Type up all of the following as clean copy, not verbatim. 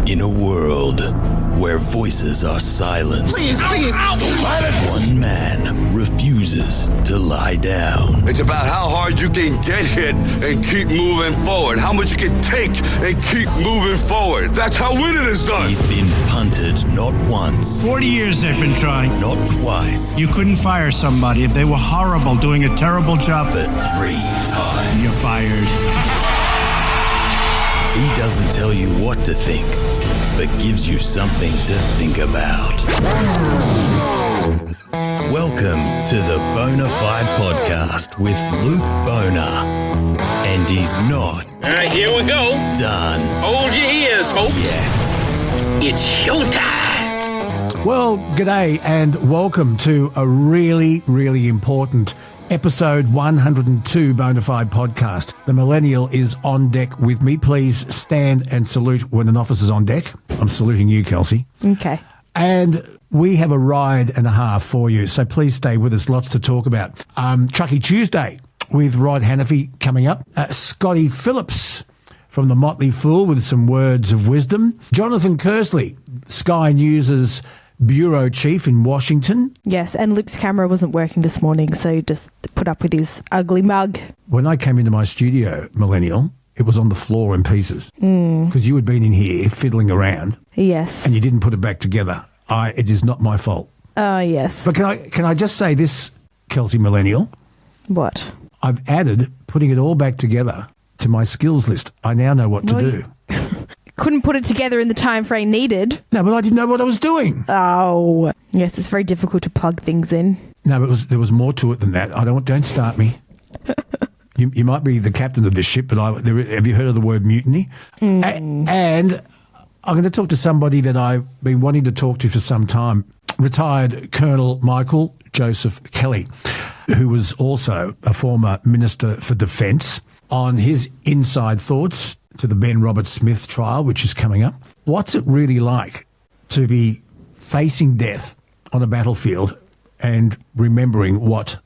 In a world where voices are silenced, one man refuses to lie down. It's about how hard you can get hit and keep moving forward. How much you can take and keep moving forward. That's how winning is done. He's been punted not once, 40 years they've been trying. not twice, You couldn't fire somebody if they were horrible, doing a terrible job. but 3 times. You're fired. He doesn't tell you what to think, but gives you something to think about. Welcome to the Bonafide Podcast with Luke Boner. And he's not Here we go. done Hold your ears, folks. yet. It's showtime. Well, g'day and welcome to a really, really important episode 102 Bonafide Podcast. The Millennial is on deck with me. Please stand and salute when an officer's on deck. I'm saluting you, Kelsey. Okay. And we have a ride and a half for you, so please stay with us. Lots to talk about. Truckee Tuesday with Rod Hannafy coming up. Scotty Phillips from the Motley Fool with some words of wisdom. Jonathan Kearsley, Sky News' bureau chief in Washington. Yes, and Luke's camera wasn't working this morning, so just put up with his ugly mug. When I came into my studio, Millennial, it was on the floor in pieces because you had been in here fiddling around Yes. and you didn't put it back together. It is not my fault. Oh, yes. But can I just say this, Kelsey Millennial? What? I've added putting it all back together to my skills list. I now know what to Well, do. Couldn't put it together in the time frame needed. No, but I didn't know what I was doing. Oh. Yes, it's very difficult to plug things in. No, but there was more to it than that. Don't start me. You might be the captain of this ship, but have you heard of the word mutiny? And I'm going to talk to somebody that I've been wanting to talk to for some time. Retired Colonel Michael Joseph Kelly, who was also a former Minister for Defence, on his inside thoughts to the Ben Roberts-Smith trial, which is coming up. What's it really like to be facing death on a battlefield and remembering what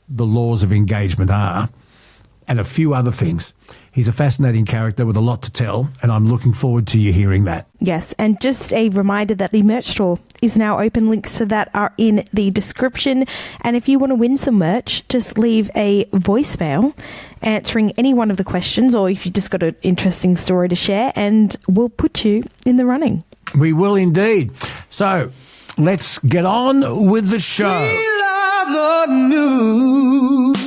the laws of engagement are, and a few other things? He's a fascinating character with a lot to tell, and I'm looking forward to you hearing that. Yes, and just a reminder that the merch store is now open. Links to that are in the description. And if you want to win some merch, just leave a voicemail answering any one of the questions, or if you just got an interesting story to share, and we'll put you in the running. We will indeed. So let's get on with the show. We love the news.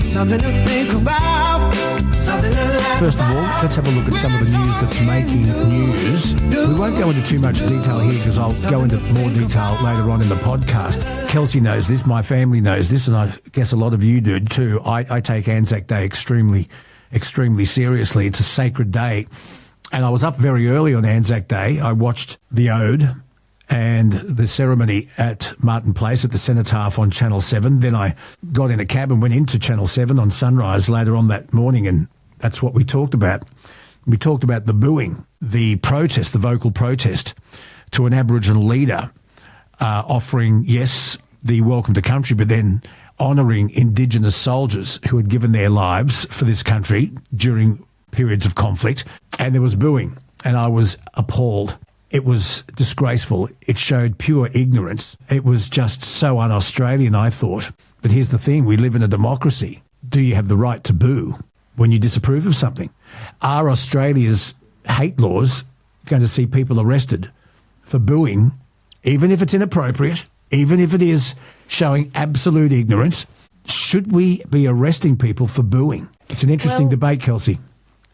Something to think about. Something to laugh First of all, let's have a look at some of the news that's making news. We won't go into too much detail here because I'll go into more detail later on in the podcast. Kelsey knows this, my family knows this, and I guess a lot of you do too. I take Anzac Day extremely, extremely seriously. It's a sacred day. And I was up very early on Anzac Day. I watched the Ode and the ceremony at Martin Place at the Cenotaph on Channel 7. Then I got in a cab and went into Channel 7 on Sunrise later on that morning, and that's what we talked about. We talked about the booing, the protest, the vocal protest to an Aboriginal leader offering, yes, the welcome to country, but then honouring Indigenous soldiers who had given their lives for this country during periods of conflict. And there was booing, and I was appalled. It was disgraceful. It showed pure ignorance. It was just so un-Australian, I thought. But here's the thing, we live in a democracy. Do you have the right to boo when you disapprove of something? Are Australia's hate laws going to see people arrested for booing, even if it's inappropriate, even if it is showing absolute ignorance? Should we be arresting people for booing? It's an interesting debate, Kelsey.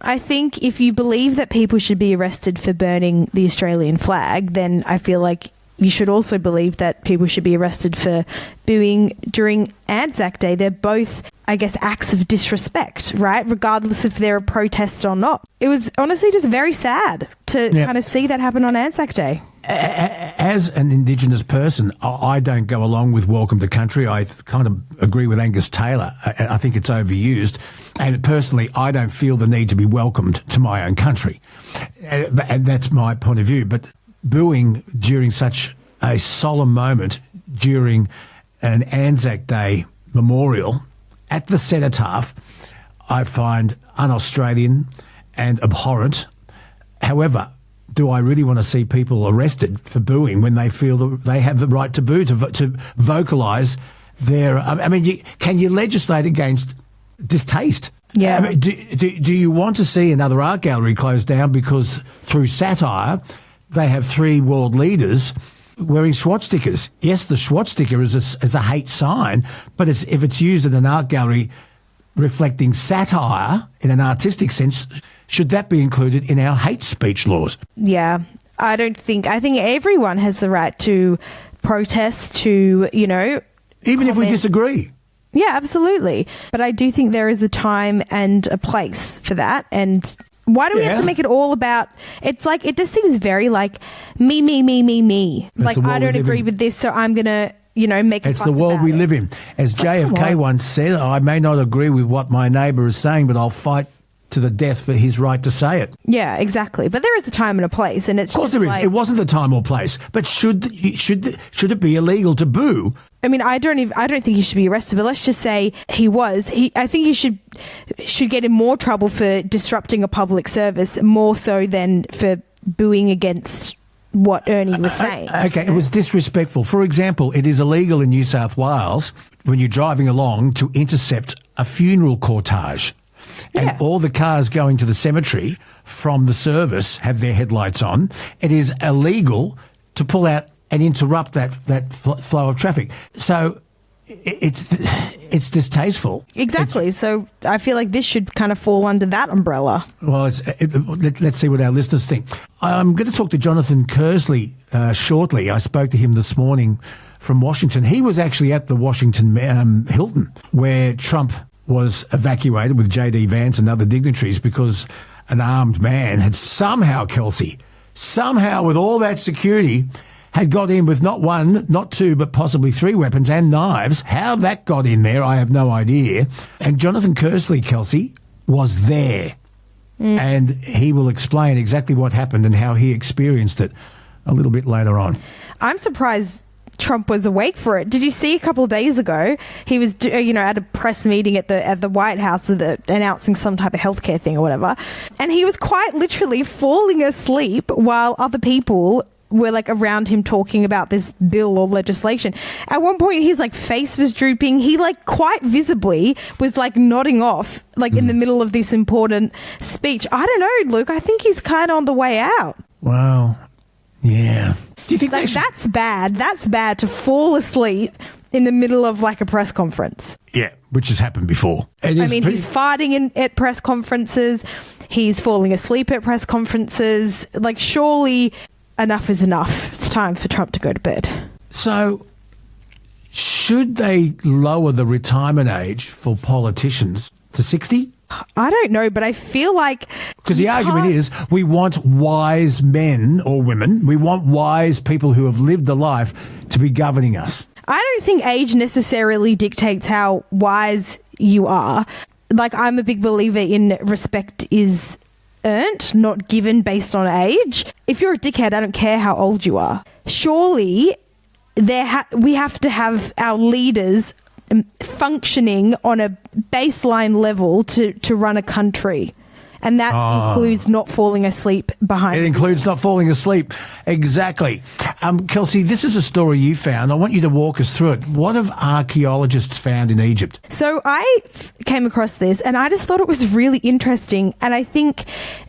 I think if you believe that people should be arrested for burning the Australian flag, then I feel like you should also believe that people should be arrested for booing during Anzac Day. They're both, I guess, acts of disrespect, right? Regardless if they're a protest or not. It was honestly just very sad to kind of see that happen on Anzac Day. As an Indigenous person, I don't go along with Welcome to Country. I kind of agree with Angus Taylor. I think it's overused. And personally, I don't feel the need to be welcomed to my own country. And that's my point of view. But booing during such a solemn moment, during an Anzac Day memorial at the Cenotaph, I find un-Australian and abhorrent. However, do I really want to see people arrested for booing when they feel that they have the right to boo, to vocalise their... I mean, can you legislate against distaste? Yeah. I mean, do you want to see another art gallery closed down because through satire they have 3 world leaders wearing swastikas? Yes, the swastika is a hate sign, but if it's used in an art gallery reflecting satire in an artistic sense, should that be included in our hate speech laws? Yeah, I think everyone has the right to protest, to, even if we disagree. Yeah, absolutely. But I do think there is a time and a place for that. And why do we have to make it all about... It's like, it just seems very like me. That's like, I don't agree with this, so I'm going to, make a It's fuss the world about we it. live in. As JFK once said, I may not agree with what my neighbour is saying, but I'll fight to the death for his right to say it. Yeah, exactly. But there is a time and a place, and it's of course just there is. like, It wasn't the time or place. But should it be illegal to boo? I mean, I don't think he should be arrested, but let's just say he was. I think he should get in more trouble for disrupting a public service, more so than for booing against what Ernie was saying. Okay, it was disrespectful. For example, it is illegal in New South Wales when you're driving along to intercept a funeral cortege. And all the cars going to the cemetery from the service have their headlights on. It is illegal to pull out and interrupt that flow of traffic. So it's distasteful. Exactly. So I feel like this should kind of fall under that umbrella. Well, let's see what our listeners think. I'm going to talk to Jonathan Kearsley shortly. I spoke to him this morning from Washington. He was actually at the Washington Hilton where Trump was evacuated with J.D. Vance and other dignitaries because an armed man had somehow with all that security, had got in with not 1, not 2, but possibly 3 weapons and knives. How that got in there, I have no idea. And Jonathan Kearsley, Kelsey, was there. And he will explain exactly what happened and how he experienced it a little bit later on. I'm surprised Trump was awake for it. Did you see a couple of days ago he was at a press meeting at the White House announcing some type of healthcare thing or whatever, and he was quite literally falling asleep while other people were like around him talking about this bill or legislation. At one point his face was drooping. He quite visibly was nodding off in the middle of this important speech. I don't know, Luke. I think he's kind of on the way out. Wow. Yeah. Do you think that's bad? That's bad to fall asleep in the middle of a press conference. Yeah, which has happened before. He's farting at press conferences. He's falling asleep at press conferences. Surely enough is enough. It's time for Trump to go to bed. So, should they lower the retirement age for politicians to 60? I don't know, but I feel like... Because the argument is we want wise men or women, we want wise people who have lived a life to be governing us. I don't think age necessarily dictates how wise you are. I'm a big believer in respect is earned, not given based on age. If you're a dickhead, I don't care how old you are. Surely we have to have our leaders functioning on a baseline level to run a country. And that includes not falling asleep behind. It includes not falling asleep. Exactly. Kelsey, this is a story you found. I want you to walk us through it. What have archaeologists found in Egypt? So I came across this and I just thought it was really interesting. And I think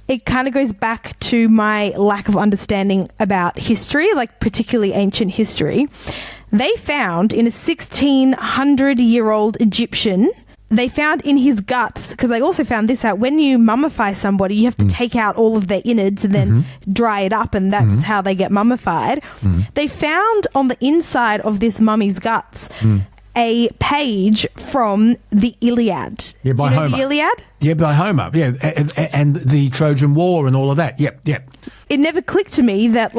it kind of goes back to my lack of understanding about history, particularly ancient history. They found in a 1,600-year-old Egyptian, they found in his guts, because they also found this out, when you mummify somebody, you have to take out all of their innards and then dry it up, and that's how they get mummified. They found on the inside of this mummy's guts a page from the Iliad. Yeah, by Homer. The Iliad? Yeah, by Homer. Yeah, and the Trojan War and all of that. Yep. It never clicked to me that,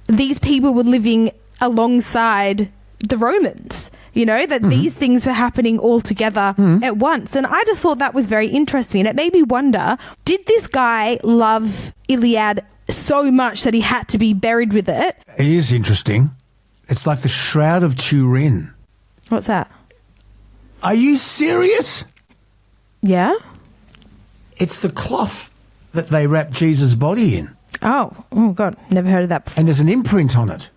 these people were living alongside the Romans, that these things were happening all together at once. And I just thought that was very interesting. And it made me wonder, did this guy love Iliad so much that he had to be buried with it? It is interesting. It's like the Shroud of Turin. What's that? Are you serious? Yeah? It's the cloth that they wrapped Jesus' body in. Oh, God. Never heard of that before. And there's an imprint on it.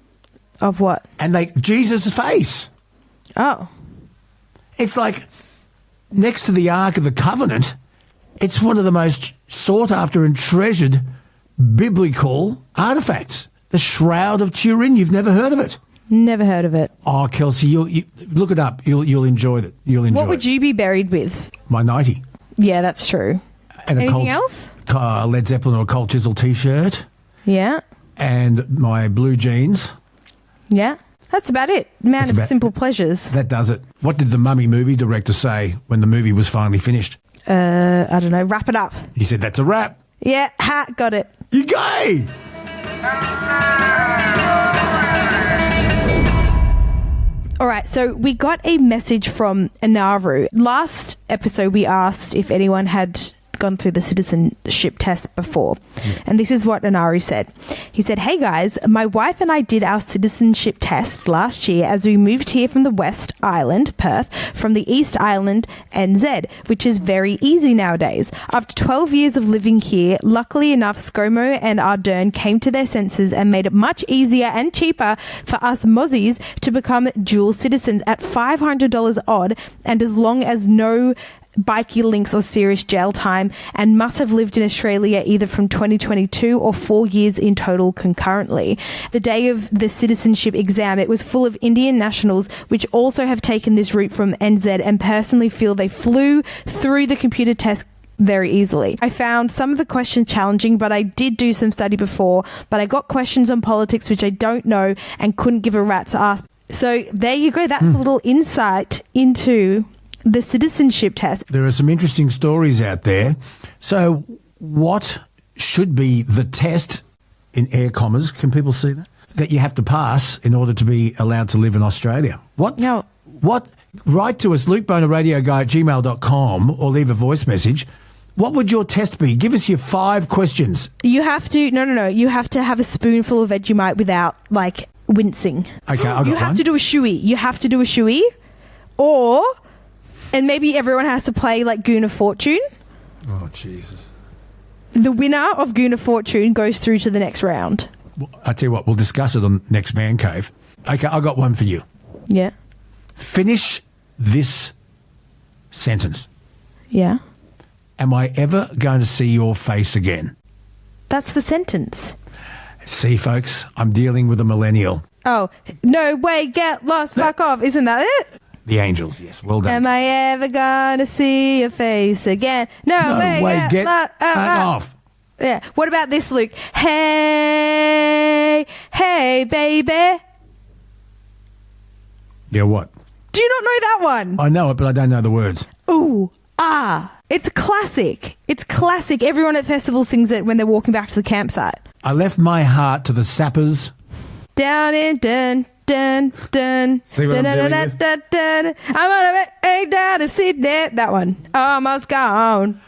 Of what? And Jesus' face. Oh. It's like next to the Ark of the Covenant, it's one of the most sought after and treasured biblical artifacts. The Shroud of Turin. You've never heard of it? Never heard of it. Oh, Kelsey, you look it up. You'll enjoy it. You'll enjoy it. What would you be buried with? My 90. Yeah, that's true. And anything else? A Led Zeppelin or a Cold Chisel T-shirt. Yeah. And my blue jeans. Yeah. That's about it. Man of simple pleasures. That does it. What did the Mummy movie director say when the movie was finally finished? I don't know. Wrap it up. He said, that's a wrap. Yeah. Ha. Got it. You gay! All right, so we got a message from Anaru. Last episode, we asked if anyone had gone through the citizenship test before. Yeah. And this is what Anaru said. He said, hey guys, my wife and I did our citizenship test last year as we moved here from the West Island, Perth, from the East Island, NZ, which is very easy nowadays. After 12 years of living here, luckily enough, ScoMo and Ardern came to their senses and made it much easier and cheaper for us Mozzies to become dual citizens at $500 odd, and as long as no bikie links or serious jail time, and must have lived in Australia either from 2022 or 4 years in total concurrently. The day of the citizenship exam, it was full of Indian nationals which also have taken this route from NZ and personally feel they flew through the computer test very easily. I found some of the questions challenging, but I did do some study before, but I got questions on politics which I don't know and couldn't give a rat's ass. So there you go. That's a little insight into the citizenship test. There are some interesting stories out there. So what should be the test, in air commas, can people see that you have to pass in order to be allowed to live in Australia? What? No. What? Write to us, lukebonerradioguy@gmail.com, or leave a voice message. What would your test be? Give us your 5 questions. You have to, no. You have to have a spoonful of Vegemite without, like, wincing. Okay, I've got You have one. to do a shoey. You have to do a shoey. Or... and maybe everyone has to play like Goon of Fortune. Oh, Jesus. The winner of Goon of Fortune goes through to the next round. Well, I tell you what, we'll discuss it on Next Man Cave. Okay, I got one for you. Yeah. Finish this sentence. Yeah. Am I ever going to see your face again? That's the sentence. See, folks, I'm dealing with a millennial. Oh, no way, get lost, fuck off. Isn't that it? The Angels, yes. Well done. Am I ever gonna see your face again? No way, get off. Yeah. What about this, Luke? Hey, hey, baby. Yeah, what? Do you not know that one? I know it, but I don't know the words. Ooh, ah. It's classic. It's classic. Everyone at festivals sings it when they're walking back to the campsite. I left my heart to the sappers. Down in dun. Dun, dun, See what dun, I'm dun, dealing dun, with? dun, dun. I'm on a egg down of Sydney. That one. Almost gone.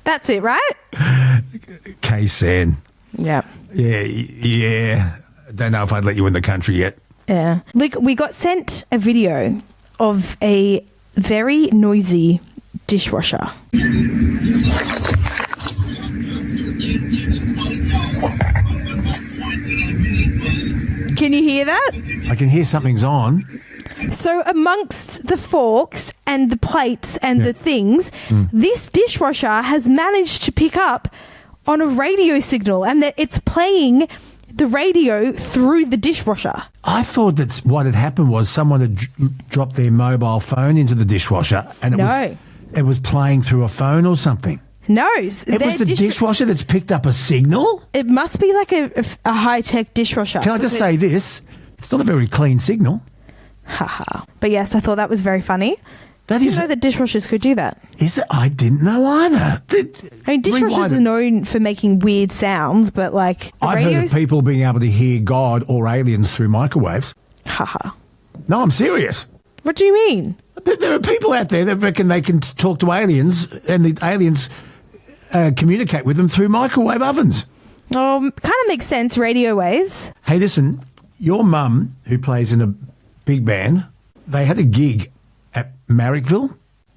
That's it, right? K-San. Yeah. Yeah. Don't know if I'd let you in the country yet. Yeah. Look, we got sent a video of a very noisy dishwasher. Can you hear that? I can hear something's on. So amongst the forks and the plates and the things, this dishwasher has managed to pick up on a radio signal, and that it's playing the radio through the dishwasher. I thought that what had happened was someone had dropped their mobile phone into the dishwasher, and it was playing through a phone or something. No. It was the dishwasher that's picked up a signal? It must be like a high-tech dishwasher. Can I just say this? It's not a very clean signal. Haha. But yes, I thought that was very funny. That Did is. you know that dishwashers could do that? Is it? I didn't know either. I mean, dishwashers are known for making weird sounds, but like the I've radios... heard of people being able to hear God or aliens through microwaves. Haha. No, I'm serious. What do you mean? There are people out there that reckon they can talk to aliens, and the aliens communicate with them through microwave ovens. Oh, kind of makes sense. Radio waves. Hey, listen, your mum, who plays in a big band, they had a gig at Marrickville.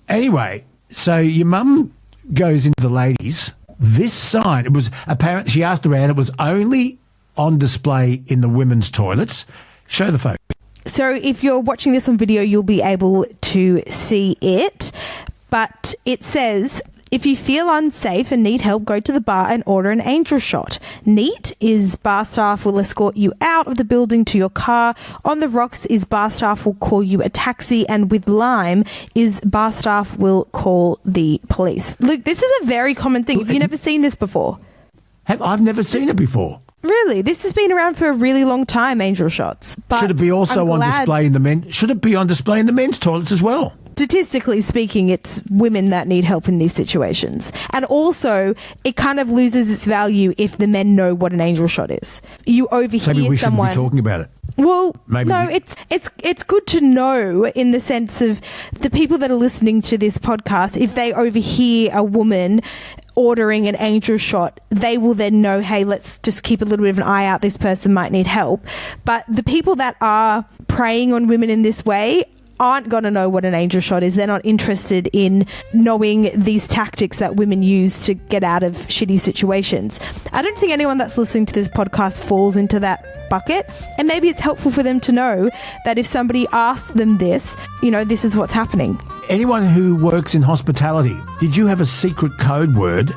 Anyway, so your mum goes into the ladies, this sign, it was apparent, she asked around, it was only on display in the women's toilets. Show the photo. So if you're watching this on video, you'll be able to see it. But it says, if you feel unsafe and need help, go to the bar and order an angel shot. Neat is bar staff will escort you out of the building to your car. On the rocks is bar staff will call you a taxi. And with lime is bar staff will call the police. Luke, this is a very common thing. Have you never seen this before? I've never seen it before. Really? This has been around for a really long time, angel shots. But should it be also on display in the men? Should it be on display in the men's toilets as well? Statistically speaking, it's women that need help in these situations. And also, it kind of loses its value if the men know what an angel shot is. You overhear so maybe we someone... shouldn't be talking about it. Well, maybe no, it's good to know in the sense of the people that are listening to this podcast, if they overhear a woman ordering an angel shot, they will then know, hey, let's just keep a little bit of an eye out. This person might need help. But the people that are preying on women in this way aren't going to know what an angel shot is. They're not interested in knowing these tactics that women use to get out of shitty situations. I don't think anyone that's listening to this podcast falls into that bucket, and maybe it's helpful for them to know that if somebody asks them this, this is what's happening. Anyone who works in hospitality, did you have a secret code word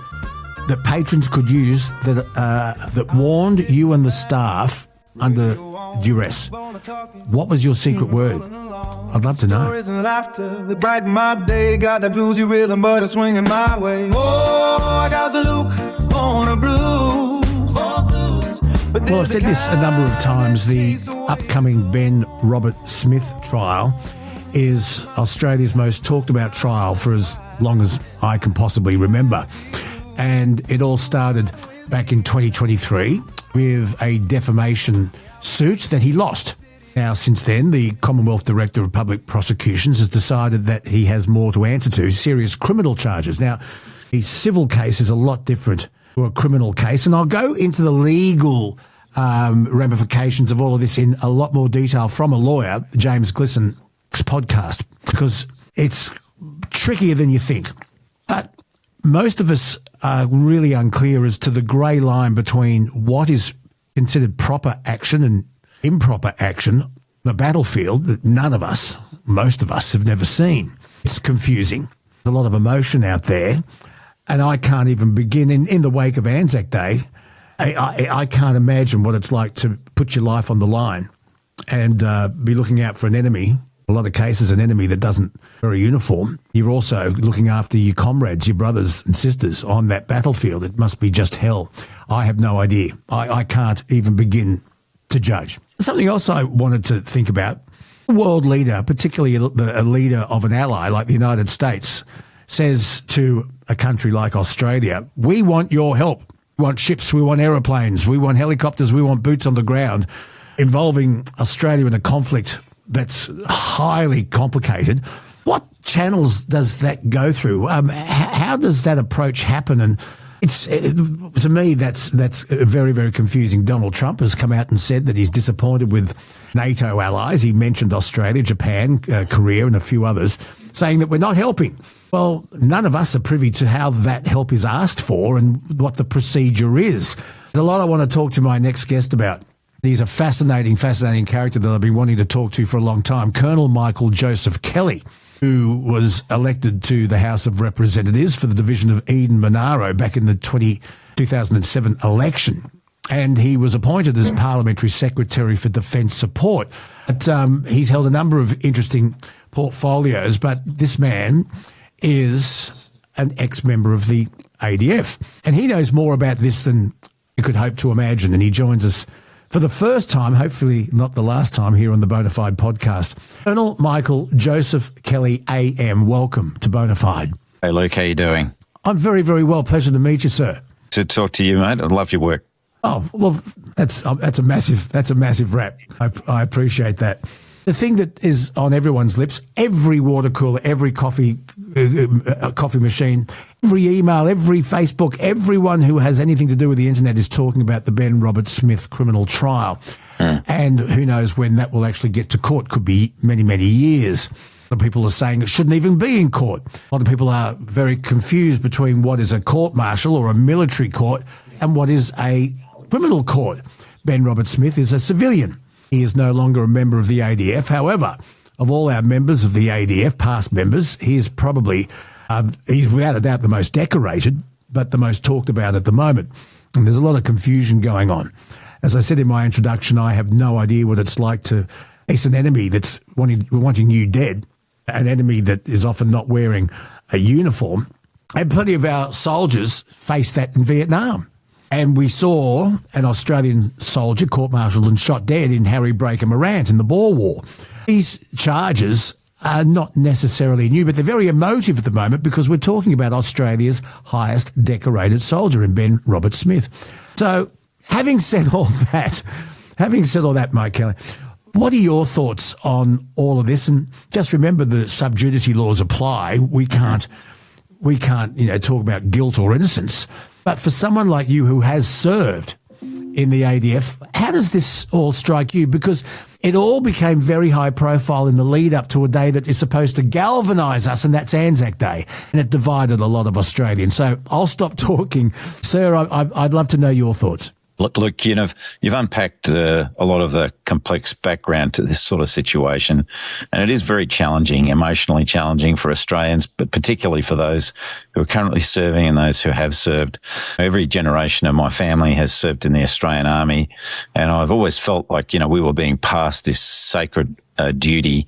that patrons could use that warned you and the staff under duress? What was your secret word? I'd love to know. Stories and laughter that brighten my day. Got that bluesy rhythm, but it's swinging my way. Oh, I got the Luke on a blues. Well, I've said this a number of times. The upcoming Ben Robert Smith trial is Australia's most talked about trial for as long as I can possibly remember. And it all started back in 2023 with a defamation suit that he lost. Now, since then, the Commonwealth Director of Public Prosecutions has decided that he has more to answer to, serious criminal charges. Now, a civil case is a lot different to a criminal case, and I'll go into the legal ramifications of all of this in a lot more detail from a lawyer, James Glisson's podcast, because it's trickier than you think. But most of us are really unclear as to the grey line between what is considered proper action and improper action on the battlefield that most of us have never seen. It's confusing. There's a lot of emotion out there, and I can't even begin in the wake of Anzac Day. I can't imagine what it's like to put your life on the line and be looking out for an enemy. A lot of cases, an enemy that doesn't wear a uniform. You're also looking after your comrades, your brothers and sisters on that battlefield. It must be just hell. I have no idea. I can't even begin to judge. Something else I wanted to think about. A world leader, particularly a leader of an ally like the United States, says to a country like Australia, we want your help. We want ships, we want aeroplanes, we want helicopters, we want boots on the ground. Involving Australia in a conflict that's highly complicated. What channels does that go through? How does that approach happen? And to me, that's very, very confusing. Donald Trump has come out and said that he's disappointed with NATO allies. He mentioned Australia, Japan, Korea, and a few others, saying that we're not helping. Well, none of us are privy to how that help is asked for and what the procedure is. There's a lot I want to talk to my next guest about. He's a fascinating character that I've been wanting to talk to for a long time. Colonel Michael Joseph Kelly, who was elected to the House of Representatives for the division of Eden-Monaro back in the 2007 election. And he was appointed as Parliamentary Secretary for Defence Support. But, he's held a number of interesting portfolios, but this man is an ex-member of the ADF. And he knows more about this than you could hope to imagine, and he joins us for the first time, hopefully not the last time, here on the Bonafide Podcast. Colonel Michael Joseph Kelly AM, welcome to Bonafide. Hey Luke, how you doing? I'm very, very well. Pleasure to meet you, sir. To talk to you, mate. I love your work. Oh, well, that's a massive rap. I appreciate that. The thing that is on everyone's lips, every water cooler, every coffee machine, every email, every Facebook, everyone who has anything to do with the internet is talking about the Ben Robert Smith criminal trial. And who knows when that will actually get to court. Could be many, many years. A lot of people are saying it shouldn't even be in court. A lot of people are very confused between what is a court-martial or a military court and what is a criminal court. Ben Roberts-Smith is a civilian. He is no longer a member of the ADF. However, of all our members of the ADF, past members, he is probably, he's without a doubt the most decorated, but the most talked about at the moment. And there's a lot of confusion going on. As I said in my introduction, I have no idea what it's like to face an enemy that's wanting you dead, an enemy that is often not wearing a uniform. And plenty of our soldiers faced that in Vietnam. And we saw an Australian soldier court-martialed and shot dead in Harry Breaker Morant in the Boer War. These charges are not necessarily new, but they're very emotive at the moment because we're talking about Australia's highest decorated soldier in Ben Roberts-Smith. So having said all that, Mike Kelly, what are your thoughts on all of this? And just remember the sub judice laws apply. We can't, talk about guilt or innocence. But for someone like you who has served in the ADF, how does this all strike you? Because it all became very high profile in the lead up to a day that is supposed to galvanise us, and that's Anzac Day, and it divided a lot of Australians. So I'll stop talking. Sir, I'd love to know your thoughts. Look, you've unpacked a lot of the complex background to this sort of situation, and it is very challenging, emotionally challenging for Australians, but particularly for those who are currently serving and those who have served. Every generation of my family has served in the Australian Army, and I've always felt like, we were being passed this sacred duty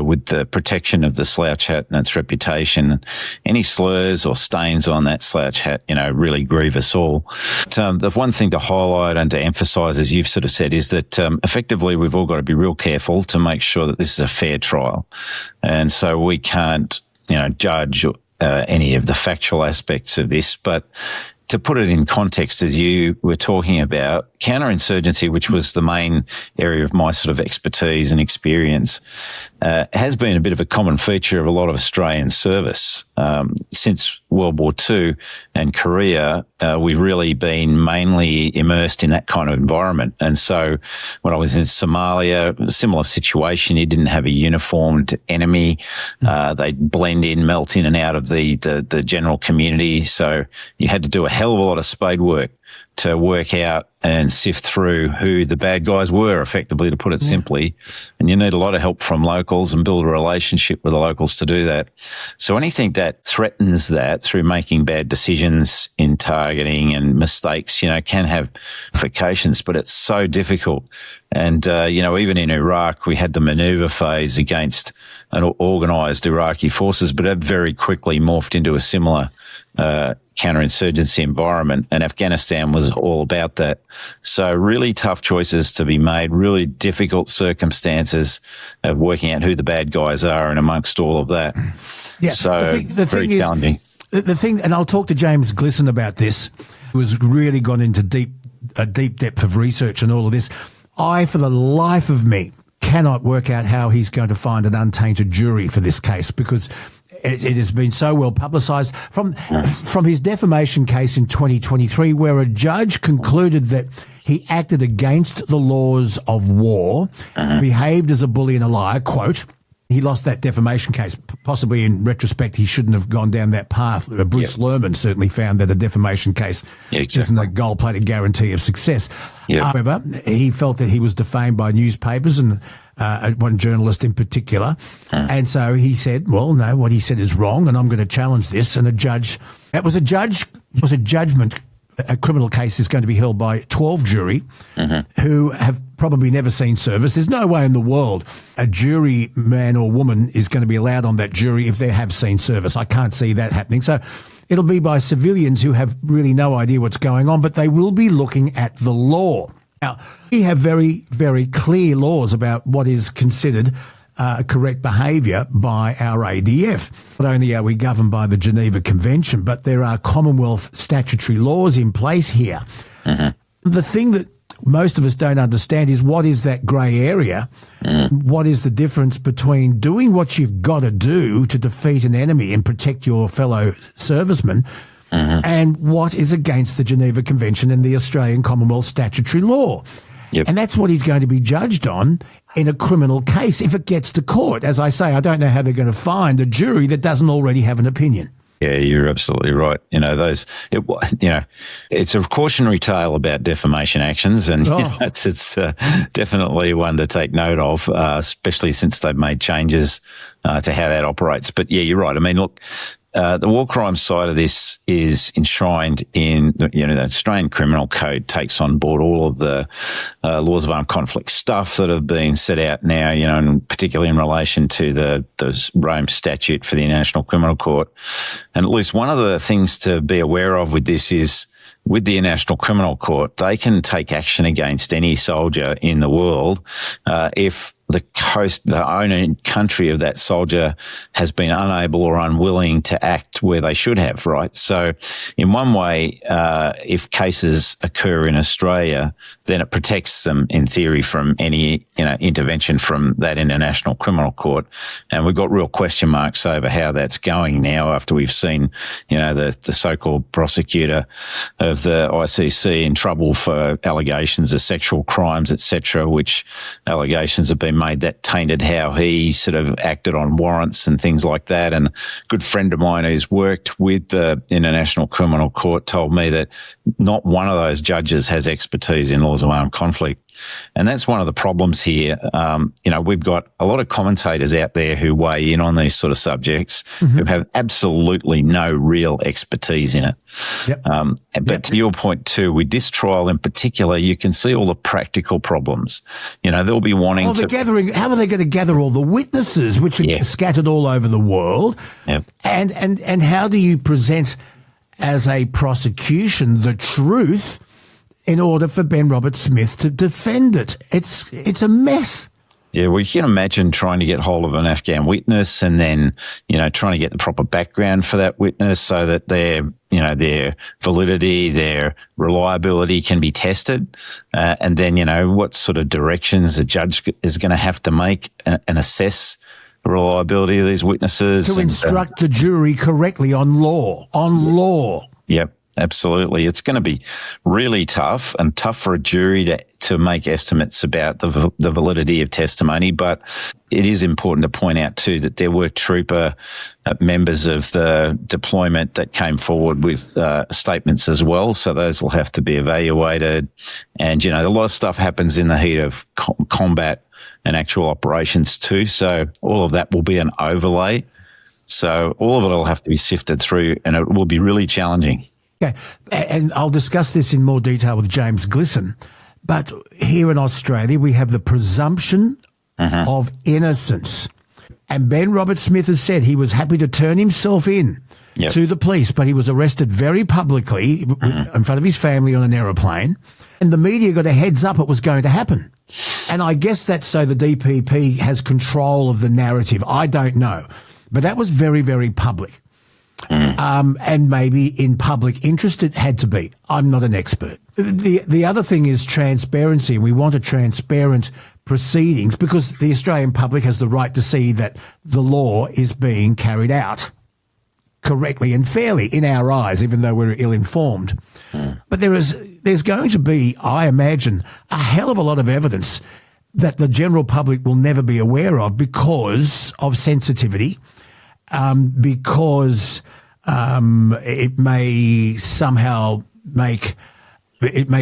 with the protection of the slouch hat and its reputation. Any slurs or stains on that slouch hat, really grieve us all. But, the one thing to highlight and to emphasise, as you've sort of said, is that effectively we've all got to be real careful to make sure that this is a fair trial. And so we can't, judge any of the factual aspects of this, but to put it in context, as you were talking about, counterinsurgency, which was the main area of my sort of expertise and experience, has been a bit of a common feature of a lot of Australian service. Since World War II and Korea, we've really been mainly immersed in that kind of environment. And so when I was in Somalia, a similar situation, you didn't have a uniformed enemy. They'd blend in, melt in and out of the general community. So you had to do a hell of a lot of spade work to work out and sift through who the bad guys were, effectively, to put it simply. And you need a lot of help from locals and build a relationship with the locals to do that. So anything that threatens that through making bad decisions in targeting and mistakes, can have implications, but it's so difficult. And, even in Iraq, we had the maneuver phase against an organised Iraqi forces, but it very quickly morphed into a similar counterinsurgency environment, and Afghanistan was all about that. So really tough choices to be made, really difficult circumstances of working out who the bad guys are, and amongst all of that. Yeah, so the very challenging. The thing, and I'll talk to James Glisson about this, who's really gone into a deep depth of research and all of this. I, for the life of me, cannot work out how he's going to find an untainted jury for this case, because it has been so well publicised from his defamation case in 2023, where a judge concluded that he acted against the laws of war, behaved as a bully and a liar, quote. He lost that defamation case. Possibly in retrospect, he shouldn't have gone down that path. Bruce Lerman certainly found that a defamation case isn't a gold-plated guarantee of success. However, he felt that he was defamed by newspapers and one journalist in particular. And so he said, well, no, what he said is wrong and I'm going to challenge this. And it was a judgment. A criminal case is going to be held by 12 jury who have probably never seen service. There's no way in the world a jury man or woman is going to be allowed on that jury if they have seen service. I can't see that happening. So it'll be by civilians who have really no idea what's going on, but they will be looking at the law. Now, we have very, very clear laws about what is considered correct behaviour by our ADF. Not only are we governed by the Geneva Convention, but there are Commonwealth statutory laws in place here. The thing that most of us don't understand is what is that grey area? What is the difference between doing what you've got to do to defeat an enemy and protect your fellow servicemen and what is against the Geneva Convention and the Australian Commonwealth statutory law? Yep. And that's what he's going to be judged on in a criminal case if it gets to court. As I say, I don't know how they're going to find a jury that doesn't already have an opinion. Yeah, you're absolutely right. It's a cautionary tale about defamation actions, and it's definitely one to take note of, especially since they've made changes to how that operates. But yeah, you're right. I mean, look, the war crimes side of this is enshrined in, the Australian Criminal Code takes on board all of the laws of armed conflict stuff that have been set out now, and particularly in relation to the Rome Statute for the International Criminal Court. And at least one of the things to be aware of with this is, with the International Criminal Court, they can take action against any soldier in the world if the owner country of that soldier has been unable or unwilling to act where they should have, right? So in one way, if cases occur in Australia, then it protects them in theory from any, intervention from that International Criminal Court. And we've got real question marks over how that's going now after we've seen, the so-called prosecutor of the ICC in trouble for allegations of sexual crimes, etc., which allegations have been made that tainted how he sort of acted on warrants and things like that. And a good friend of mine who's worked with the International Criminal Court told me that not one of those judges has expertise in laws of armed conflict. And that's one of the problems here. We've got a lot of commentators out there who weigh in on these sort of subjects who have absolutely no real expertise in it. Yep. But to your point too, with this trial in particular, you can see all the practical problems. They'll be wanting how are they going to gather all the witnesses, which are scattered all over the world? Yep. And how do you present as a prosecution the truth in order for Ben Roberts-Smith to defend it? It's a mess. Yeah, well, you can imagine trying to get hold of an Afghan witness and then, trying to get the proper background for that witness so that their validity, their reliability can be tested. And then, what sort of directions the judge is going to have to make and assess the reliability of these witnesses. To instruct the jury correctly on law. Yep. Absolutely. It's going to be really tough for a jury to make estimates about the validity of testimony. But it is important to point out too that there were trooper members of the deployment that came forward with statements as well. So those will have to be evaluated. And, a lot of stuff happens in the heat of combat and actual operations too. So all of that will be an overlay. So all of it will have to be sifted through, and it will be really challenging. Okay, and I'll discuss this in more detail with James Glisson, but here in Australia we have the presumption of innocence. And Ben Roberts-Smith has said he was happy to turn himself in to the police, but he was arrested very publicly in front of his family on an aeroplane, and the media got a heads up it was going to happen. And I guess that's so the DPP has control of the narrative. I don't know. But that was very, very public. And maybe in public interest it had to be. I'm not an expert. The other thing is transparency, and we want a transparent proceedings because the Australian public has the right to see that the law is being carried out correctly and fairly in our eyes, even though we're ill-informed. But there's going to be, I imagine, a hell of a lot of evidence that the general public will never be aware of because of sensitivity, because it may somehow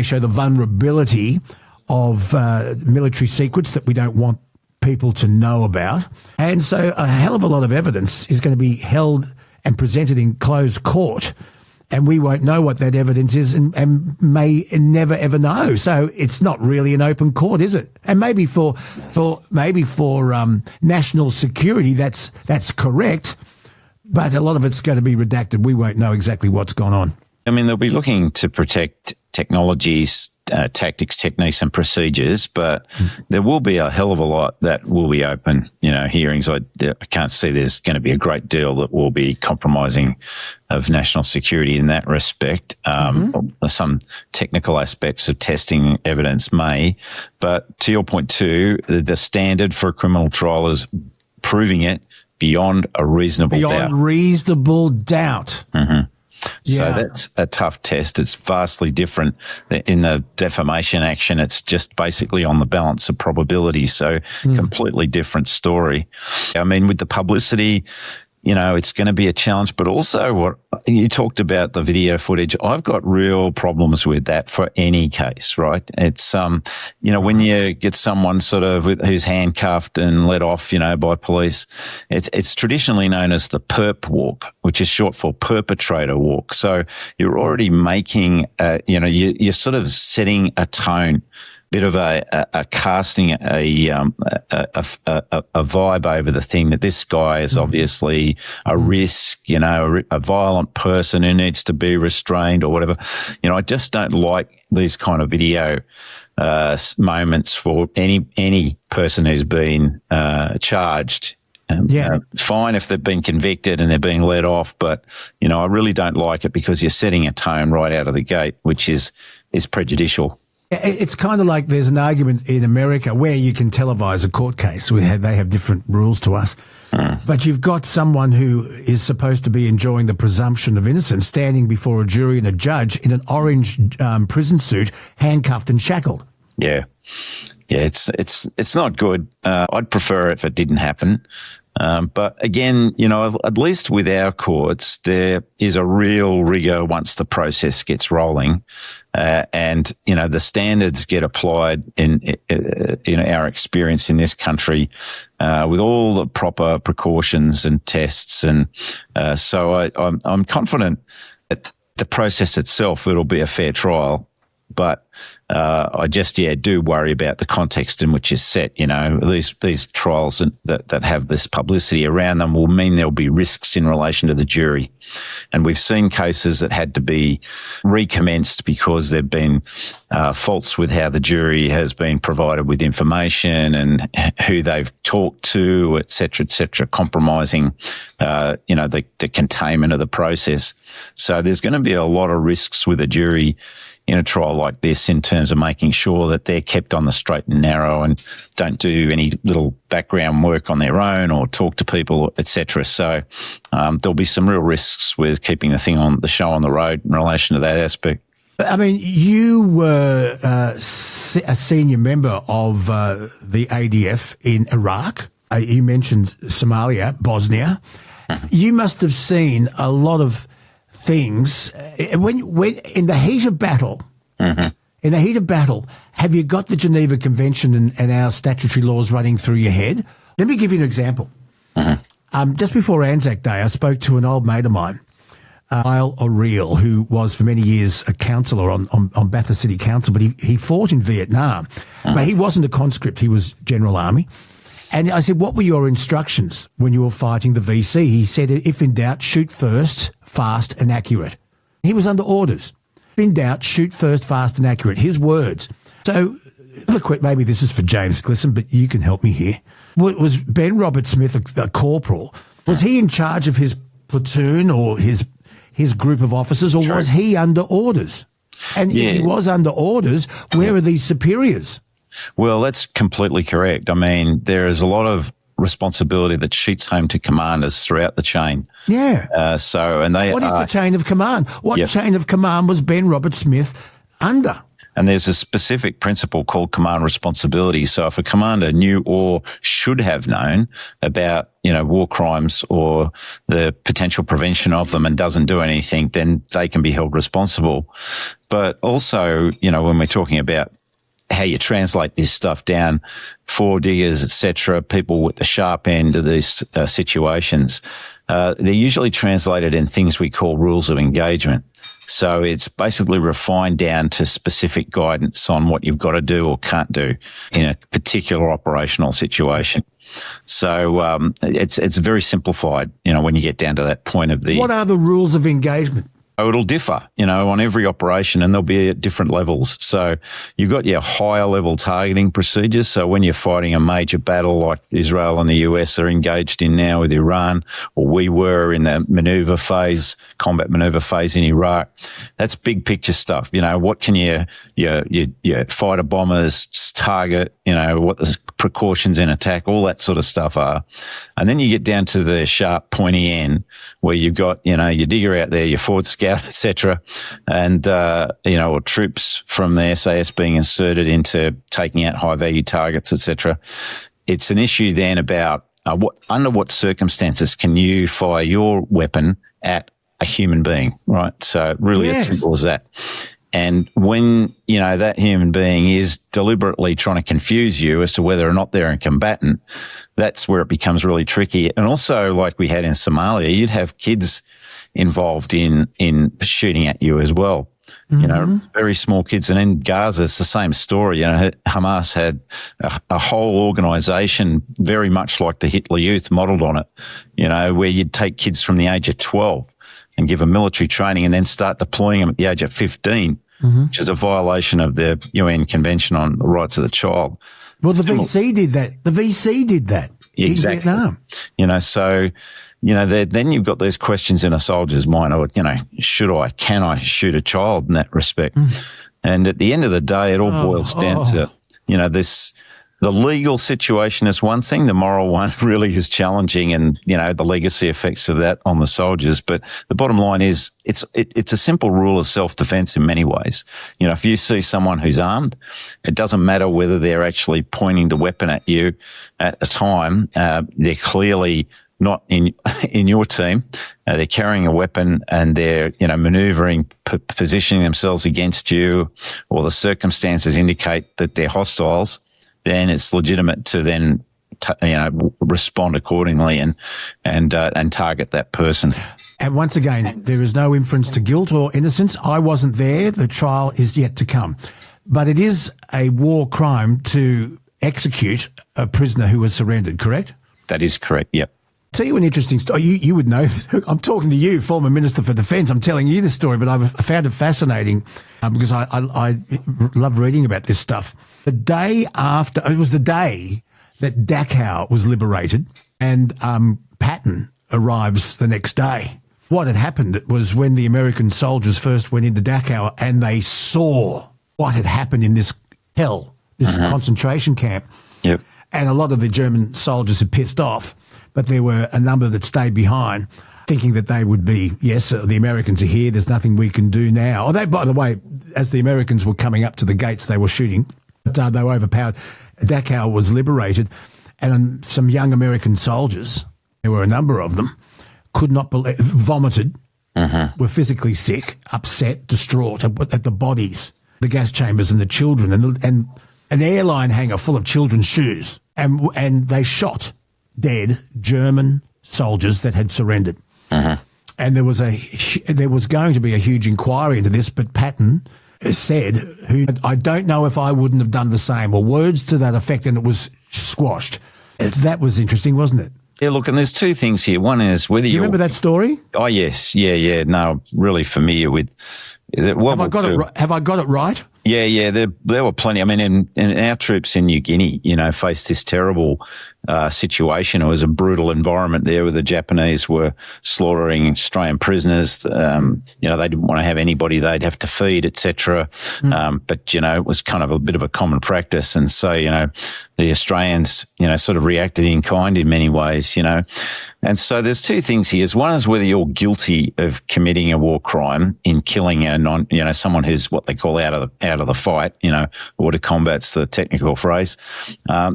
show the vulnerability of military secrets that we don't want people to know about. And so a hell of a lot of evidence is going to be held and presented in closed court, and we won't know what that evidence is and may never ever know. So it's not really an open court, is it? And maybe for national security, that's correct, but a lot of it's going to be redacted. We won't know exactly what's gone on. I mean, they'll be looking to protect technologies, tactics, techniques and procedures, but there will be a hell of a lot that will be open, hearings. I can't see there's going to be a great deal that will be compromising of national security in that respect. Some technical aspects of testing evidence may, but to your point too, the standard for a criminal trial is proving it beyond a reasonable doubt. Beyond reasonable doubt. So that's a tough test. It's vastly different. In the defamation action, it's just basically on the balance of probability. So completely different story. I mean, with the publicity, it's going to be a challenge, but also what you talked about, the video footage, I've got real problems with that for any case, right? It's, when you get someone sort of who's handcuffed and let off, by police, it's traditionally known as the perp walk, which is short for perpetrator walk. So you're already making, you're sort of setting a tone, bit of a casting a vibe over the thing that this guy is obviously a risk, a violent person who needs to be restrained or whatever. I just don't like these kind of video moments for any person who's been charged. Fine if they've been convicted and they're being let off, but I really don't like it because you're setting a tone right out of the gate, which is prejudicial. It's kind of like there's an argument in America where you can televise a court case. They have different rules to us. But you've got someone who is supposed to be enjoying the presumption of innocence standing before a jury and a judge in an orange prison suit, handcuffed and shackled. Yeah, it's not good. I'd prefer it if it didn't happen. But again, at least with our courts, there is a real rigor once the process gets rolling. And the standards get applied in our experience in this country, with all the proper precautions and tests. And, so I'm confident that the process itself, it'll be a fair trial. But I just, do worry about the context in which it's set. These trials that have this publicity around them will mean there'll be risks in relation to the jury. And we've seen cases that had to be recommenced because there've been faults with how the jury has been provided with information and who they've talked to, et cetera, compromising, the containment of the process. So there's going to be a lot of risks with a jury in a trial like this in terms of making sure that they're kept on the straight and narrow and don't do any little background work on their own or talk to people, etc. So there'll be some real risks with keeping the show on the road in relation to that aspect. I mean, you were a senior member of the ADF in Iraq. You mentioned Somalia, Bosnia. You must have seen a lot of things when in the heat of battle. In the heat of battle, have you got the Geneva Convention and our statutory laws running through your head? Let me give you an example. Just before Anzac Day, I spoke to an old mate of mine, Lyle O'Reilly, who was for many years a councillor on Bathurst City Council, but he fought in Vietnam. But he wasn't a conscript, he was General Army. And I said, what were your instructions when you were fighting the VC? He said, if in doubt, shoot first, fast and accurate. He was under orders. If in doubt, shoot first, fast and accurate. His words. So, maybe this is for James Glisson, but you can help me here. Was Ben Robert Smith a corporal? Was he in charge of his platoon or his group of officers, or was he under orders? And if he was under orders, where are these superiors? Well, that's completely correct. I mean, there is a lot of responsibility that sheets home to commanders throughout the chain. Yeah. What is the chain of command? What chain of command was Ben Robert Smith under? And there's a specific principle called command responsibility. So if a commander knew or should have known about, war crimes or the potential prevention of them and doesn't do anything, then they can be held responsible. But also, when we're talking about how you translate this stuff down for diggers, etc., people with the sharp end of these situations, they're usually translated in things we call rules of engagement. So it's basically refined down to specific guidance on what you've got to do or can't do in a particular operational situation. So it's very simplified, when you get down to that point of the... What are the rules of engagement? It'll differ, on every operation, and they'll be at different levels. So you've got your higher level targeting procedures. So when you're fighting a major battle like Israel and the US are engaged in now with Iran, or we were in the combat maneuver phase in Iraq, that's big picture stuff. What can your fighter bombers target, what the precautions in attack, all that sort of stuff are. And then you get down to the sharp pointy end where you've got, your digger out there, your forward scout scout, etc., and or troops from the SAS being inserted into taking out high value targets, etc. It's an issue then about under what circumstances can you fire your weapon at a human being, right? So really, it's simple as that. And when, that human being is deliberately trying to confuse you as to whether or not they're a combatant, that's where it becomes really tricky. And also, like we had in Somalia, you'd have kids involved in shooting at you as well. Very small kids. And in Gaza, it's the same story. Hamas had a whole organisation very much like the Hitler Youth modelled on it, where you'd take kids from the age of 12 and give them military training and then start deploying them at the age of 15, which is a violation of the UN Convention on the Rights of the Child. Well, the VC did that. The VC did that exactly. in Vietnam. So, then you've got these questions in a soldier's mind, can I shoot a child in that respect? And at the end of the day, it all boils down to, the legal situation is one thing, the moral one really is challenging, and, the legacy effects of that on the soldiers. But the bottom line is it's a simple rule of self-defense in many ways. If you see someone who's armed, it doesn't matter whether they're actually pointing the weapon at you at the time. They're clearly not in your team. They're carrying a weapon and they're, maneuvering, positioning themselves against you, or the circumstances indicate that they're hostiles. Then it's legitimate to then, respond accordingly and target that person. And once again, there is no inference to guilt or innocence. I wasn't there. The trial is yet to come. But it is a war crime to execute a prisoner who has surrendered, correct? That is correct, yep. Tell you an interesting story. You would know this. I'm talking to you, former Minister for Defence. I'm telling you this story, but I found it fascinating because I love reading about this stuff. The day after, it was the day that Dachau was liberated, and Patton arrives the next day. What had happened was when the American soldiers first went into Dachau and they saw what had happened in this hell, this concentration camp. Yep. And a lot of the German soldiers had pissed off, but there were a number that stayed behind, thinking that they would be, yes, the Americans are here, there's nothing we can do now. By the way, as the Americans were coming up to the gates, they were shooting, but they were overpowered. Dachau was liberated, and some young American soldiers, there were a number of them, could not believe, vomited, were physically sick, upset, distraught at the bodies, the gas chambers and the children, and an airline hangar full of children's shoes, and they shot dead German soldiers that had surrendered. And there was going to be a huge inquiry into this, but Patton said, I don't know if I wouldn't have done the same, or words to that effect, and it was squashed. That was interesting, wasn't it? Yeah, look, and there's two things here. One is whether you remember that story? Oh, yes. Yeah. No, really familiar with that. Have I got it right? Yeah. There were plenty. I mean, and our troops in New Guinea, faced this terrible situation. It was a brutal environment there where the Japanese were slaughtering Australian prisoners. They didn't want to have anybody they'd have to feed, etc. But, it was kind of a bit of a common practice. And so, the Australians, sort of reacted in kind in many ways, And so there's two things here. One is whether you're guilty of committing a war crime in killing someone who's what they call out of the fight, or to combat's the technical phrase.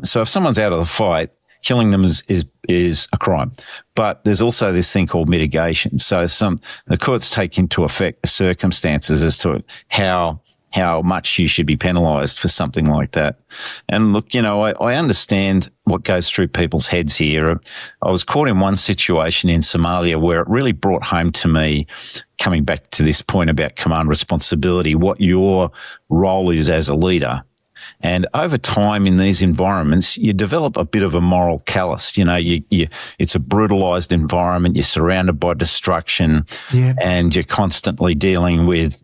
So if someone's out of the fight, killing them is a crime. But there's also this thing called mitigation. So the courts take into effect the circumstances as to how much you should be penalised for something like that. And look, I understand what goes through people's heads here. I was caught in one situation in Somalia where it really brought home to me, coming back to this point about command responsibility, what your role is as a leader. And over time in these environments, you develop a bit of a moral callous. It's a brutalised environment. You're surrounded by destruction, and you're constantly dealing with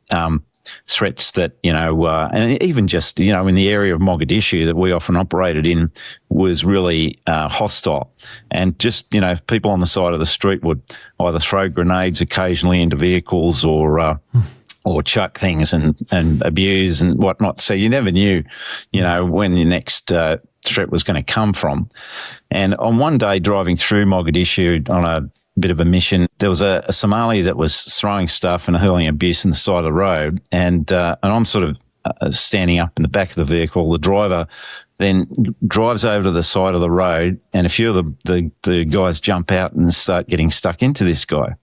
threats that, and even just, in the area of Mogadishu that we often operated in was really hostile. And just, people on the side of the street would either throw grenades occasionally into vehicles or chuck things and abuse and whatnot. So you never knew, when your next threat was going to come from. And on one day driving through Mogadishu on bit of a mission. There was a Somali that was throwing stuff and hurling abuse on the side of the road, and I'm sort of standing up in the back of the vehicle. The driver then drives over to the side of the road, and a few of the guys jump out and start getting stuck into this guy.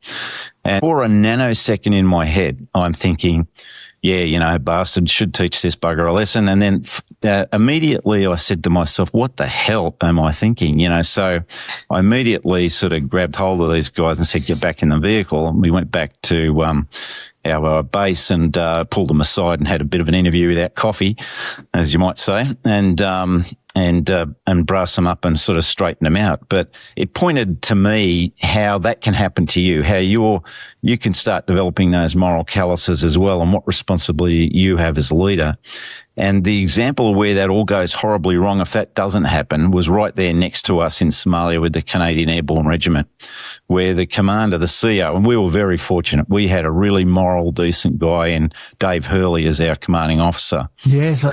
And for a nanosecond in my head, I'm thinking, yeah, bastard, should teach this bugger a lesson. And then immediately I said to myself, what the hell am I thinking? So I immediately sort of grabbed hold of these guys and said, get back in the vehicle. And we went back to our base and pulled them aside and had a bit of an interview without coffee, as you might say, and brass them up and sort of straighten them out. But it pointed to me how that can happen to you, how you can start developing those moral calluses as well, and what responsibility you have as a leader. And the example of where that all goes horribly wrong, if that doesn't happen, was right there next to us in Somalia with the Canadian Airborne Regiment, where the commander, the CO, and we were very fortunate. We had a really moral, decent guy in Dave Hurley as our commanding officer. Yes,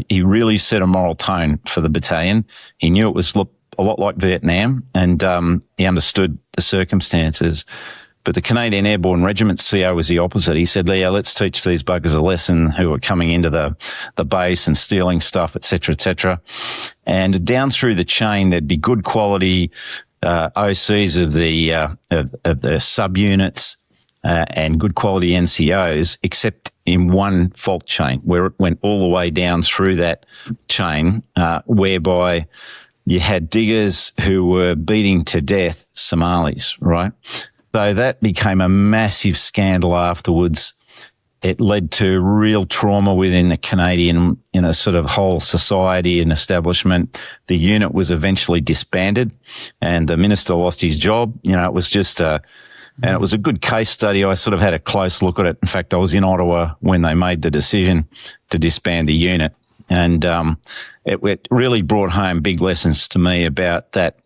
He really set a moral tone for the battalion. He knew it was a lot like Vietnam, and he understood the circumstances. But the Canadian Airborne Regiment CO was the opposite. He said, Leo, let's teach these buggers a lesson who are coming into the base and stealing stuff, et cetera, et cetera. And down through the chain, there'd be good quality OCs of the subunits and good quality NCOs, except in one fault chain where it went all the way down through that chain, whereby you had diggers who were beating to death Somalis, right? So that became a massive scandal afterwards. It led to real trauma within the Canadian, sort of whole society and establishment. The unit was eventually disbanded and the minister lost his job. It was just and it was a good case study. I sort of had a close look at it. In fact, I was in Ottawa when they made the decision to disband the unit. And it really brought home big lessons to me about that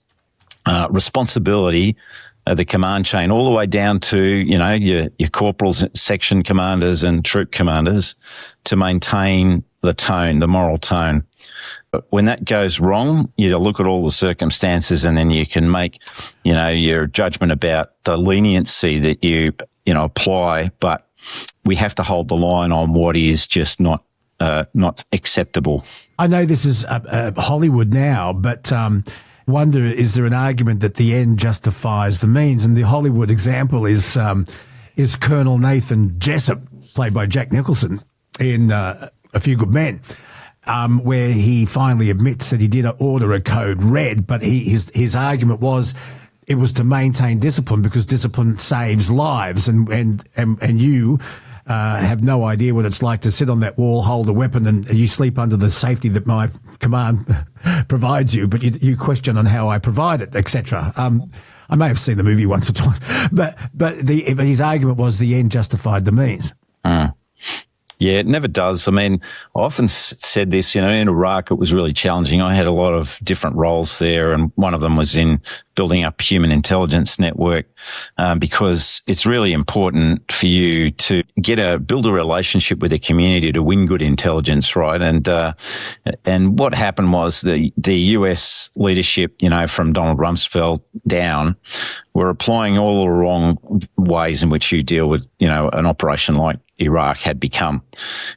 responsibility the command chain, all the way down to, your corporals, section commanders and troop commanders, to maintain the tone, the moral tone. But when that goes wrong, you look at all the circumstances and then you can make, your judgment about the leniency that you apply. But we have to hold the line on what is just not acceptable. I know this is Hollywood now, but wonder, is there an argument that the end justifies the means? And the Hollywood example is Colonel Nathan Jessup, played by Jack Nicholson in A Few Good Men, where he finally admits that he did order a code red, but his argument was it was to maintain discipline because discipline saves lives, and you have no idea what it's like to sit on that wall, hold a weapon, and you sleep under the safety that my command provides you, but you question on how I provide it, etc. I may have seen the movie once or twice, but his argument was the end justified the means. Yeah, it never does. I mean, I often said this, in Iraq it was really challenging. I had a lot of different roles there, and one of them was in building up human intelligence network, because it's really important for you to build a relationship with the community to win good intelligence, right? And what happened was the US leadership, from Donald Rumsfeld down, were applying all the wrong ways in which you deal with, an operation like Iraq had become.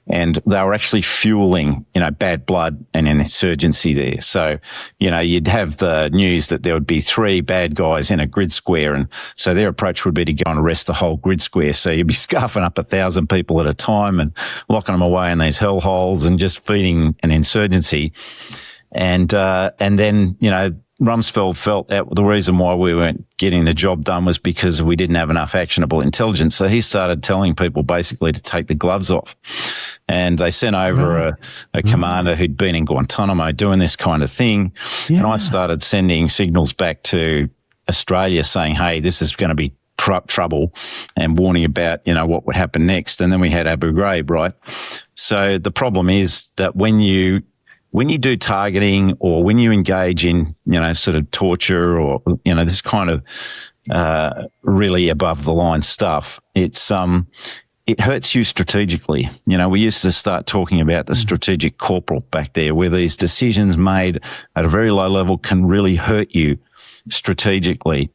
And they were actually fueling, bad blood and an insurgency there. So, you'd have the news that there would be 3 bad guys in a grid square. And so their approach would be to go and arrest the whole grid square. So you'd be scarfing up 1,000 people at a time and locking them away in these hell holes and just feeding an insurgency. And then, Rumsfeld felt that the reason why we weren't getting the job done was because we didn't have enough actionable intelligence. So he started telling people basically to take the gloves off. And they sent over a commander who'd been in Guantanamo doing this kind of thing. Yeah. And I started sending signals back to Australia saying, hey, this is going to be trouble, and warning about, what would happen next. And then we had Abu Ghraib, right? So the problem is that when you do targeting, or when you engage in, sort of torture, or, this kind of really above the line stuff, it hurts you strategically. We used to start talking about the strategic corporal back there, where these decisions made at a very low level can really hurt you strategically.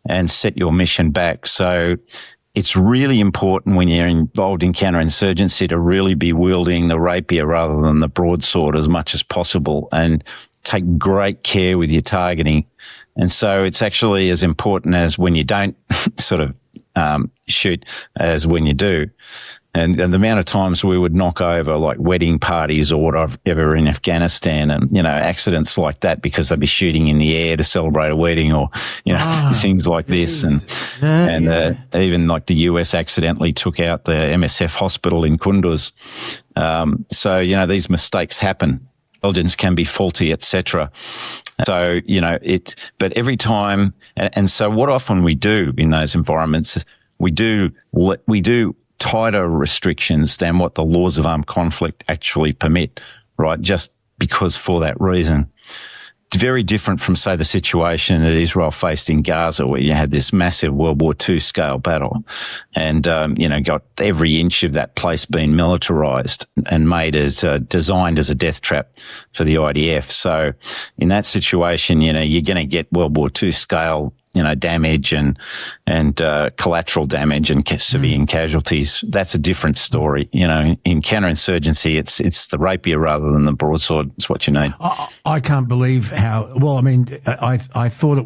and set your mission back. So it's really important when you're involved in counterinsurgency to really be wielding the rapier rather than the broadsword as much as possible, and take great care with your targeting. And so it's actually as important as when you don't sort of shoot as when you do. And the amount of times we would knock over like wedding parties or whatever in Afghanistan, and, accidents like that because they'd be shooting in the air to celebrate a wedding, or, things like this. And even like the US accidentally took out the MSF hospital in Kunduz. So, these mistakes happen. Intelligence can be faulty, etc. So, but every time, and so what often we do in those environments, we do tighter restrictions than what the laws of armed conflict actually permit, right? Just because for that reason. It's very different from, say, the situation that Israel faced in Gaza, where you had this massive World War II scale battle and, got every inch of that place being militarized and made as designed as a death trap for the IDF. So in that situation, you're going to get World War II scale damage and collateral damage and civilian casualties. That's a different story. In counterinsurgency, it's the rapier rather than the broadsword. It's what you need. I can't believe how well. I mean, I thought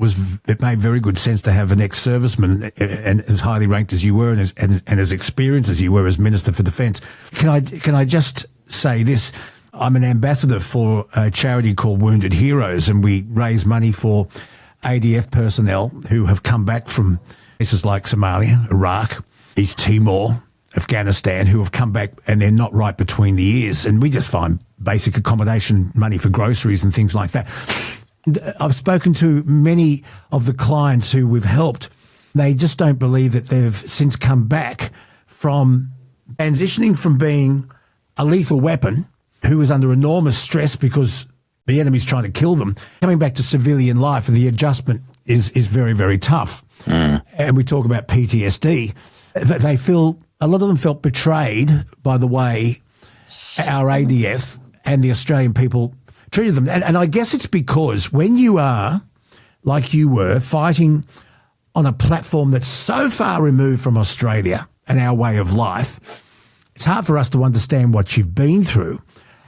it made very good sense to have an ex-serviceman and as highly ranked as you were and as experienced as you were as Minister for Defence. Can I just say this? I'm an ambassador for a charity called Wounded Heroes, and we raise money for ADF personnel who have come back from places like Somalia, Iraq, East Timor, Afghanistan, who have come back and they're not right between the ears. And we just find basic accommodation, money for groceries and things like that. I've spoken to many of the clients who we've helped. They just don't believe that they've since come back from transitioning from being a lethal weapon who was under enormous stress because the enemy's trying to kill them, coming back to civilian life, and the adjustment is very, very tough. And we talk about PTSD. A lot of them felt betrayed by the way our ADF and the Australian people treated them. And I guess it's because when you are, like you were, fighting on a platform that's so far removed from Australia and our way of life, it's hard for us to understand what you've been through.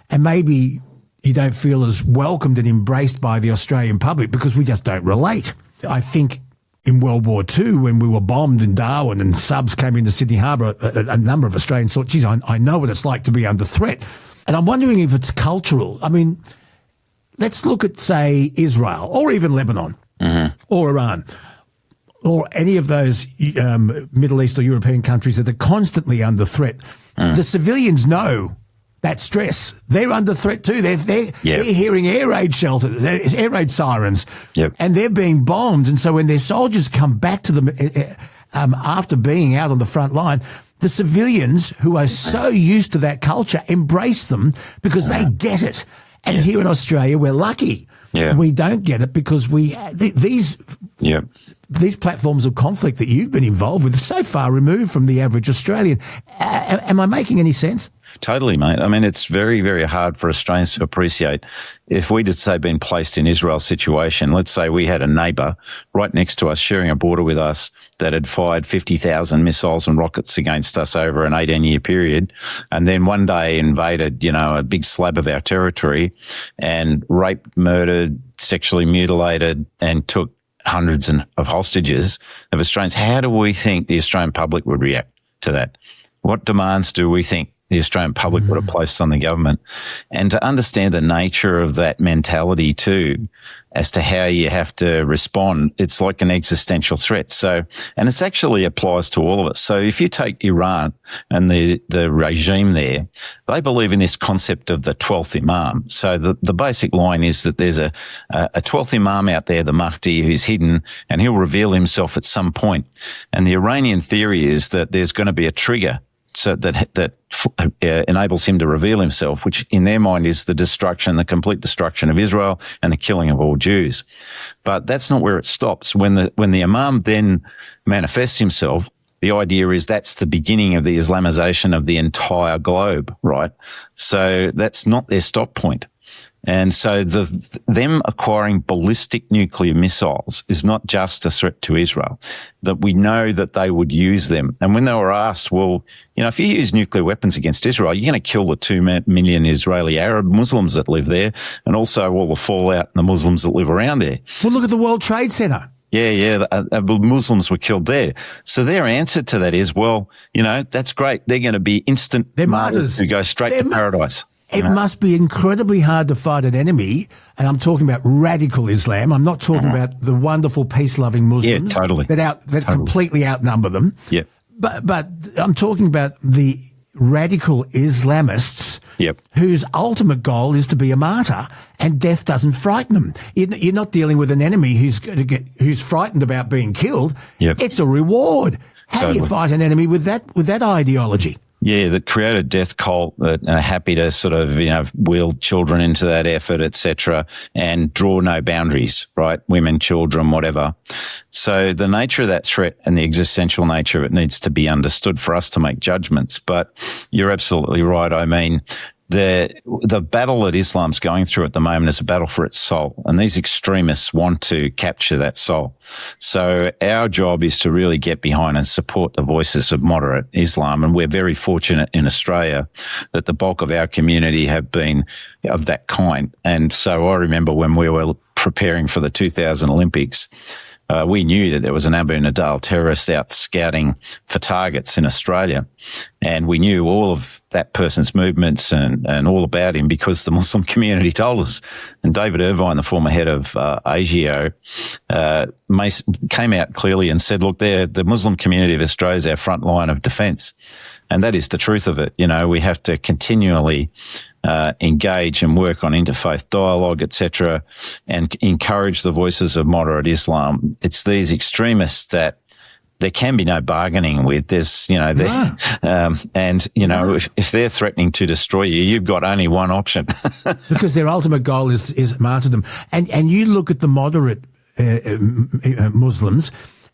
And maybe you don't feel as welcomed and embraced by the Australian public because we just don't relate. I think in World War II, when we were bombed in Darwin and subs came into Sydney Harbour, a number of Australians thought, geez, I know what it's like to be under threat. And I'm wondering if it's cultural. I mean, let's look at, say, Israel or even Lebanon or Iran or any of those Middle East or European countries that are constantly under threat. The civilians know that stress. They're under threat too. They're hearing air raid shelters, air raid sirens, and they're being bombed. And so when their soldiers come back to them after being out on the front line, the civilians who are so used to that culture embrace them because they get it. And here in Australia, we're lucky. We don't get it because these platforms of conflict that you've been involved with are so far removed from the average Australian. Am I making any sense? Totally, mate. I mean, it's very, very hard for Australians to appreciate. If we'd, say, been placed in Israel's situation, let's say we had a neighbour right next to us sharing a border with us that had fired 50,000 missiles and rockets against us over an 18-year period, and then one day invaded, a big slab of our territory and raped, murdered, sexually mutilated and took hundreds of hostages of Australians. How do we think the Australian public would react to that? What demands do we think the Australian public would have placed on the government? And to understand the nature of that mentality too, as to how you have to respond, it's like an existential threat. So, and it actually applies to all of us. So if you take Iran and the regime there, they believe in this concept of the 12th Imam. So the basic line is that there's a 12th Imam out there, the Mahdi, who's hidden, and he'll reveal himself at some point. And the Iranian theory is that there's going to be a trigger so that enables him to reveal himself, which in their mind is the complete destruction of Israel and the killing of all Jews. But that's not where it stops. When the Imam then manifests himself, the idea is that's the beginning of the Islamization of the entire globe, right? So that's not their stop point. And so them acquiring ballistic nuclear missiles is not just a threat to Israel, that we know that they would use them. And when they were asked, well, if you use nuclear weapons against Israel, you're going to kill the 2 million Israeli Arab Muslims that live there, and also all the fallout and the Muslims that live around there. Well, look at the World Trade Center. Yeah, Muslims were killed there. So their answer to that is, well, that's great. They're going to be instant martyrs who go straight to paradise. It must be incredibly hard to fight an enemy, and I'm talking about radical Islam. I'm not talking about the wonderful peace-loving Muslims that completely outnumber them. Yeah. But I'm talking about the radical Islamists whose ultimate goal is to be a martyr, and death doesn't frighten them. You're not dealing with an enemy who's frightened about being killed. Yep. It's a reward. How do you fight an enemy with that ideology? Yeah, the created death cult that are happy to sort of, wheel children into that effort, etc., and draw no boundaries, right? Women, children, whatever. So the nature of that threat and the existential nature of it needs to be understood for us to make judgments. But you're absolutely right. I mean, the battle that Islam's going through at the moment is a battle for its soul, and these extremists want to capture that soul. So our job is to really get behind and support the voices of moderate Islam, and we're very fortunate in Australia that the bulk of our community have been of that kind. And so I remember when we were preparing for the 2000 Olympics, we knew that there was an Abu Nidal terrorist out scouting for targets in Australia. And we knew all of that person's movements and all about him because the Muslim community told us. And David Irvine, the former head of ASIO, came out clearly and said, look, the Muslim community of Australia is our front line of defence. And that is the truth of it. We have to continually engage and work on interfaith dialogue, etc., and encourage the voices of moderate Islam. It's these extremists that there can be no bargaining with. There's, if they're threatening to destroy you, you've got only one option. Because their ultimate goal is martyrdom. And you look at the moderate Muslims,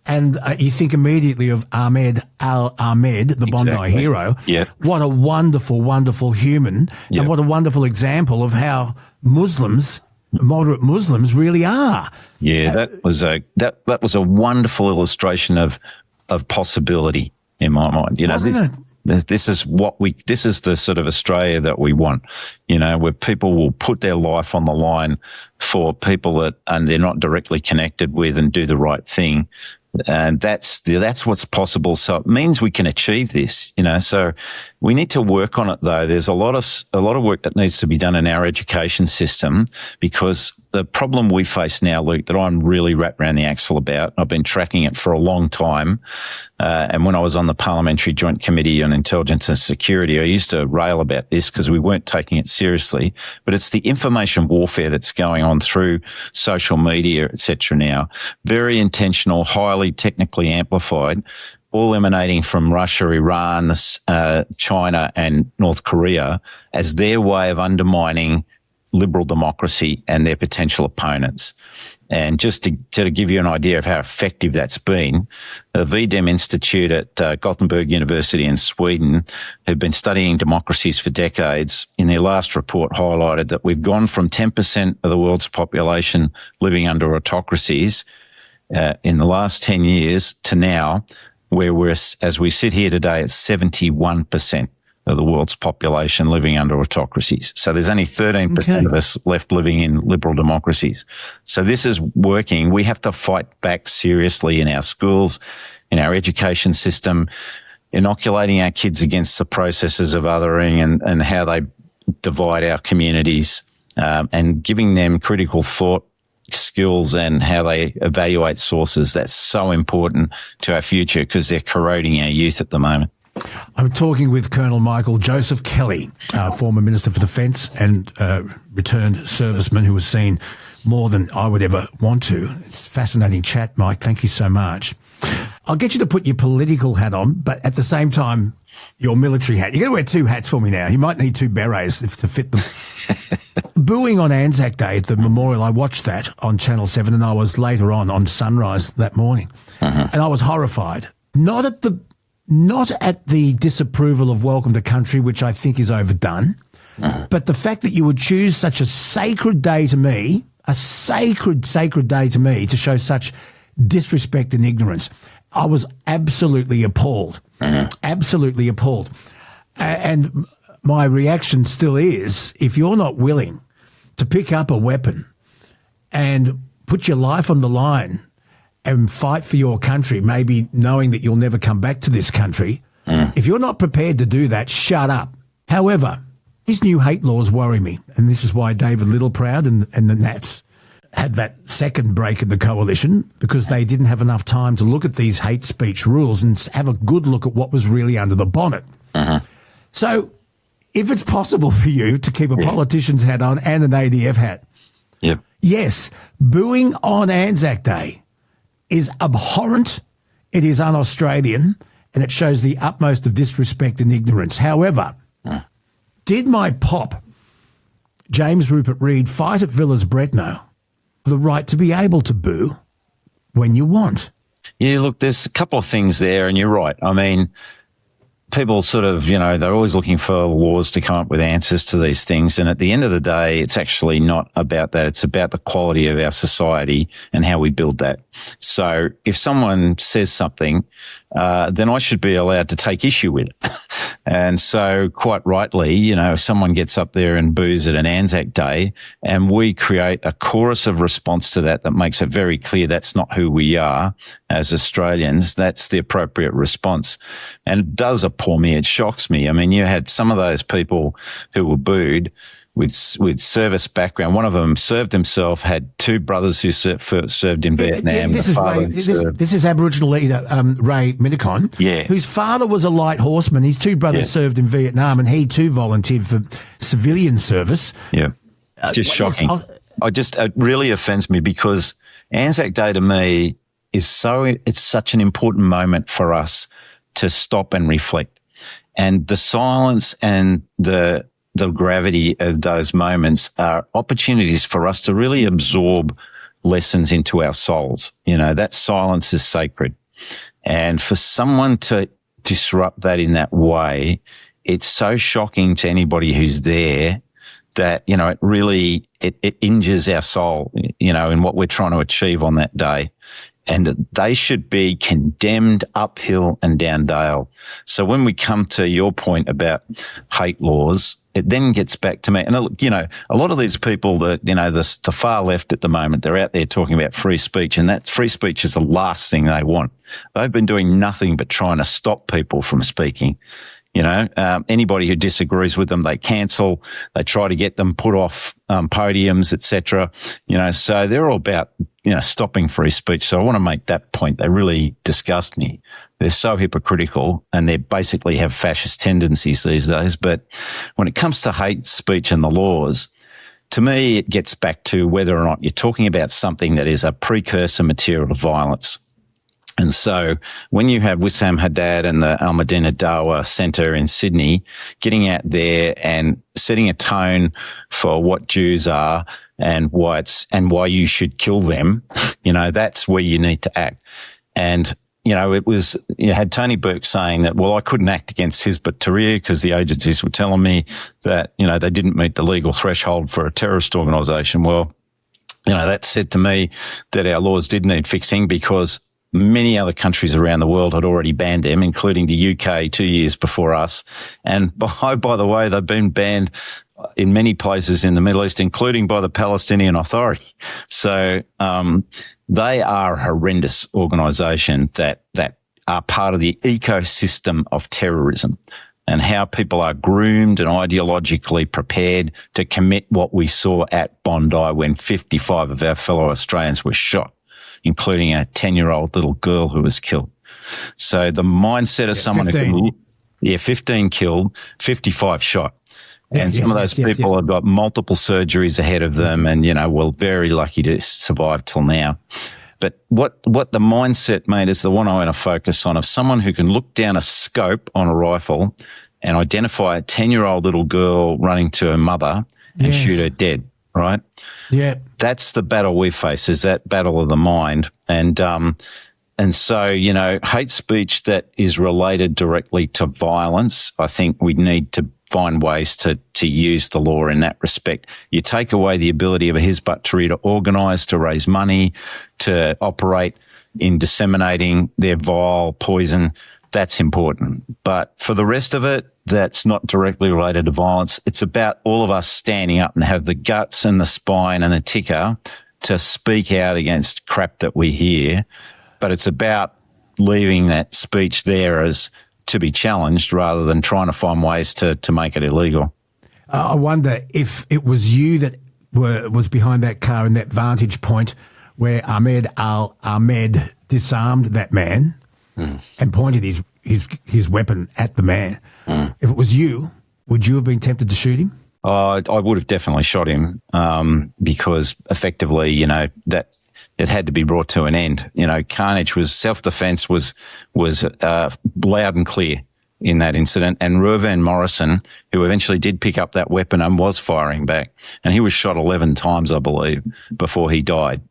and you think immediately of Ahmed al-Ahmed, the Bondi hero. Yeah. What a wonderful, wonderful human, and what a wonderful example of how moderate Muslims really are. Yeah, that was a wonderful illustration of possibility in my mind. This is the sort of Australia that we want, where people will put their life on the line for people that and they're not directly connected with and do the right thing. And that's what's possible. So it means we can achieve this, so we need to work on it though. There's a lot of work that needs to be done in our education system, because the problem we face now, Luke, that I'm really wrapped around the axle about, I've been tracking it for a long time. And when I was on the Parliamentary Joint Committee on Intelligence and Security, I used to rail about this because we weren't taking it seriously. But it's the information warfare that's going on through social media, etc. now. Very intentional, highly technically amplified, all emanating from Russia, Iran, China and North Korea as their way of undermining liberal democracy and their potential opponents. And just to give you an idea of how effective that's been, the VDEM Institute at Gothenburg University in Sweden, who've been studying democracies for decades, in their last report highlighted that we've gone from 10% of the world's population living under autocracies in the last 10 years to now, where as we sit here today, it's 71% of the world's population living under autocracies. So there's only 13% of us left living in liberal democracies. So this is working. We have to fight back seriously in our schools, in our education system, inoculating our kids against the processes of othering and how they divide our communities, and giving them critical thought skills and how they evaluate sources. That's so important to our future because they're corroding our youth at the moment. I'm talking with Colonel Michael Joseph Kelly, former Minister for Defence and returned serviceman who has seen more than I would ever want to. It's a fascinating chat, Mike. Thank you so much. I'll get you to put your political hat on, but at the same time, your military hat. You're going to wear two hats for me now. You might need two berets to fit them. Booing on Anzac Day at the memorial, I watched that on Channel 7 and I was later on Sunrise that morning. And I was horrified. Not at the disapproval of Welcome to Country, which I think is overdone, But the fact that you would choose such a sacred day to me, a sacred day to me, to show such disrespect and ignorance, I was absolutely appalled. Absolutely appalled. And my reaction still is, if you're not willing to pick up a weapon and put your life on the line and fight for your country, maybe knowing that you'll never come back to this country, if you're not prepared to do that, shut up. However, these new hate laws worry me, and this is why David Littleproud and the Nats had that second break in the coalition, because they didn't have enough time to look at these hate speech rules and have a good look at what was really under the bonnet. So if it's possible for you to keep a politician's hat on and an ADF hat, yes, booing on Anzac Day is abhorrent, it is un-Australian, and it shows the utmost of disrespect and ignorance. However, did my pop, James Rupert Reed, fight at Villas Bretno for the right to be able to boo when you want? Yeah, look, there's a couple of things there, and you're right. I mean, people sort of, they're always looking for laws to come up with answers to these things. And at the end of the day, it's actually not about that. It's about the quality of our society and how we build that. So if someone says something, then I should be allowed to take issue with it. And so quite rightly, if someone gets up there and boos at an Anzac Day and we create a chorus of response to that makes it very clear that's not who we are as Australians, that's the appropriate response. And it does appall me. It shocks me. I mean, you had some of those people who were booed with service background. One of them served himself, had two brothers who served in Vietnam. This is Aboriginal leader Ray Minicon, whose father was a light horseman. His two brothers served in Vietnam, and he too volunteered for civilian service. Yeah, just shocking. It really offends me, because Anzac Day to me it's such an important moment for us to stop and reflect. And the silence and the gravity of those moments are opportunities for us to really absorb lessons into our souls. That silence is sacred. And for someone to disrupt that in that way, it's so shocking to anybody who's there that, it really, it injures our soul, in what we're trying to achieve on that day. And they should be condemned uphill and down dale. So when we come to your point about hate laws, it then gets back to me. And, a lot of these people that, the far left at the moment, they're out there talking about free speech, and that free speech is the last thing they want. They've been doing nothing but trying to stop people from speaking. Anybody who disagrees with them, they cancel. They try to get them put off podiums, etc. So they're all about, stopping free speech. So I want to make that point. They really disgust me. They're so hypocritical, and they basically have fascist tendencies these days. But when it comes to hate speech and the laws, to me, it gets back to whether or not you're talking about something that is a precursor material to violence. And so when you have Wissam Haddad and the Al-Madina Dawa Centre in Sydney getting out there and setting a tone for what Jews are and why you should kill them, that's where you need to act. And, it was, you had Tony Burke saying that, well, I couldn't act against Hizb ut-Tahrir because the agencies were telling me that, they didn't meet the legal threshold for a terrorist organisation. Well, that said to me that our laws did need fixing, because many other countries around the world had already banned them, including the UK 2 years before us. And by the way, they've been banned in many places in the Middle East, including by the Palestinian Authority. So they are a horrendous organisation that are part of the ecosystem of terrorism, and how people are groomed and ideologically prepared to commit what we saw at Bondi when 55 of our fellow Australians were shot, including a 10-year-old little girl who was killed. So the mindset of someone 15. 15 killed, 55 shot. And some of those people have got multiple surgeries ahead of them and, were very lucky to survive till now. But what the mindset, mate, is the one I want to focus on, of someone who can look down a scope on a rifle and identify a 10-year-old little girl running to her mother and shoot her dead, right? Yeah. That's the battle we face, is that battle of the mind. And so, hate speech that is related directly to violence, I think we need to find ways to to use the law in that respect. You take away the ability of a Hizb-ut-Tahrir to organise, to raise money, to operate in disseminating their vile poison. That's important. But for the rest of it, that's not directly related to violence. It's about all of us standing up and have the guts and the spine and the ticker to speak out against crap that we hear. But it's about leaving that speech there as to be challenged rather than trying to find ways to make it illegal. I wonder if it was you that was behind that car in that vantage point where Ahmed Al-Ahmed disarmed that man and pointed his weapon at the man. If it was you, would you have been tempted to shoot him? I would have definitely shot him because effectively, that it had to be brought to an end. Carnage was self-defense was loud and clear in that incident. And Reuven Morrison, who eventually did pick up that weapon and was firing back, and he was shot 11 times, I believe, before he died.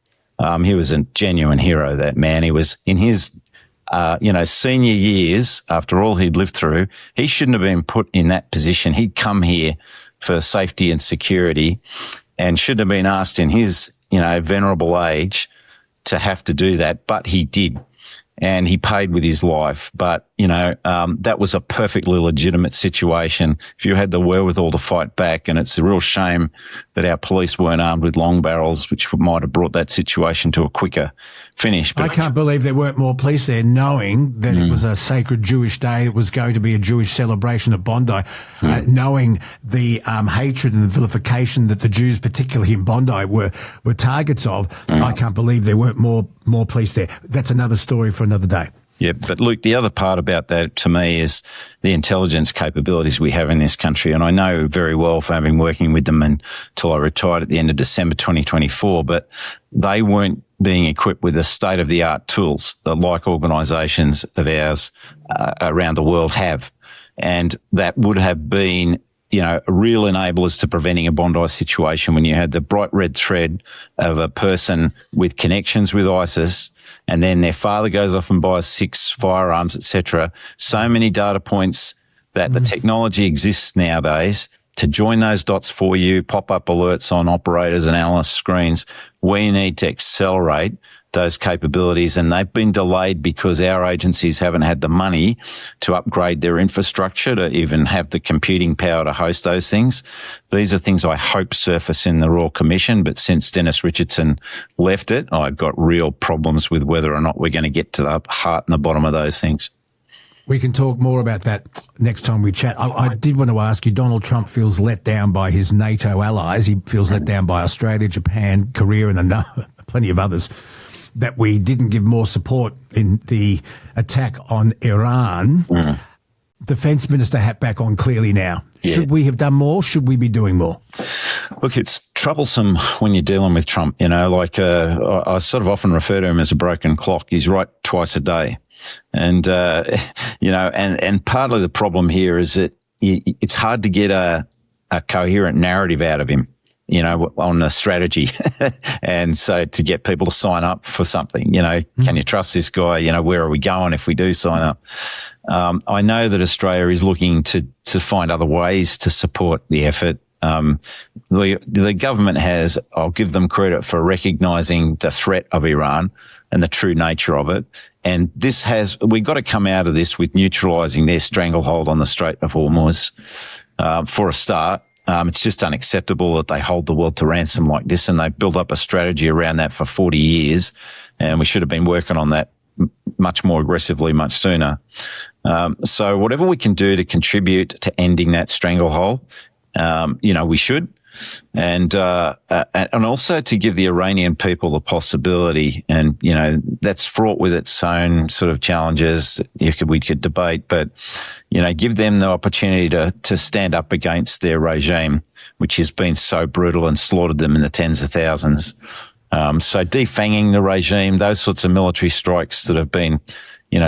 He was a genuine hero, that man. He was in his, senior years, after all he'd lived through. He shouldn't have been put in that position. He'd come here for safety and security and should have been asked in his, venerable age to have to do that, but he did. And he paid with his life. But, that was a perfectly legitimate situation. If you had the wherewithal to fight back, and it's a real shame that our police weren't armed with long barrels, which might have brought that situation to a quicker finish. But I can't believe there weren't more police there, knowing that it was a sacred Jewish day. It was going to be a Jewish celebration at Bondi, knowing the hatred and the vilification that the Jews, particularly in Bondi, were targets of. I can't believe there weren't more police there. That's another story for another day. Yeah, but Luke, the other part about that to me is the intelligence capabilities we have in this country. And I know very well from having working with them until I retired at the end of December 2024, but they weren't being equipped with the state-of-the-art tools that like organisations of ours around the world have. And that would have been real enablers to preventing a Bondi situation when you had the bright red thread of a person with connections with ISIS and then their father goes off and buys 6 firearms, etc. So many data points that the technology exists nowadays to join those dots for you, pop-up alerts on operators and analyst screens. We need to accelerate those capabilities, and they've been delayed because our agencies haven't had the money to upgrade their infrastructure to even have the computing power to host those things. These are things I hope surface in the Royal Commission, but since Dennis Richardson left it, I've got real problems with whether or not we're going to get to the heart and the bottom of those things. We can talk more about that next time we chat. I did want to ask you, Donald Trump feels let down by his NATO allies. He feels let down by Australia, Japan, Korea, and plenty of others, that we didn't give more support in the attack on Iran. Defence Minister hat back on clearly now. Yeah. Should we have done more? Should we be doing more? Look, it's troublesome when you're dealing with Trump. I sort of often refer to him as a broken clock. He's right twice a day. And, and partly the problem here is that it's hard to get a coherent narrative out of him, on the strategy. And so to get people to sign up for something, can you trust this guy? Where are we going if we do sign up? I know that Australia is looking to find other ways to support the effort. The government has, I'll give them credit for recognising the threat of Iran and the true nature of it. And we've got to come out of this with neutralising their stranglehold on the Strait of Hormuz, for a start. It's just unacceptable that they hold the world to ransom like this, and they've built up a strategy around that for 40 years, and we should have been working on that much more aggressively, much sooner. So whatever we can do to contribute to ending that stranglehold, we should. And also to give the Iranian people the possibility, and, that's fraught with its own sort of challenges we could debate, but, give them the opportunity to stand up against their regime, which has been so brutal and slaughtered them in the tens of thousands. So defanging the regime, those sorts of military strikes that have been,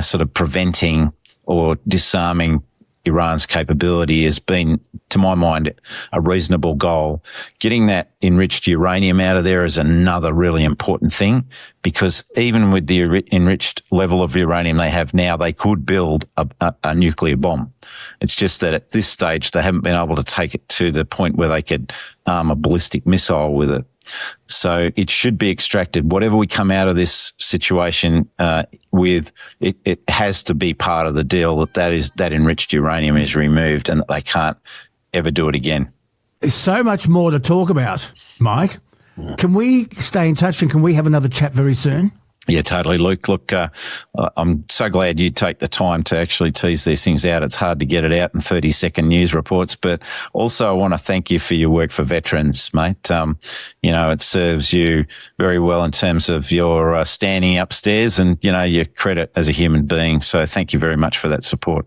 sort of preventing or disarming Iran's capability has been, to my mind, a reasonable goal. Getting that enriched uranium out of there is another really important thing, because even with the enriched level of uranium they have now, they could build a nuclear bomb. It's just that at this stage they haven't been able to take it to the point where they could arm a ballistic missile with it. So it should be extracted. Whatever we come out of this situation with, it has to be part of the deal that enriched uranium is removed and that they can't ever do it again. There's so much more to talk about, Mike. Can we stay in touch and can we have another chat very soon? Yeah, totally, Luke. Look, I'm so glad you take the time to actually tease these things out. It's hard to get it out in 30-second news reports, but also I want to thank you for your work for veterans, mate. It serves you very well in terms of your standing upstairs and, your credit as a human being. So thank you very much for that support.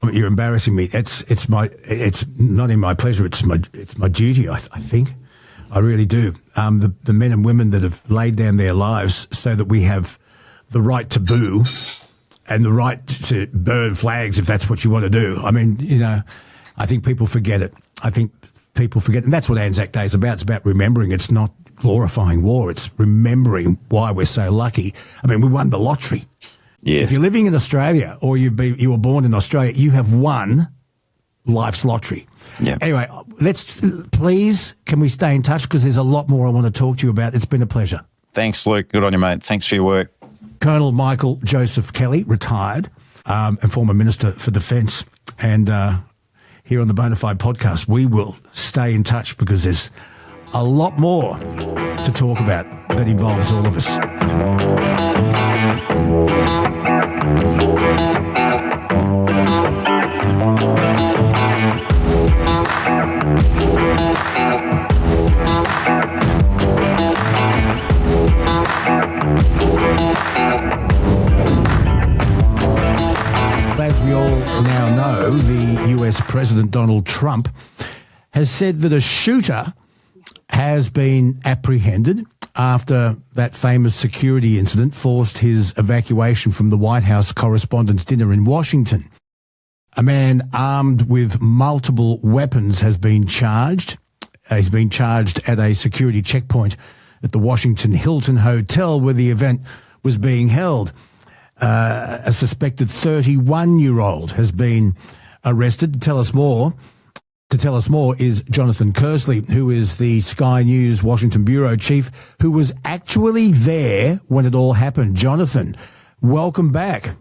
You're embarrassing me. It's not in my pleasure. It's my duty, I think. I really do. The men and women that have laid down their lives so that we have the right to boo and the right to burn flags if that's what you want to do. I mean, I think people forget it. And that's what Anzac Day is about. It's about remembering. It's not glorifying war. It's remembering why we're so lucky. I mean, we won the lottery. Yeah. If you're living in Australia or you were born in Australia, you have won life's lottery. Yeah. Anyway, can we stay in touch, because there's a lot more I want to talk to you about. It's been a pleasure. Thanks, Luke. Good on you, mate. Thanks for your work. Colonel Michael Joseph Kelly, retired, and former Minister for Defence. And here on the Bonafide Podcast, we will stay in touch because there's a lot more to talk about that involves all of us. As we all now know, the US President Donald Trump has said that a shooter has been apprehended after that famous security incident forced his evacuation from the White House Correspondents' Dinner in Washington. A man armed with multiple weapons has been charged. He's been charged at a security checkpoint at the Washington Hilton Hotel where the event was being held. A suspected 31-year-old has been arrested. To tell us more is Jonathan Kearsley, who is the Sky News Washington Bureau Chief, who was actually there when it all happened. Jonathan, welcome back.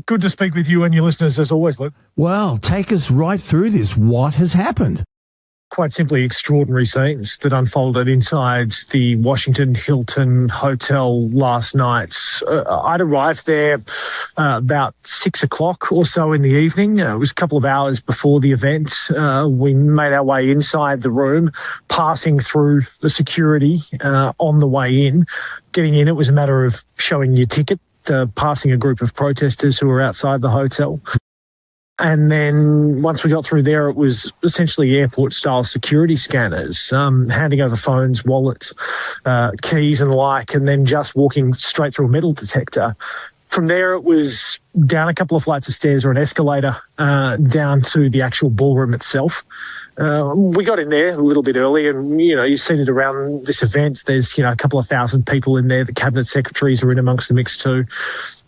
Good to speak with you and your listeners as always, Luke. Well, take us right through this. What has happened? Quite simply extraordinary scenes that unfolded inside the Washington Hilton Hotel last night. I'd arrived there about 6 o'clock or so in the evening. It was a couple of hours before the event. We made our way inside the room, passing through the security on the way in. Getting in, it was a matter of showing your ticket, passing a group of protesters who were outside the hotel. And then once we got through there, it was essentially airport-style security scanners, handing over phones, wallets, keys and the like, and then just walking straight through a metal detector. From there, it was down a couple of flights of stairs or an escalator down to the actual ballroom itself. We got in there a little bit early and, you're seated around this event. There's, a couple of thousand people in there. The cabinet secretaries are in amongst the mix too.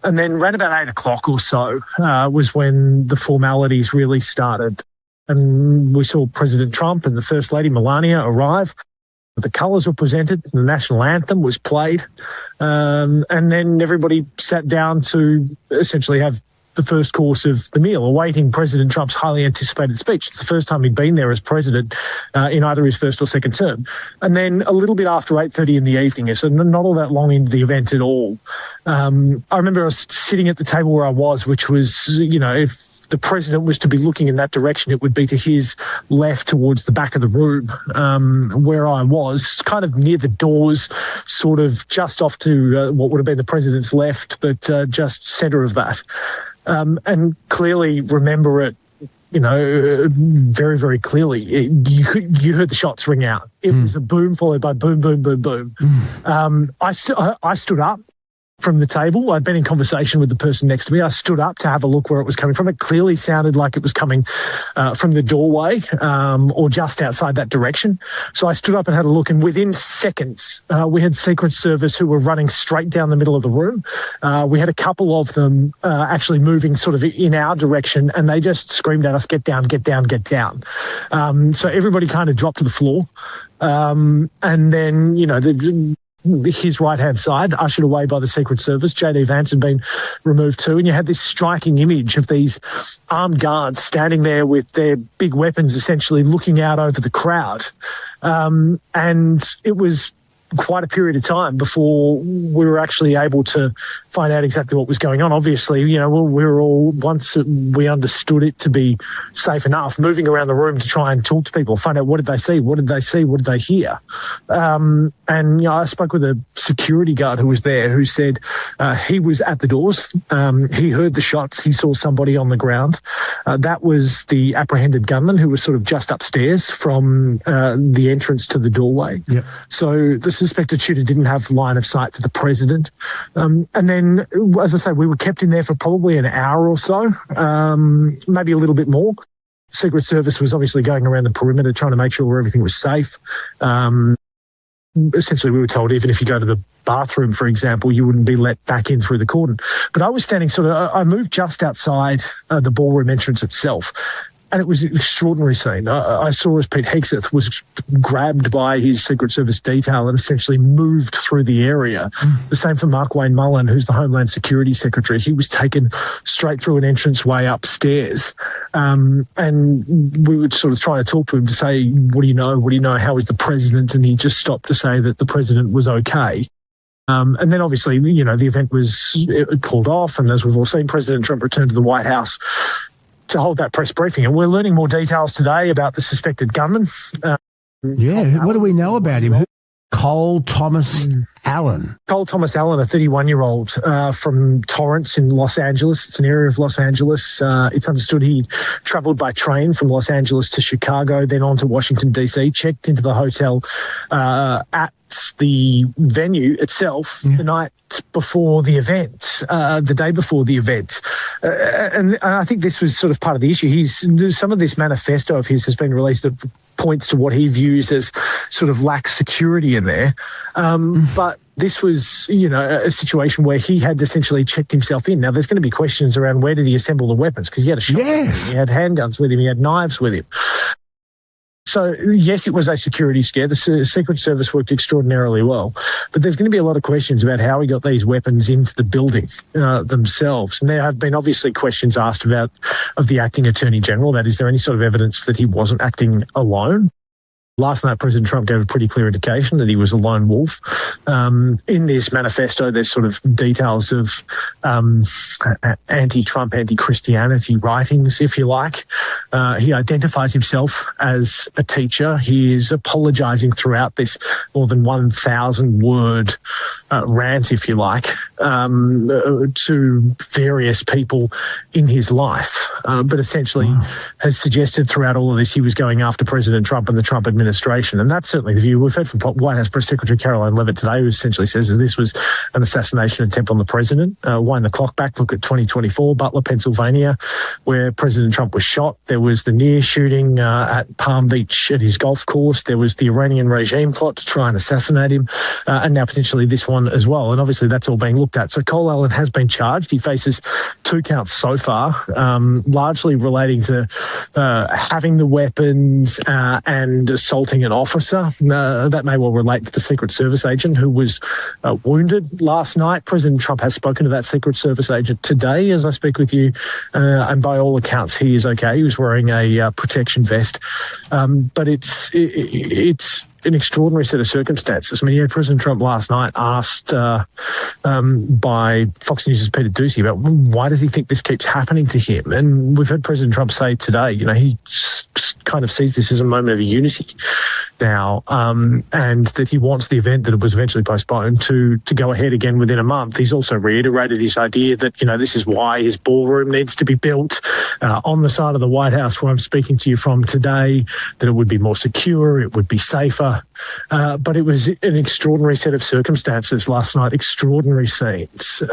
And then around about 8 o'clock or so was when the formalities really started. And we saw President Trump and the First Lady Melania arrive. The colours were presented, the national anthem was played, and then everybody sat down to essentially have the first course of the meal, awaiting President Trump's highly anticipated speech. It's the first time he'd been there as president in either his first or second term. And then a little bit after 8:30 in the evening, so not all that long into the event at all, I remember I was sitting at the table where I was, which was, if the president was to be looking in that direction, it would be to his left towards the back of the room, where I was, kind of near the doors, sort of just off to what would have been the president's left, but just centre of that. And clearly remember it, very, very clearly. You heard the shots ring out. It was a boom followed by boom, boom, boom, boom. I stood up. from the table. I'd been in conversation with the person next to me. I stood up to have a look where it was coming from. It clearly sounded like it was coming from the doorway or just outside that direction. So I stood up and had a look, and within seconds, we had Secret Service who were running straight down the middle of the room. We had a couple of them actually moving sort of in our direction, and they just screamed at us, "Get down, get down, get down." So everybody kind of dropped to the floor. And then, you know, his right-hand side, ushered away by the Secret Service. JD Vance had been removed too, and you had this striking image of these armed guards standing there with their big weapons, essentially looking out over the crowd. And it was quite a period of time before we were actually able to find out exactly what was going on. Obviously, you know, we were all, once we understood it to be safe enough, moving around the room to try and talk to people, find out what did they see, what did they see, what did they hear. And, you know, I spoke with a security guard who was there who said he was at the doors. He heard the shots. He saw somebody on the ground. That was the apprehended gunman who was sort of just upstairs from the entrance to the doorway. Yep. So the suspected shooter didn't have line of sight to the president. And then, as I say, we were kept in there for probably an hour or so, maybe a little bit more. Secret Service was obviously going around the perimeter trying to make sure everything was safe. Essentially, we were told even if you go to the bathroom, for example, you wouldn't be let back in through the cordon. But I was standing I moved just outside the ballroom entrance itself. And it was an extraordinary scene. I saw as Pete Hegseth was grabbed by his Secret Service detail and essentially moved through the area. The same for Mark Wayne Mullen, who's the Homeland Security Secretary. He was taken straight through an entranceway upstairs. And we were sort of trying to talk to him to say, what do you know? What do you know? How is the president? And he just stopped to say that the president was okay. And then obviously, you know, the event was called off. And as we've all seen, President Trump returned to the White House to hold that press briefing. And we're learning more details today about the suspected gunman. What do we know about him? Cole Thomas Allen. Cole Thomas Allen, a 31-year-old from Torrance in Los Angeles. It's an area of Los Angeles. It's understood he travelled by train from Los Angeles to Chicago, then on to Washington, D.C., checked into the hotel at the venue itself the night before the event, the day before the event. And I think this was sort of part of the issue. Some of this manifesto of his has been released that points to what he views as sort of lax security in there. But this was, you know, a situation where he had essentially checked himself in. Now, there's going to be questions around where did he assemble the weapons, because he had a shotgun with him, he had handguns with him, he had knives with him. So, yes, it was a security scare. The Secret Service worked extraordinarily well. But there's going to be a lot of questions about how he got these weapons into the building themselves. And there have been obviously questions asked of the acting Attorney General, that is there any sort of evidence that he wasn't acting alone? Last night, President Trump gave a pretty clear indication that he was a lone wolf. In this manifesto, there's sort of details of anti-Trump, anti-Christianity writings, if you like. He identifies himself as a teacher. He is apologising throughout this more than 1,000-word rant, if you like, to various people in his life. But essentially has suggested throughout all of this he was going after President Trump and the Trump administration. And that's certainly the view. We've heard from White House Press Secretary Caroline Leavitt today, who essentially says that this was an assassination attempt on the president. Wind the clock back, look at 2024, Butler, Pennsylvania, where President Trump was shot. There was the near shooting at Palm Beach at his golf course. There was the Iranian regime plot to try and assassinate him, and now potentially this one as well. And obviously that's all being looked at. So Cole Allen has been charged. He faces 2 counts so far, largely relating to having the weapons and assaulting an officer. That may well relate to the Secret Service agent who was wounded last night. President Trump has spoken to that Secret Service agent today as I speak with you, and by all accounts he is okay. He was wearing a protection vest, but it's an extraordinary set of circumstances. I mean, President Trump last night asked by Fox News' Peter Doocy about why does he think this keeps happening to him? And we've heard President Trump say today, you know, he kind of sees this as a moment of unity now, and that he wants the event that was eventually postponed to go ahead again within a month. He's also reiterated his idea that, you know, this is why his ballroom needs to be built on the side of the White House where I'm speaking to you from today, that it would be more secure, it would be safer. drama, but it was an extraordinary set of circumstances last night, extraordinary scenes,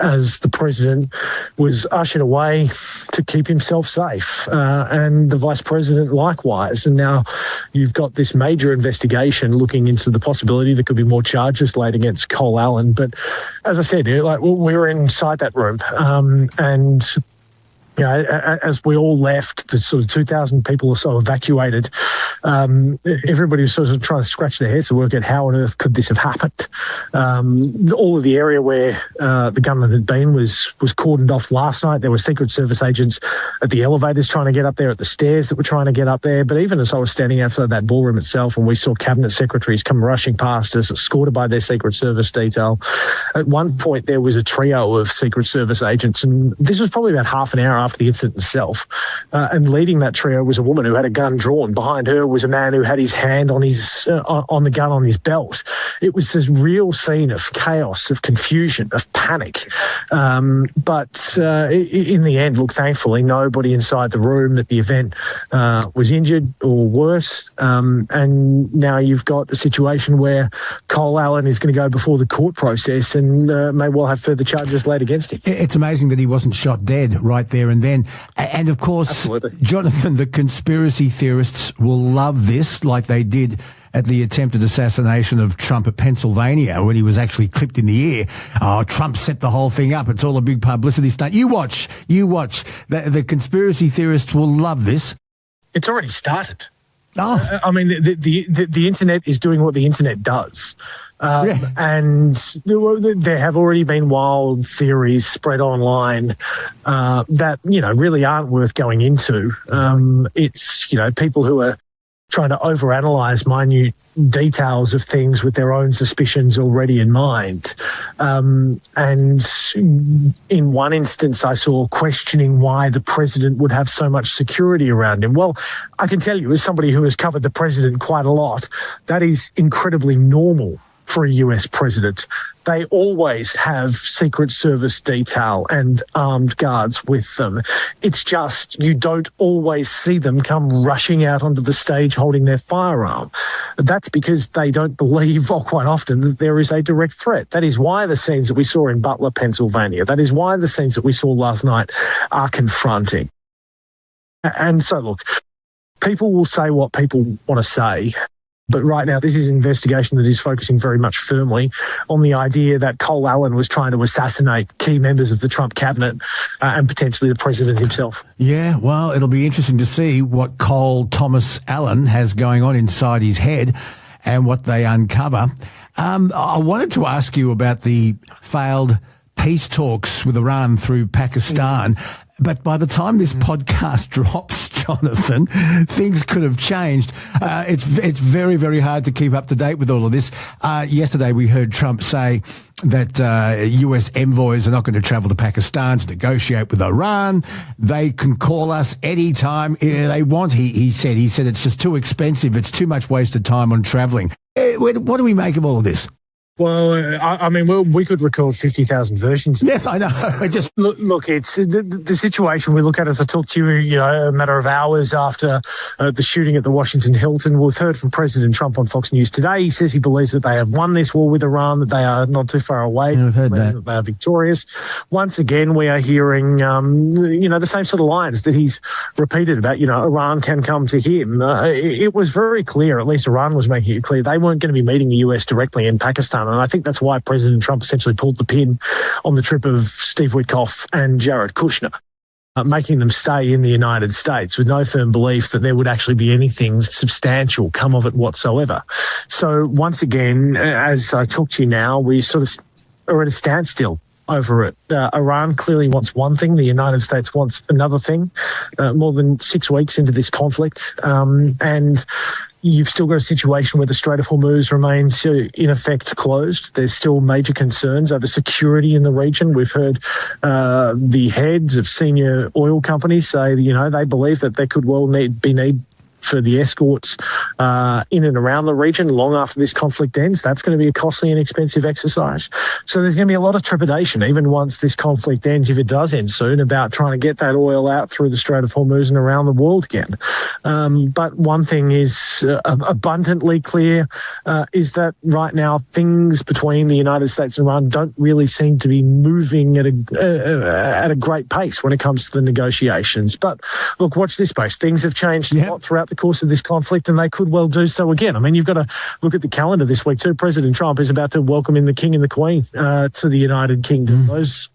as the president was ushered away to keep himself safe, and the vice president likewise. And now you've got this major investigation looking into the possibility there could be more charges laid against Cole Allen. But as I said, we were inside that room, and as we all left, the sort of 2,000 people or so evacuated, everybody was sort of trying to scratch their heads to work out how on earth could this have happened. All of the area where the gunman had been was cordoned off last night. There were Secret Service agents at the elevators trying to get up there, at the stairs that were trying to get up there. But even as I was standing outside that ballroom itself, and we saw cabinet secretaries come rushing past us, escorted by their Secret Service detail, at one point there was a trio of Secret Service agents, and this was probably about half an hour after the incident itself. And leading that trio was a woman who had a gun drawn. Behind her was a man who had his hand on his on the gun on his belt. It was this real scene of chaos, of confusion, of panic. But in the end, look, thankfully, nobody inside the room at the event was injured or worse. And now you've got a situation where Cole Allen is going to go before the court process and may well have further charges laid against him. It's amazing that he wasn't shot dead right there and then. And of course, absolutely, Jonathan, the conspiracy theorists will love this, like they did at the attempted assassination of Trump at Pennsylvania when he was actually clipped in the ear. Oh, Trump set the whole thing up. It's all a big publicity stunt. You watch. The conspiracy theorists will love this. It's already started. Oh. I mean, the internet is doing what the internet does. And there have already been wild theories spread online that, really aren't worth going into. It's, people who are trying to overanalyze minute details of things with their own suspicions already in mind. And in one instance, I saw questioning why the president would have so much security around him. Well, I can tell you, as somebody who has covered the president quite a lot, that is incredibly normal for a US president. They always have Secret Service detail and armed guards with them. It's just you don't always see them come rushing out onto the stage holding their firearm. That's because they don't believe, or quite often, that there is a direct threat. That is why the scenes that we saw in Butler, Pennsylvania, that is why the scenes that we saw last night are confronting. And so, look, people will say what people want to say. But right now, this is an investigation that is focusing very much firmly on the idea that Cole Allen was trying to assassinate key members of the Trump cabinet and potentially the president himself. Yeah, well, it'll be interesting to see what Cole Thomas Allen has going on inside his head and what they uncover. I wanted to ask you about the failed peace talks with Iran through Pakistan. But by the time this podcast drops, Jonathan, things could have changed. It's very, very hard to keep up to date with all of this. Yesterday we heard Trump say that US envoys are not going to travel to Pakistan to negotiate with Iran. They can call us anytime they want, he said. He said it's just too expensive. It's too much wasted time on travelling. What do we make of all of this? Well, we could record 50,000 versions. Yes, I know. Look, it's the situation we look at, as I talked to you, a matter of hours after the shooting at the Washington Hilton. We've heard from President Trump on Fox News today. He says he believes that they have won this war with Iran, that they are not too far away. Yeah, I've heard that they are victorious. Once again, we are hearing, the same sort of lines that he's repeated about, Iran can come to him. It was very clear, at least Iran was making it clear, they weren't going to be meeting the US directly in Pakistan. And I think that's why President Trump essentially pulled the pin on the trip of Steve Witkoff and Jared Kushner, making them stay in the United States with no firm belief that there would actually be anything substantial come of it whatsoever. So once again, as I talk to you now, we sort of are at a standstill over it. Iran clearly wants one thing. The United States wants another thing. More than 6 weeks into this conflict. And you've still got a situation where the Strait of Hormuz remains, in effect, closed. There's still major concerns over security in the region. We've heard the heads of senior oil companies say, they believe that there could well be need for the escorts in and around the region long after this conflict ends. That's going to be a costly and expensive exercise. So there's going to be a lot of trepidation, even once this conflict ends, if it does end soon, about trying to get that oil out through the Strait of Hormuz and around the world again. But one thing is abundantly clear, is that right now things between the United States and Iran don't really seem to be moving at a great pace when it comes to the negotiations. But look, watch this space. Things have changed a lot throughout the course of this conflict, and they could well do so again. I mean, you've got to look at the calendar this week too. President Trump is about to welcome in the King and the Queen to the United Kingdom. Those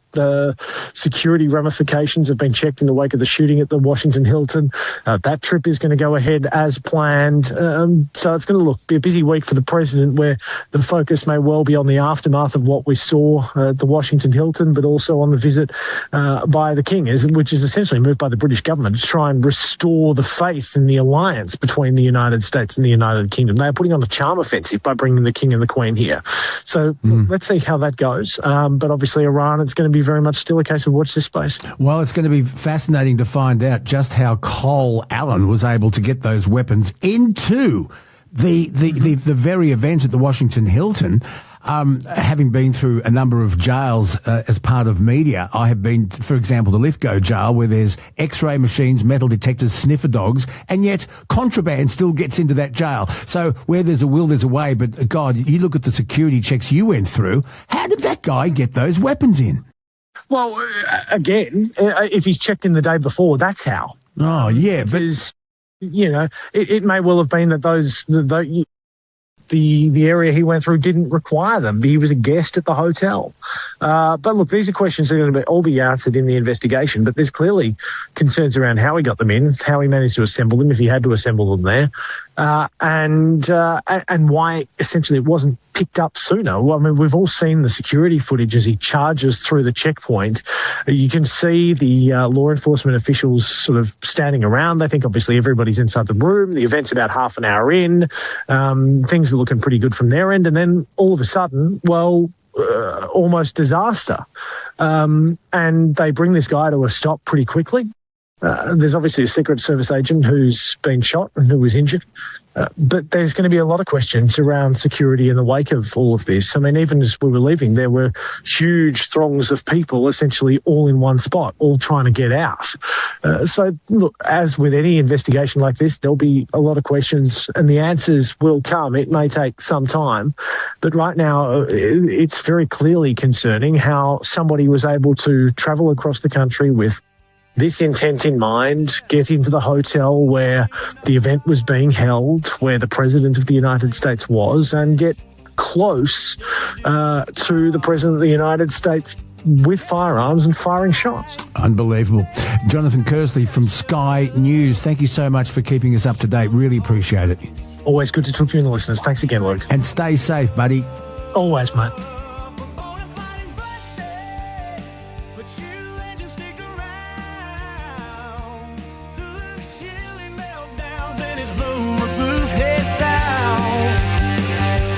security ramifications have been checked in the wake of the shooting at the Washington Hilton. That trip is going to go ahead as planned. So it's going to be a busy week for the president, where the focus may well be on the aftermath of what we saw at the Washington Hilton, but also on the visit by the King, which is essentially moved by the British government to try and restore the faith in the alliance between the United States and the United Kingdom. They are putting on a charm offensive by bringing the King and the Queen here. So let's see how that goes. But obviously Iran, it's going to be very much still a case of watch this space. Well, it's going to be fascinating to find out just how Cole Allen was able to get those weapons into the very event at the Washington Hilton. Having been through a number of jails as part of media, I have been, for example, the Lithgow jail, where there's X-ray machines, metal detectors, sniffer dogs, and yet contraband still gets into that jail. So where there's a will, there's a way. But God, you look at the security checks you went through. How did that guy get those weapons in? Well, again, if he's checked in the day before, that's how. Oh, yeah. Because, it may well have been that the area he went through didn't require them. He was a guest at the hotel. But look, these are questions that are going to all be answered in the investigation, but there's clearly concerns around how he got them in, how he managed to assemble them, if he had to assemble them there, and why essentially it wasn't picked up sooner. Well, I mean, we've all seen the security footage as he charges through the checkpoint. You can see the law enforcement officials sort of standing around. They think obviously everybody's inside the room. The event's about half an hour in. Things are looking pretty good from their end. And then all of a sudden, almost disaster. And they bring this guy to a stop pretty quickly. There's obviously a Secret Service agent who's been shot and who was injured. But there's going to be a lot of questions around security in the wake of all of this. I mean, even as we were leaving, there were huge throngs of people essentially all in one spot, all trying to get out. So, look, as with any investigation like this, there'll be a lot of questions and the answers will come. It may take some time. But right now, it's very clearly concerning how somebody was able to travel across the country with this intent in mind, get into the hotel where the event was being held, where the President of the United States was, and get close to the President of the United States with firearms and firing shots. Unbelievable. Jonathan Kearsley from Sky News, thank you so much for keeping us up to date. Really appreciate it. Always good to talk to you and the listeners. Thanks again, Luke. And stay safe, buddy. Always, mate.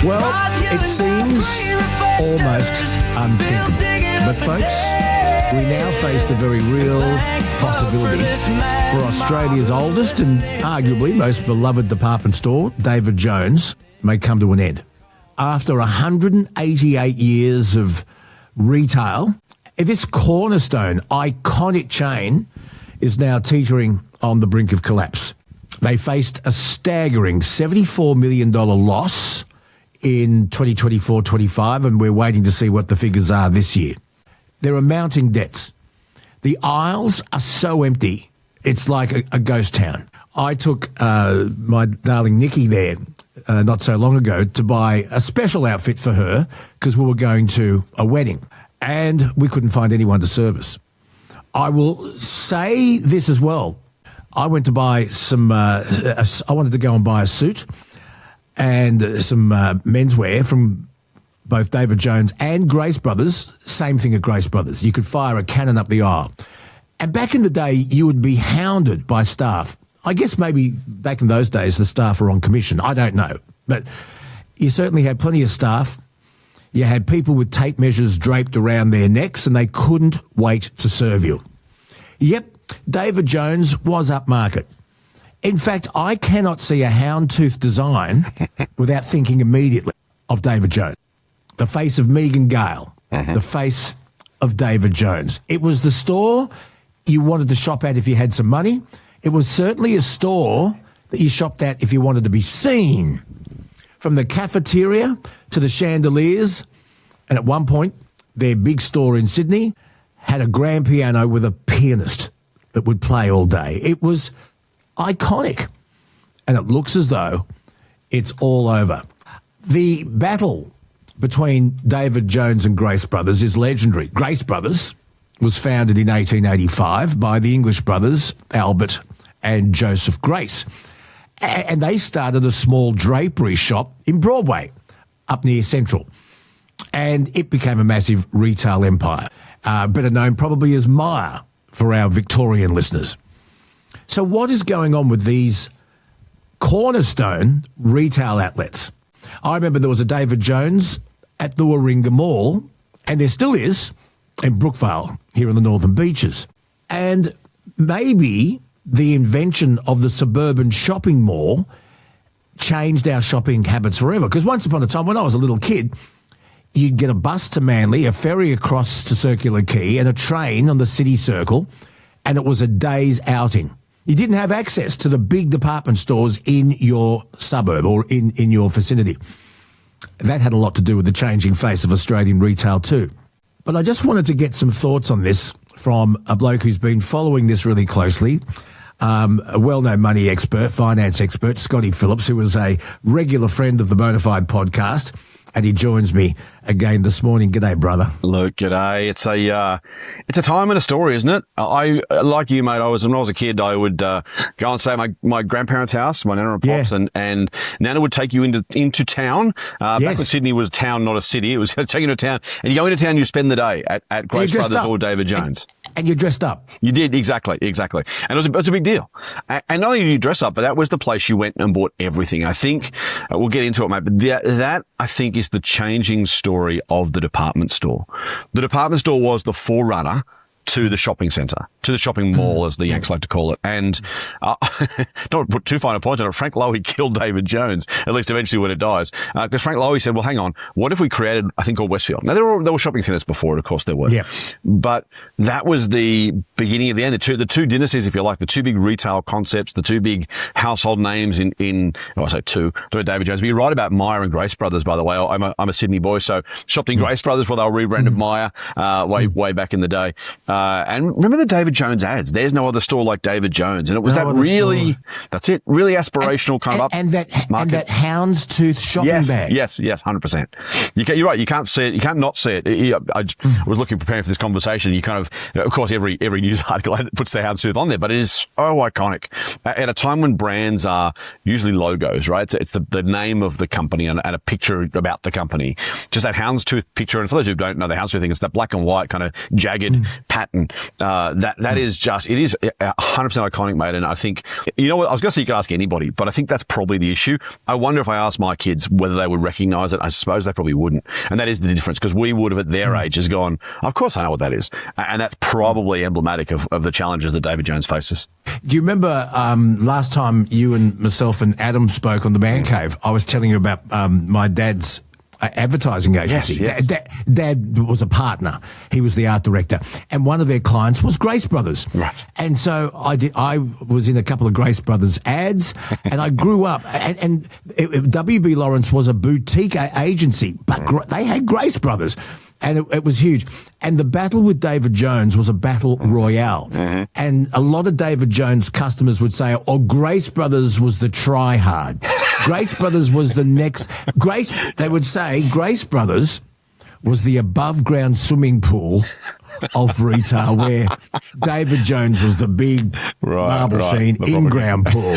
Well, it seems almost unthinkable. But folks, we now face the very real possibility for Australia's oldest and arguably most beloved department store, David Jones, may come to an end. After 188 years of retail, this cornerstone, iconic chain is now teetering on the brink of collapse. They faced a staggering $74 million loss in 2024-25, and we're waiting to see what the figures are this year. There are mounting debts. The aisles are so empty, it's like a ghost town. I took my darling Nikki there not so long ago to buy a special outfit for her because we were going to a wedding, and we couldn't find anyone to service. I will say this as well. I went to buy some, I wanted to go and buy a suit and some menswear from both David Jones and Grace Brothers. Same thing at Grace Brothers. You could fire a cannon up the aisle. And back in the day, you would be hounded by staff. I guess maybe back in those days, the staff were on commission. I don't know. But you certainly had plenty of staff. You had people with tape measures draped around their necks, and they couldn't wait to serve you. Yep, David Jones was upmarket. In fact, I cannot see a houndtooth design without thinking immediately of David Jones. The face of Megan Gale, the face of David Jones. It was the store you wanted to shop at if you had some money. It was certainly a store that you shopped at if you wanted to be seen. From the cafeteria to the chandeliers, and at one point, their big store in Sydney had a grand piano with a pianist that would play all day. It was iconic, and it looks as though it's all over. The battle between David Jones and Grace Brothers is legendary. Grace Brothers was founded in 1885 by the English brothers Albert and Joseph Grace. And they started a small drapery shop in Broadway, up near Central. And it became a massive retail empire, better known probably as Myer for our Victorian listeners. So what is going on with these cornerstone retail outlets? I remember there was a David Jones at the Warringah Mall, and there still is, in Brookvale, here in the Northern Beaches. And maybe the invention of the suburban shopping mall changed our shopping habits forever. Because once upon a time, when I was a little kid, you'd get a bus to Manly, a ferry across to Circular Quay, and a train on the city circle, and it was a day's outing. You didn't have access to the big department stores in your suburb or in your vicinity. That had a lot to do with the changing face of Australian retail too. But I just wanted to get some thoughts on this from a bloke who's been following this really closely, a well-known money expert, finance expert, Scotty Phillips, who was a regular friend of the Bonafide Podcast, and he joins me again this morning. G'day, brother. Luke, g'day. It's a time and a story, isn't it? I like you, mate. When I was a kid, I would go and stay at my grandparents' house, my Nana and Pops, and Nana would take you into town. Back when Sydney was a town, not a city. It was taking you to town, and you go into town, you spend the day at Grace Brothers or David Jones. And you dressed up. You did, exactly. And it was a big deal. And not only did you dress up, but that was the place you went and bought everything. I think, we'll get into it, mate, but that I think is the changing story of the department store. The department store was the forerunner to the shopping centre, to the shopping mall, as the Yanks like to call it. And don't put too fine a point on it, Frank Lowy killed David Jones, at least eventually when it dies. Because Frank Lowy said, well, hang on, what if we created a thing called Westfield? Now, there were shopping centres before it, of course there were. Yeah. But that was the beginning of the end. The two dynasties, if you like, the two big retail concepts, the two big household names I say two, David Jones. But you're right about Myer and Grace Brothers, by the way. I'm a Sydney boy, so shopped in Grace Brothers, where they were rebranded Myer way back in the day. And remember the David Jones ads? There's no other store like David Jones. And it was that's it, really aspirational and that houndstooth shopping bag. Yes, 100%. You're right, you can't see it, you can't not see it. I was preparing for this conversation, you kind of course, every news article puts the houndstooth on there, but it is so iconic. At a time when brands are usually logos, right? It's the name of the company and a picture about the company. Just that houndstooth picture, and for those who don't know the houndstooth thing, it's that black and white kind of jagged pattern. That is just, it is 100% iconic, mate. And I think, you know what, I was going to say you could ask anybody, but I think that's probably the issue. I wonder if I asked my kids whether they would recognise it. I suppose they probably wouldn't. And that is the difference, because we would have at their age has gone, of course I know what that is. And that's probably emblematic of the challenges that David Jones faces. Do you remember last time you and myself and Adam spoke on the Man Cave, I was telling you about my dad's advertising agency. Yes. Dad was a partner. He was the art director, and one of their clients was Grace Brothers. Right. And so I was in a couple of Grace Brothers ads, and I grew up. And WB Lawrence was a boutique agency, but they had Grace Brothers. And it was huge. And the battle with David Jones was a battle royale. Mm-hmm. And a lot of David Jones customers would say, Grace Brothers was the try-hard. Grace Brothers was the next. They would say Grace Brothers was the above-ground swimming pool of retail, where David Jones was the big marble sheen in-ground pool.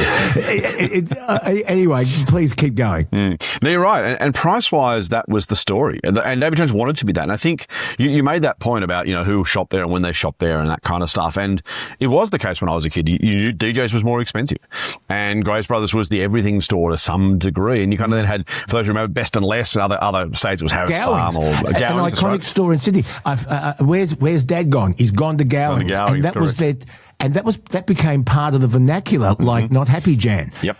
Anyway, please keep going. No, you're right. And price-wise, that was the story. And David Jones wanted to be that. And I think you made that point about, who shopped there and when they shopped there and that kind of stuff. And it was the case when I was a kid. You knew DJs was more expensive. And Grace Brothers was the everything store to some degree. And you kind of then had, for those who remember, Best and Less and other states, was Harris Farm or Gowings. An iconic store in Sydney. Where's Dad gone? He's gone to Gowings. And that was their... And that became part of the vernacular, like not happy Jan. Yep.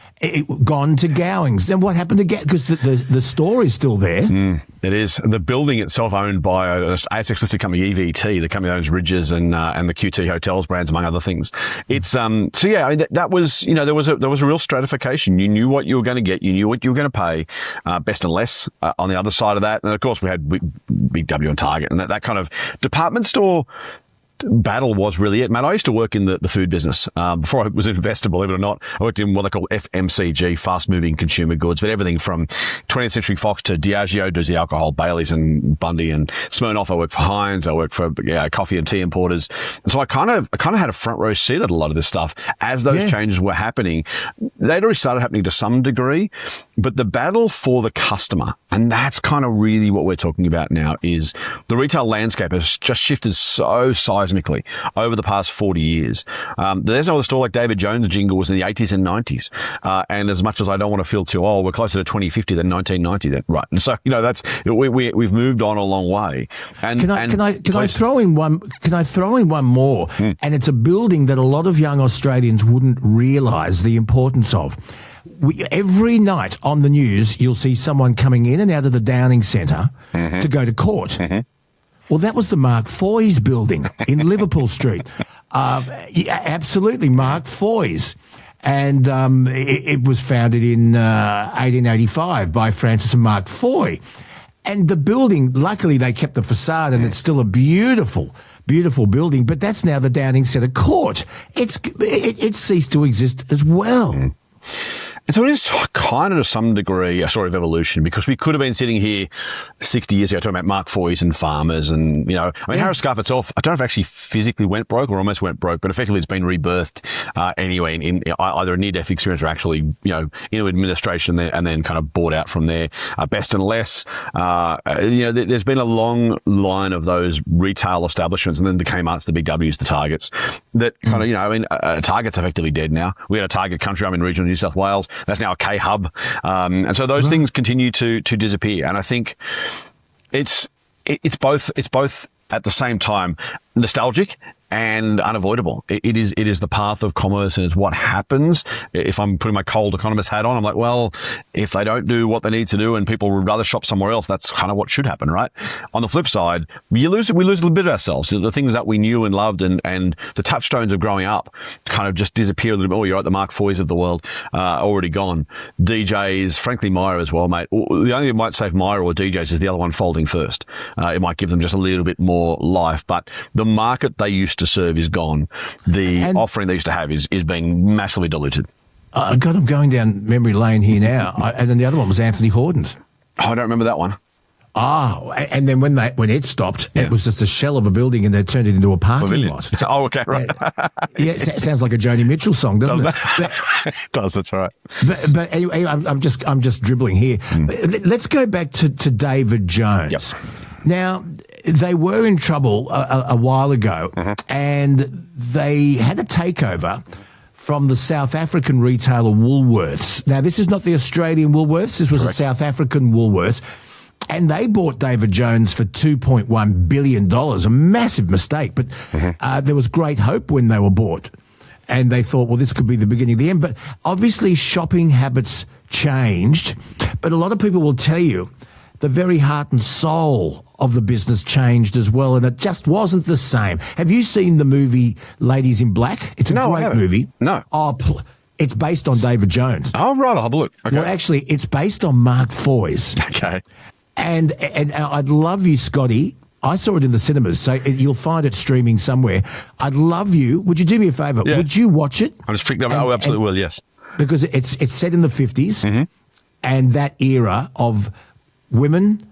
Gone to Gowings. And what happened to because the store is still there. It is. The building itself owned by a ASX listed company, EVT, the company that owns Ridges and the QT Hotels brands, among other things. It's so yeah, I mean, that was, you know, there was a real stratification. You knew what you were going to get, you knew what you were going to pay, best and less on the other side of that. And of course we had Big W and Target, and that kind of department store battle was really it. Matt, I used to work in the food business before I was an investor, believe it or not. I worked in what they call FMCG, fast-moving consumer goods, but everything from 20th Century Fox to Diageo does the alcohol, Baileys and Bundy and Smirnoff. I worked for Heinz. I worked for coffee and tea importers. And so I kind of had a front row seat at a lot of this stuff as those changes were happening. They'd already started happening to some degree, but the battle for the customer, and that's kind of really what we're talking about now, is the retail landscape has just shifted so seismically over the past 40 years. There's no other store like David Jones' jingle was in the 80s and 90s. And as much as I don't want to feel too old, we're closer to 2050 than 1990 then. Right. And so, you know, that's, we've moved on a long way. And can I throw in one more? And it's a building that a lot of young Australians wouldn't realise the importance of. Every night on the news, you'll see someone coming in and out of the Downing Centre to go to court. Well, that was the Mark Foy's building in Liverpool Street. Absolutely, Mark Foy's. And it was founded in 1885 by Francis and Mark Foy. And the building, luckily they kept the facade and it's still a beautiful, beautiful building, but that's now the Downing Centre Court. It's ceased to exist as well. And so it is kind of to some degree a story of evolution, because we could have been sitting here 60 years ago talking about Mark Foy's and farmers and, you know, I mean, Harris Scarfe itself, I don't know if it actually physically went broke or almost went broke, but effectively it's been rebirthed anyway in either a near-death experience or actually, you know, into administration there and then kind of bought out from there. Best and Less, you know, there's been a long line of those retail establishments, and then the Kmart's, the Big W's, the Targets that kind of, you know, I mean, Target's effectively dead now. We had a Target country. I'm in regional New South Wales. That's now a K hub. And so those things continue to disappear. And I think it's both at the same time nostalgic and unavoidable. It is the path of commerce, and it's what happens. If I'm putting my cold economist hat on, I'm like, well, if they don't do what they need to do and people would rather shop somewhere else, that's kind of what should happen, right? On the flip side, we lose a little bit of ourselves. The things that we knew and loved and the touchstones of growing up kind of just disappear a little bit. Oh, you're right, the Mark Foys of the world already gone. DJs, frankly, Myer as well, mate. The only thing that might save Myer or DJs is the other one folding first. It might give them just a little bit more life, but the market they used to serve is gone. The offering they used to have is being massively diluted. God, I'm going down memory lane here now. And then the other one was Anthony Horton's. Oh, I don't remember that one. And then when it stopped, it was just a shell of a building, and they turned it into a parking lot. Oh, okay, right. It sounds like a Joni Mitchell song, doesn't it? It does, that's right. But anyway, I'm just dribbling here. Let's go back to David Jones. Yep. Now, they were in trouble a while ago, and they had a takeover from the South African retailer Woolworths. Now, this is not the Australian Woolworths. This was a South African Woolworths. And they bought David Jones for $2.1 billion, a massive mistake. But there was great hope when they were bought. And they thought, well, this could be the beginning of the end. But obviously shopping habits changed. But a lot of people will tell you the very heart and soul of the business changed as well, and it just wasn't the same. Have you seen the movie Ladies in Black? It's a great movie. No. It's based on David Jones. Oh, right, I'll have a look. Okay. Well, actually, it's based on Mark Foy's. Okay. And I'd love you, Scotty. I saw it in the cinemas, so you'll find it streaming somewhere. I'd love you. Would you do me a favour? Yeah. Would you watch it? I'm just picking up. Oh, absolutely will, yes. Because it's set in the 50s, and that era of women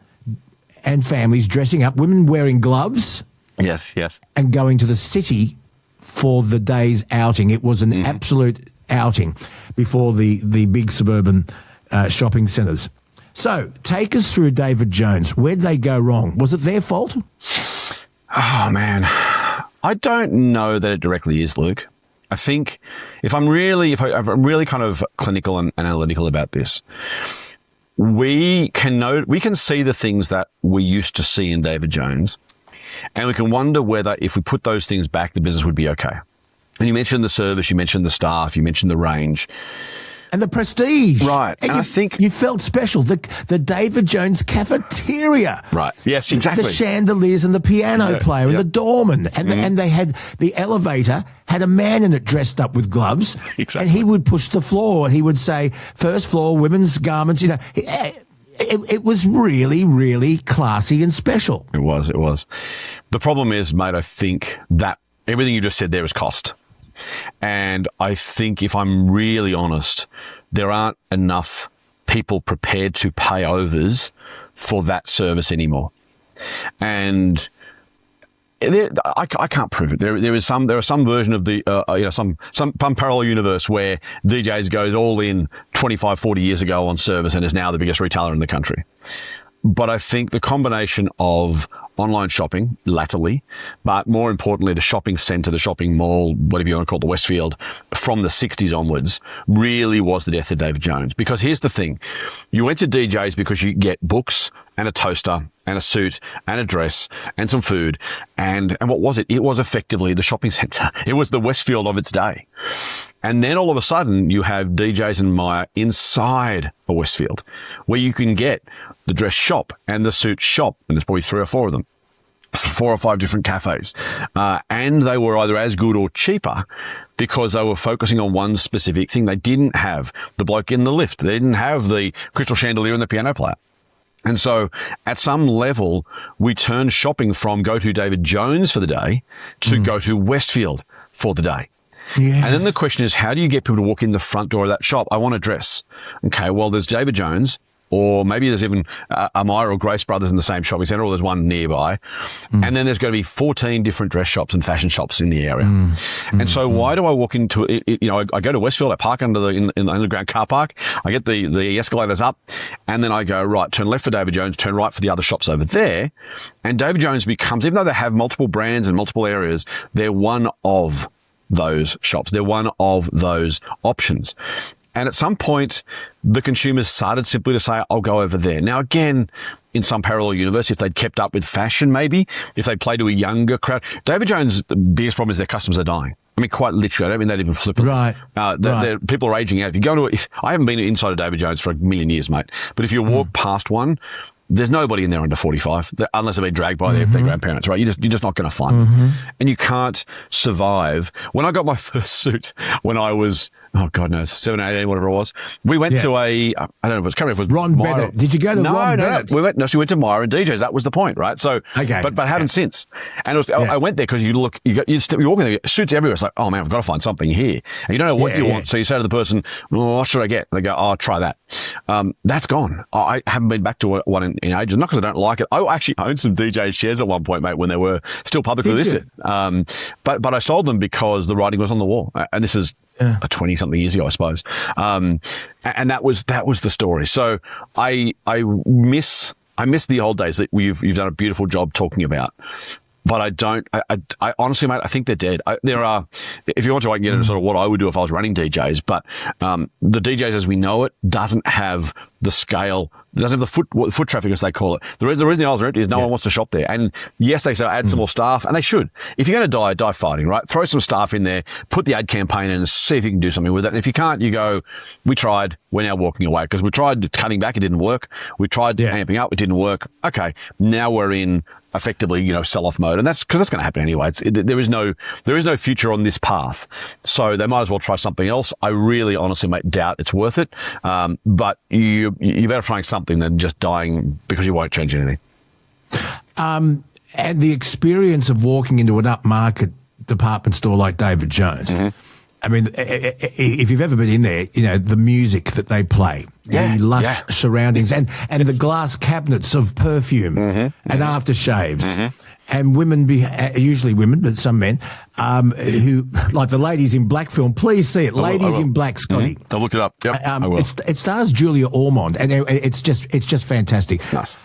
and families dressing up, women wearing gloves. Yes. And going to the city for the day's outing. It was an absolute outing before the big suburban shopping centres. So, take us through David Jones. Where'd they go wrong? Was it their fault? Oh, man. I don't know that it directly is, Luke. I think if I'm really kind of clinical and analytical about this, we can see the things that we used to see in David Jones, and we can wonder whether if we put those things back, the business would be okay. And you mentioned the service, you mentioned the staff, you mentioned the range. And the prestige. Right. And I think you felt special. The David Jones cafeteria. Right. Yes, exactly. The chandeliers and the piano player and the doorman. And they had the elevator had a man in it dressed up with gloves. Exactly. And he would push the floor. He would say, first floor, women's garments, you know. It was really, really classy and special. It was. The problem is, mate, I think that everything you just said there is cost. And I think, if I'm really honest, there aren't enough people prepared to pay overs for that service anymore. And I can't prove it. There are some version of the some parallel universe where DJs goes all in 25, 40 years ago on service and is now the biggest retailer in the country. But I think the combination of online shopping latterly, but more importantly, the shopping centre, the shopping mall, whatever you want to call it, the Westfield, from the 60s onwards, really was the death of David Jones. Because here's the thing. You went to DJs because you get books and a toaster and a suit and a dress and some food. And what was it? It was effectively the shopping centre. It was the Westfield of its day. And then all of a sudden you have DJs and Maya inside a Westfield where you can get the dress shop and the suit shop. And there's probably 3 or 4 of them. 4 or 5 different cafes. And they were either as good or cheaper because they were focusing on one specific thing. They didn't have the bloke in the lift. They didn't have the crystal chandelier and the piano player. And so at some level, we turned shopping from go to David Jones for the day to go to Westfield for the day. Yes. And then the question is, how do you get people to walk in the front door of that shop? I want a dress. Okay, well, there's David Jones, or maybe there's even Amaya or Grace Brothers in the same shopping centre, or there's one nearby. And then there's going to be 14 different dress shops and fashion shops in the area. And so why do I walk into it? I go to Westfield, I park in the underground car park, I get the escalators up, and then I go, right, turn left for David Jones, turn right for the other shops over there. And David Jones becomes, even though they have multiple brands and multiple areas, they're one of those shops. They're one of those options. And at some point, the consumers started simply to say, I'll go over there. Now, again, in some parallel universe, if they'd kept up with fashion, maybe, if they played to a younger crowd. David Jones, the biggest problem is their customers are dying. I mean, quite literally. I don't mean that even flippantly. Right. People are aging out. If you go to, I haven't been inside of David Jones for a million years, mate. But if you walk past one, there's nobody in there under 45, unless they've been dragged by their grandparents, right? You're just not going to find them. And you can't survive. When I got my first suit, when I was, oh God knows, 17, 18, whatever it was, we went to I don't know if it was Ron Myra. Bennett. Did you go to Ron Bennett? We went to Myra and DJs. That was the point, right? So, okay. But I haven't since. And it was, I went there because you're walking there, suits everywhere. It's like, oh man, I've got to find something here. And you don't know what you want. So you say to the person, well, what should I get? They go, oh, try that. That's gone. I haven't been back to one in ages. Not because I don't like it. I actually owned some DJ shares at one point, mate, when they were still publicly listed. But I sold them because the writing was on the wall. And this is 20-something years ago, I suppose. And that was the story. So I miss the old days that you've done a beautiful job talking about. But I honestly, mate, I think they're dead. There are, if you want to, I can get into sort of what I would do if I was running DJs, but the DJs as we know it doesn't have the scale, doesn't have the foot traffic as they call it. The reason the aisles are empty is no one wants to shop there. And yes, they say add some more staff, and they should. If you're going to die fighting, right? Throw some staff in there, put the ad campaign in and see if you can do something with it. And if you can't, you go, we tried, we're now walking away. Because we tried cutting back, it didn't work. We tried amping up, it didn't work. Okay, now we're in effectively, sell-off mode. And that's because that's going to happen anyway. There is no future on this path. So they might as well try something else. I really honestly, mate, doubt it's worth it. But you better try something than just dying because you won't change anything. And the experience of walking into an upmarket department store like David Jones, I mean, if you've ever been in there, the music that they play, the lush surroundings and the glass cabinets of perfume and aftershaves. And women, usually women, but some men, who, like the Ladies in Black film, please see it. Ladies in Black, Scotty. I looked it up. Yep, I will. It stars Julia Ormond, and it's just fantastic. Nice.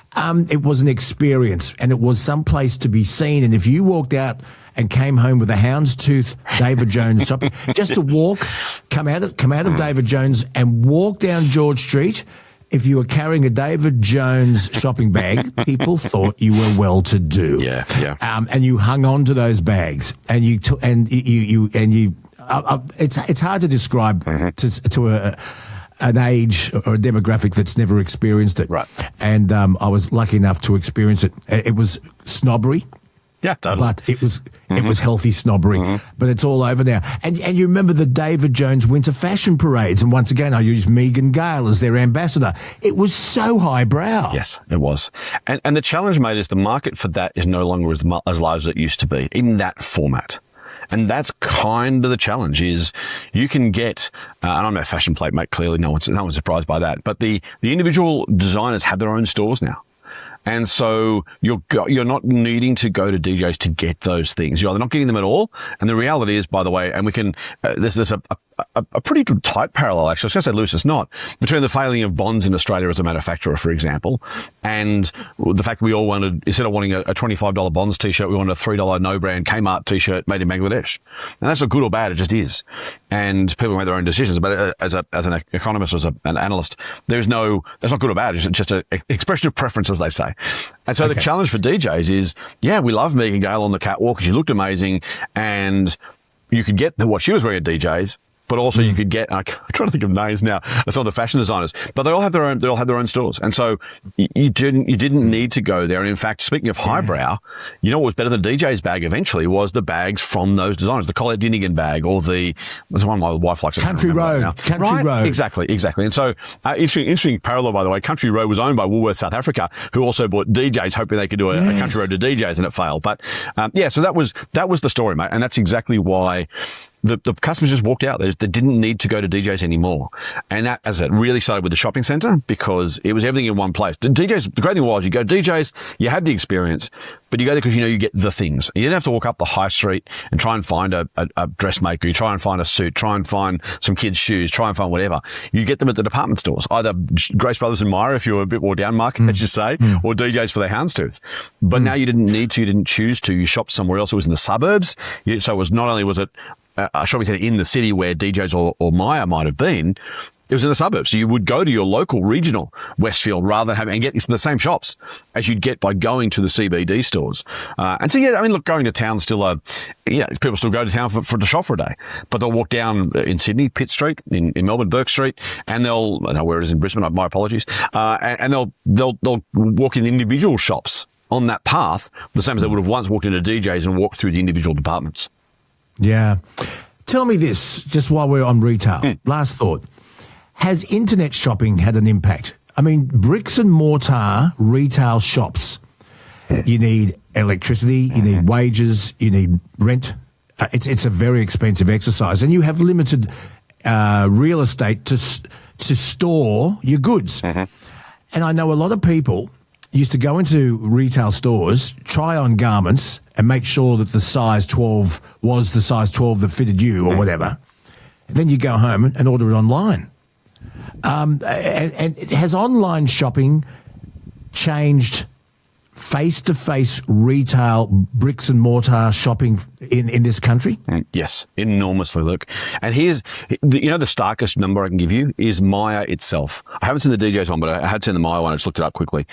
It was an experience, and it was some place to be seen. And if you walked out and came home with a houndstooth David Jones shopping, just to walk, come out of David Jones and walk down George Street, if you were carrying a David Jones shopping bag, people thought you were well-to-do. Yeah. And you hung on to those bags, and you it's hard to describe to an age or a demographic that's never experienced it. Right. And I was lucky enough to experience it. It was snobbery. Yeah, totally. But it was healthy snobbery. But it's all over now. And you remember the David Jones Winter Fashion Parades. And once again, I used Megan Gale as their ambassador. It was so highbrow. Yes, it was. And the challenge, mate, is the market for that is no longer as large as it used to be in that format. And that's kind of the challenge is you can get, and I'm no fashion plate, mate, clearly no one's surprised by that. But the individual designers have their own stores now. And so you're not needing to go to DJs to get those things. You're either not getting them at all. And the reality is, by the way, and we can, there's a pretty tight parallel, actually. I was going to say loose, it's not, between the failing of bonds in Australia as a manufacturer, for example, and the fact that we all wanted, instead of wanting a $25 Bonds t-shirt, we wanted a $3 no-brand Kmart t-shirt made in Bangladesh. And that's not good or bad, it just is. And people make their own decisions. But as an economist, as an analyst, that's not good or bad. It's just an expression of preference, as they say. And so the challenge for DJs is, yeah, we love Megan Gale on the catwalk because she looked amazing, and you could get what she was wearing at DJs. But also you could get, I'm trying to think of names now, some of the fashion designers, but they all have their own stores. And so you didn't need to go there. And in fact, speaking of highbrow, you know what was better than DJ's bag eventually was the bags from those designers, the Colette Dinigan bag or the one my wife likes. Country Road. Country Road. Exactly. And so interesting parallel, by the way, Country Road was owned by Woolworths South Africa, who also bought DJs, hoping they could do a Country Road to DJs, and it failed. But so that was the story, mate. And that's exactly why the customers just walked out. They didn't need to go to DJs anymore. And that, as it really started with the shopping centre, because it was everything in one place. DJs, the great thing was you go to DJs, you had the experience, but you go there because you know you get the things. You didn't have to walk up the high street and try and find a dressmaker. You try and find a suit, try and find some kids' shoes, try and find whatever. You get them at the department stores, either Grace Brothers and Myer if you were a bit more down market, let's just say, or DJs for their houndstooth. But now you didn't need to, you didn't choose to. You shopped somewhere else. It was in the suburbs. So it was not only was it a shopping centre in the city where DJs or Myer might have been, it was in the suburbs. So you would go to your local regional Westfield rather than having and get the same shops as you'd get by going to the CBD stores. And so, yeah, I mean, look, going to town still, people still go to town for to shop for a day, but they'll walk down in Sydney, Pitt Street, in Melbourne, Burke Street, and I don't know where it is in Brisbane, my apologies, and they'll walk in the individual shops on that path, the same as they would have once walked into DJs and walked through the individual departments. Yeah. Tell me this, just while we're on retail. Last thought. Has internet shopping had an impact? I mean, bricks and mortar retail shops, you need electricity, you need wages, you need rent. It's a very expensive exercise, and you have limited real estate to store your goods. And I know a lot of people used to go into retail stores, try on garments, and make sure that the size 12 was the size 12 that fitted you or whatever. And then you go home and order it online. And has online shopping changed face-to-face retail bricks and mortar shopping in this country? Yes, enormously, look. And here's, the starkest number I can give you is Myer itself. I haven't seen the DJs one, but I had seen the Myer one. I just looked it up quickly.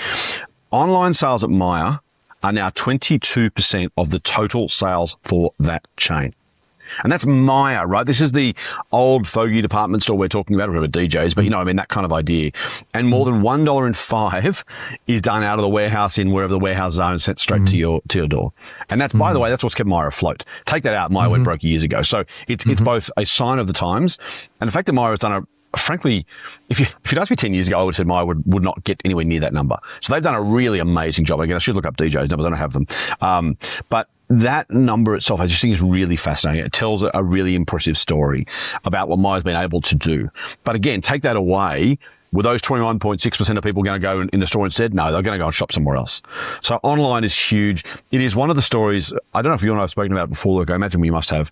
Online sales at Myer are now 22% of the total sales for that chain. And that's Myer, right? This is the old fogey department store we're talking about, whatever DJs, but that kind of idea. And more than $1.05 is done out of the warehouse in wherever the warehouse is and sent straight to your door. And that's, by the way, that's what's kept Myer afloat. Take that out. Myer went broke years ago. So it's both a sign of the times and the fact that Myer has done frankly, if you'd asked me 10 years ago, I would have said Myer would not get anywhere near that number. So they've done a really amazing job. Again, I should look up DJs numbers. I don't have them. But that number itself, I just think is really fascinating. It tells a really impressive story about what Myer's been able to do. But again, take that away. Were those 21.6% of people going to go in the store instead? No, they're going to go and shop somewhere else. So online is huge. It is one of the stories, I don't know if you and I have spoken about it before, Luke. I imagine we must have.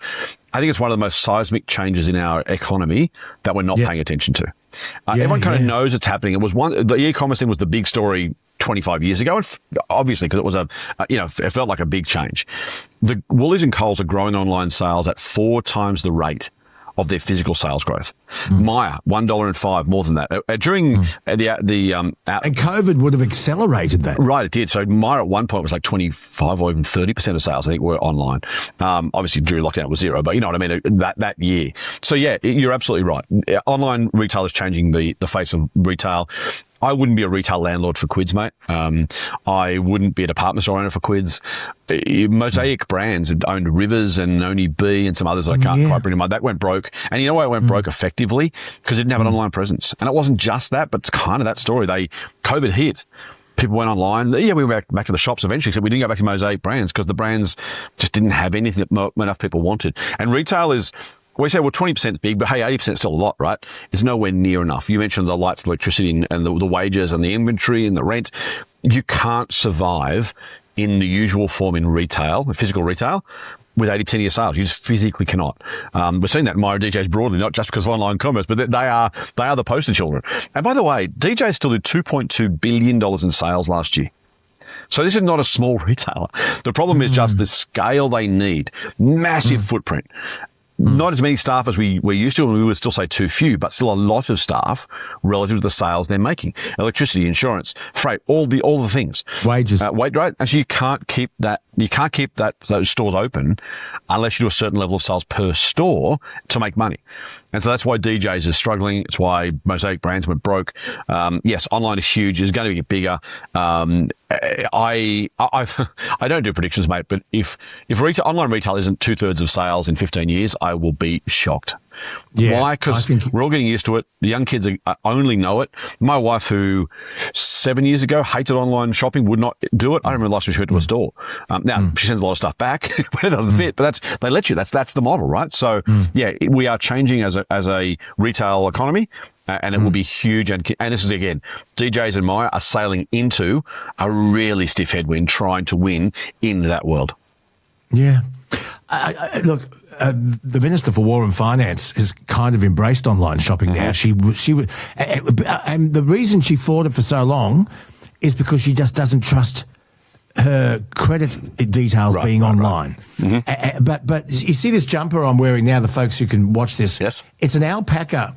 I think it's one of the most seismic changes in our economy that we're not paying attention to. Everyone kind of knows it's happening. It was the e-commerce thing was the big story 25 years ago, and obviously because it was it felt like a big change. The Woolies and Coles are growing online sales at 4 times the rate of their physical sales growth. Myer, $1.05 more than that. During and COVID would have accelerated that. Right, it did. So Myer at one point was like 25 or even 30% of sales, I think, were online. Obviously, during lockdown it was zero, but you know what I mean, that year. So yeah, you're absolutely right. Online retail is changing the face of retail. I wouldn't be a retail landlord for quids, mate. I wouldn't be a department store owner for quids. Mosaic Brands had owned Rivers and Oni B and some others that I can't quite bring to mind. That went broke. And you know why it went broke effectively? Because it didn't have an online presence. And it wasn't just that, but it's kind of that story. COVID hit. People went online. Yeah, we went back to the shops eventually, so we didn't go back to Mosaic Brands because the brands just didn't have anything that enough people wanted. And retail is... We say, well, 20% is big, but hey, 80% is still a lot, right? It's nowhere near enough. You mentioned the lights, electricity, and the wages and the inventory and the rent. You can't survive in the usual form in retail, physical retail, with 80% of your sales. You just physically cannot. We're seeing that in Myer DJs broadly, not just because of online commerce, but they are the poster children. And by the way, DJs still did $2.2 billion in sales last year. So this is not a small retailer. The problem is just the scale they need. Massive footprint. Not as many staff as we used to, and we would still say too few, but still a lot of staff relative to the sales they're making. Electricity, insurance, freight, all the things. Wages. Right? And so you can't keep those stores open unless you do a certain level of sales per store to make money. And so that's why DJs is struggling. It's why Mosaic Brands went broke. Yes, online is huge. It's going to get bigger. I don't do predictions, mate, but if online retail isn't 2/3 of sales in 15 years, I will be shocked. Yeah, why? Because we're all getting used to it. The young kids only know it. My wife, who 7 years ago hated online shopping, would not do it. I don't remember the last time she went to a store. Now, she sends a lot of stuff back when it doesn't fit, but they let you. That's the model, right? So, yeah, we are changing as a retail economy. And it will be huge. And this is, again, DJs and Myer are sailing into a really stiff headwind trying to win in that world. Yeah. Look, the Minister for War and Finance has kind of embraced online shopping now. She and the reason she fought it for so long is because she just doesn't trust her credit details being online. Right. But you see this jumper I'm wearing now, the folks who can watch this. Yes. It's an alpaca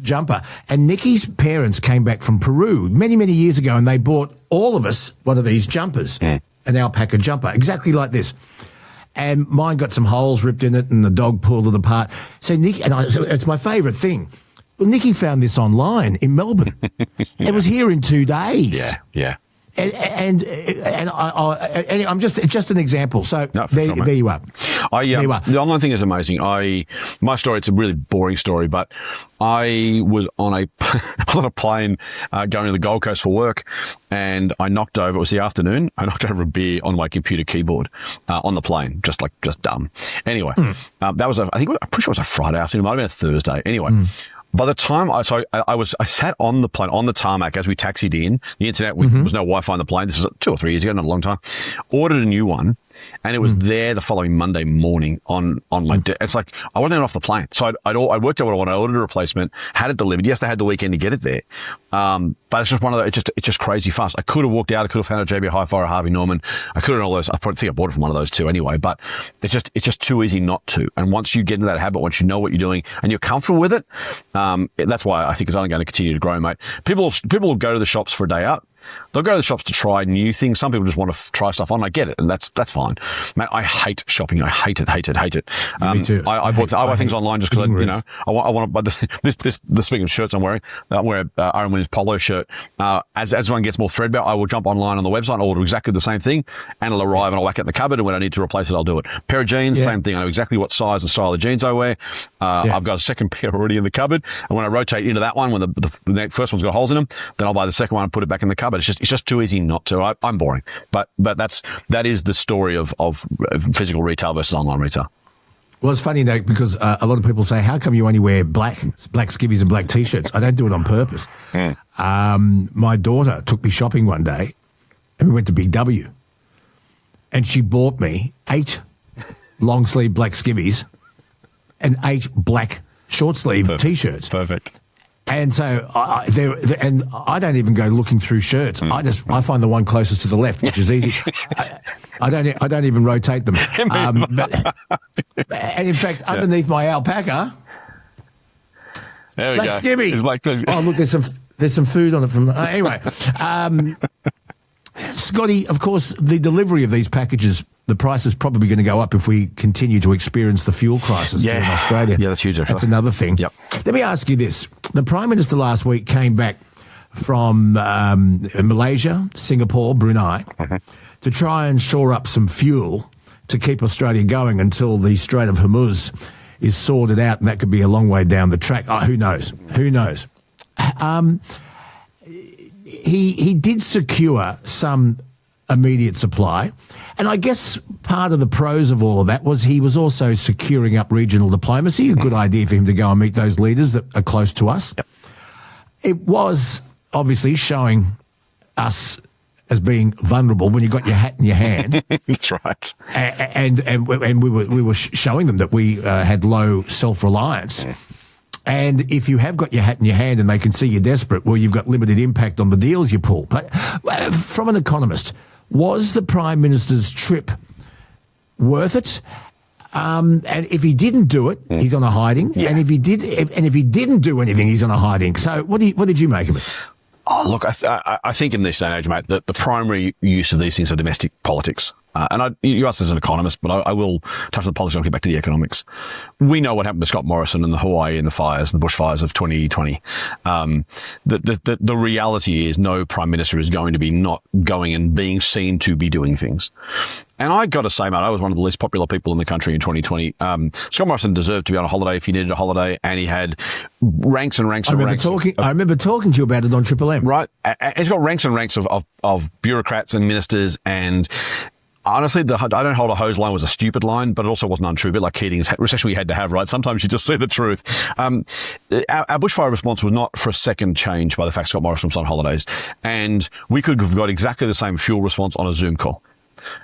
jumper. And Nikki's parents came back from Peru many, many years ago, and they bought all of us one of these jumpers, an alpaca jumper, exactly like this. And mine got some holes ripped in it, and the dog pulled it apart. So Nikki, it's my favourite thing. Well, Nikki found this online in Melbourne. It was here in 2 days. Yeah. And I'm just an example. So there you are. The online thing is amazing. My story, it's a really boring story, but I was on a plane going to the Gold Coast for work, and I knocked over. It was the afternoon. I knocked over a beer on my computer keyboard on the plane, just dumb. Anyway, that was I'm pretty sure it was a Friday afternoon. It might have been a Thursday. Anyway. By the time I sat on the plane, on the tarmac as we taxied in, the internet, there was no Wi-Fi on the plane. This is 2 or 3 years ago, not a long time. Ordered a new one, and it was there the following Monday morning on my it's like, I wasn't even off the plane. So I worked out what I wanted. I ordered a replacement, had it delivered. Yes, they had the weekend to get it there. But it's just one of those, it's just crazy fast. I could have walked out. I could have found a JB Hi-Fi or Harvey Norman. I could have done all those. I probably think I bought it from one of those two anyway, but it's just too easy not to. And once you get into that habit, once you know what you're doing and you're comfortable with it, that's why I think it's only going to continue to grow, mate. People will go to the shops for a day out. They'll go to the shops to try new things. Some people just want to try stuff on. I get it, and that's fine. Man, I hate shopping. I hate it. Me too. I buy things online just because I want to buy the speaking of shirts I'm wearing. I wear Iron Win's polo shirt. As one gets more threadbare, I will jump online on the website and order exactly the same thing, and it'll arrive and I'll whack it in the cupboard. And when I need to replace it, I'll do it. Pair of jeans, same thing. I know exactly what size and style of jeans I wear. I've got a second pair already in the cupboard, and when I rotate into that one, when the first one's got holes in them, then I'll buy the second one and put it back in the cupboard. It's just too easy not to. I'm boring, but that is the story of physical retail versus online retail. Well, it's funny, though, because a lot of people say, how come you only wear black skivvies and black T-shirts? I don't do it on purpose. My daughter took me shopping one day, and we went to Big W, and she bought me 8 long-sleeve black skivvies and 8 black short-sleeve T-shirts. Perfect. And so I don't even go looking through shirts. I find the one closest to the left, which is easy. I don't even rotate them. And in fact, underneath my alpaca, There we go. Skibby. Oh, look, there's some food on it from. Anyway, Scotty, of course, the delivery of these packages, the price is probably going to go up if we continue to experience the fuel crisis here in Australia. Yeah, that's huge. Actually. That's another thing. Yep. Let me ask you this: the Prime Minister last week came back from Malaysia, Singapore, Brunei, to try and shore up some fuel to keep Australia going until the Strait of Hormuz is sorted out, and that could be a long way down the track. Oh, who knows? Who knows? He did secure some immediate supply, and I guess part of the pros of all of that was he was also securing up regional diplomacy. A good idea for him to go and meet those leaders that are close to us. Yep. It was obviously showing us as being vulnerable when you got your hat in your hand. That's right. And we were showing them that we had low self-reliance. And if you have got your hat in your hand and they can see you're desperate, well, you've got limited impact on the deals you pull. But from an economist, was the Prime Minister's trip worth it? And if he didn't do it, he's on a hiding. Yeah. And if he didn't do anything, he's on a hiding. So what did you make of it? Oh, look, I think in this day and age, mate, the primary use of these things are domestic politics. You asked as an economist, but I will touch on the politics and get back to the economics. We know what happened to Scott Morrison and the Hawaii and the fires, the bushfires of 2020. The reality is no Prime Minister is going to be not going and being seen to be doing things. And I got to say, mate, I was one of the least popular people in the country in 2020. Scott Morrison deserved to be on a holiday if he needed a holiday, and he had ranks and ranks and ranks. I remember talking to you about it on Triple M. Right. And he's got ranks and ranks of bureaucrats and ministers, and honestly, I don't hold a hose line was a stupid line, but it also wasn't untrue. A bit like Keating's recession we had to have, right? Sometimes you just see the truth. Our bushfire response was not for a second changed by the fact Scott Morrison was on holidays. And we could have got exactly the same fuel response on a Zoom call.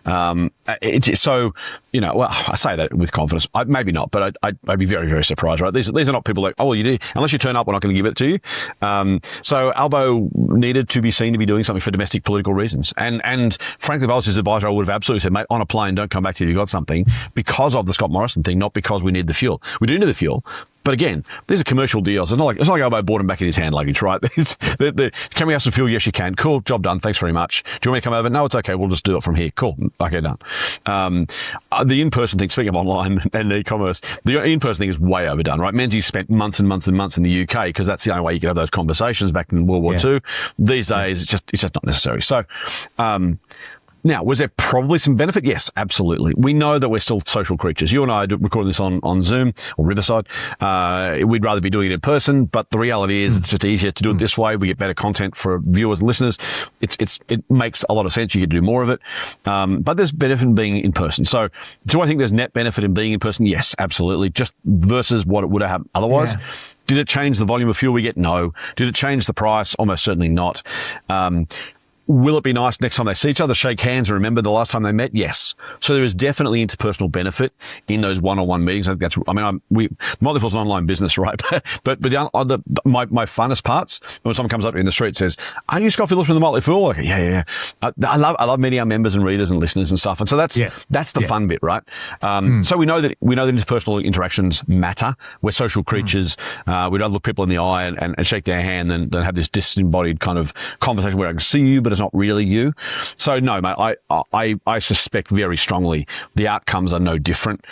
So, you know, well, I say that with confidence. Maybe not, but I'd be very, very surprised, right? These are not people like, oh, well, you do. Unless you turn up, we're not going to give it to you. So Albo needed to be seen to be doing something for domestic political reasons. And frankly, if I was his advisor, I would have absolutely said, mate, on a plane, don't come back till you got something, because of the Scott Morrison thing, not because we need the fuel. We do need the fuel. But again, these are commercial deals. It's not like Albo bought him back in his hand luggage, right? Can we have some fuel? Yes, you can. Cool. Job done. Thanks very much. Do you want me to come over? No, it's okay. We'll just do it from here. Cool. Okay, done. The in-person thing, speaking of online and e-commerce, the in-person thing is way overdone, right? Menzies spent months and months and months in the UK because that's the only way you could have those conversations back in World War II. These days, it's just not necessary. So, now, was there probably some benefit? Yes, absolutely. We know that we're still social creatures. You and I are recording this on Zoom or Riverside. We'd rather be doing it in person, but the reality is it's just easier to do it this way. We get better content for viewers and listeners. It makes a lot of sense. You can do more of it. But there's benefit in being in person. So do I think there's net benefit in being in person? Yes, absolutely. Just versus what it would have happened otherwise. Yeah. Did it change the volume of fuel we get? No. Did it change the price? Almost certainly not. Will it be nice next time they see each other, shake hands and remember the last time they met? Yes. So there is definitely interpersonal benefit in those one-on-one meetings. I think that's, Motley Fool's an online business, right? but my funnest parts, when someone comes up to me in the street and says, "Aren't you Scott Phillips from the Motley Fool?" Like, yeah. I love meeting our members and readers and listeners and stuff. And so that's the fun bit, right? So we know that interpersonal interactions matter. We're social creatures. We'd rather look people in the eye and shake their hand than have this disembodied kind of conversation where I can see you, but it's not really you. So no, mate, I suspect very strongly the outcomes are no different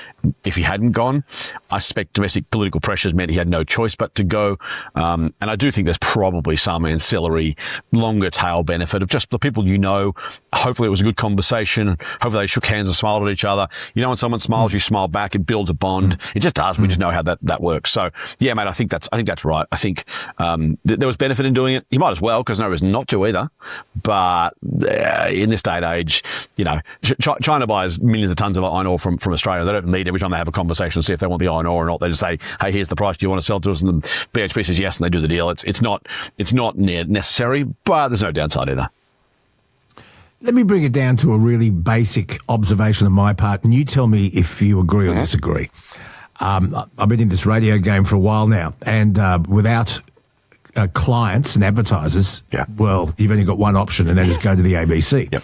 if he hadn't gone. I suspect domestic political pressures meant he had no choice but to go. And I do think there's probably some ancillary longer tail benefit of just the people you know. Hopefully it was a good conversation. Hopefully they shook hands and smiled at each other. You know, when someone smiles, you smile back. It builds a bond. It just does. We just know how that works. So yeah, mate, I think that's right. I think there was benefit in doing it. He might as well, because no reason not to either. But in this day and age, you know, China buys millions of tons of iron ore from Australia. They don't meet every time they have a conversation to see if they want the iron ore or not. They just say, "Hey, here's the price. Do you want to sell to us?" And the BHP says yes, and they do the deal. It's not necessary, but there's no downside either. Let me bring it down to a really basic observation on my part, and you tell me if you agree or disagree. I've been in this radio game for a while now, and without clients and advertisers, well, you've only got one option, and that is go to the ABC. Yep.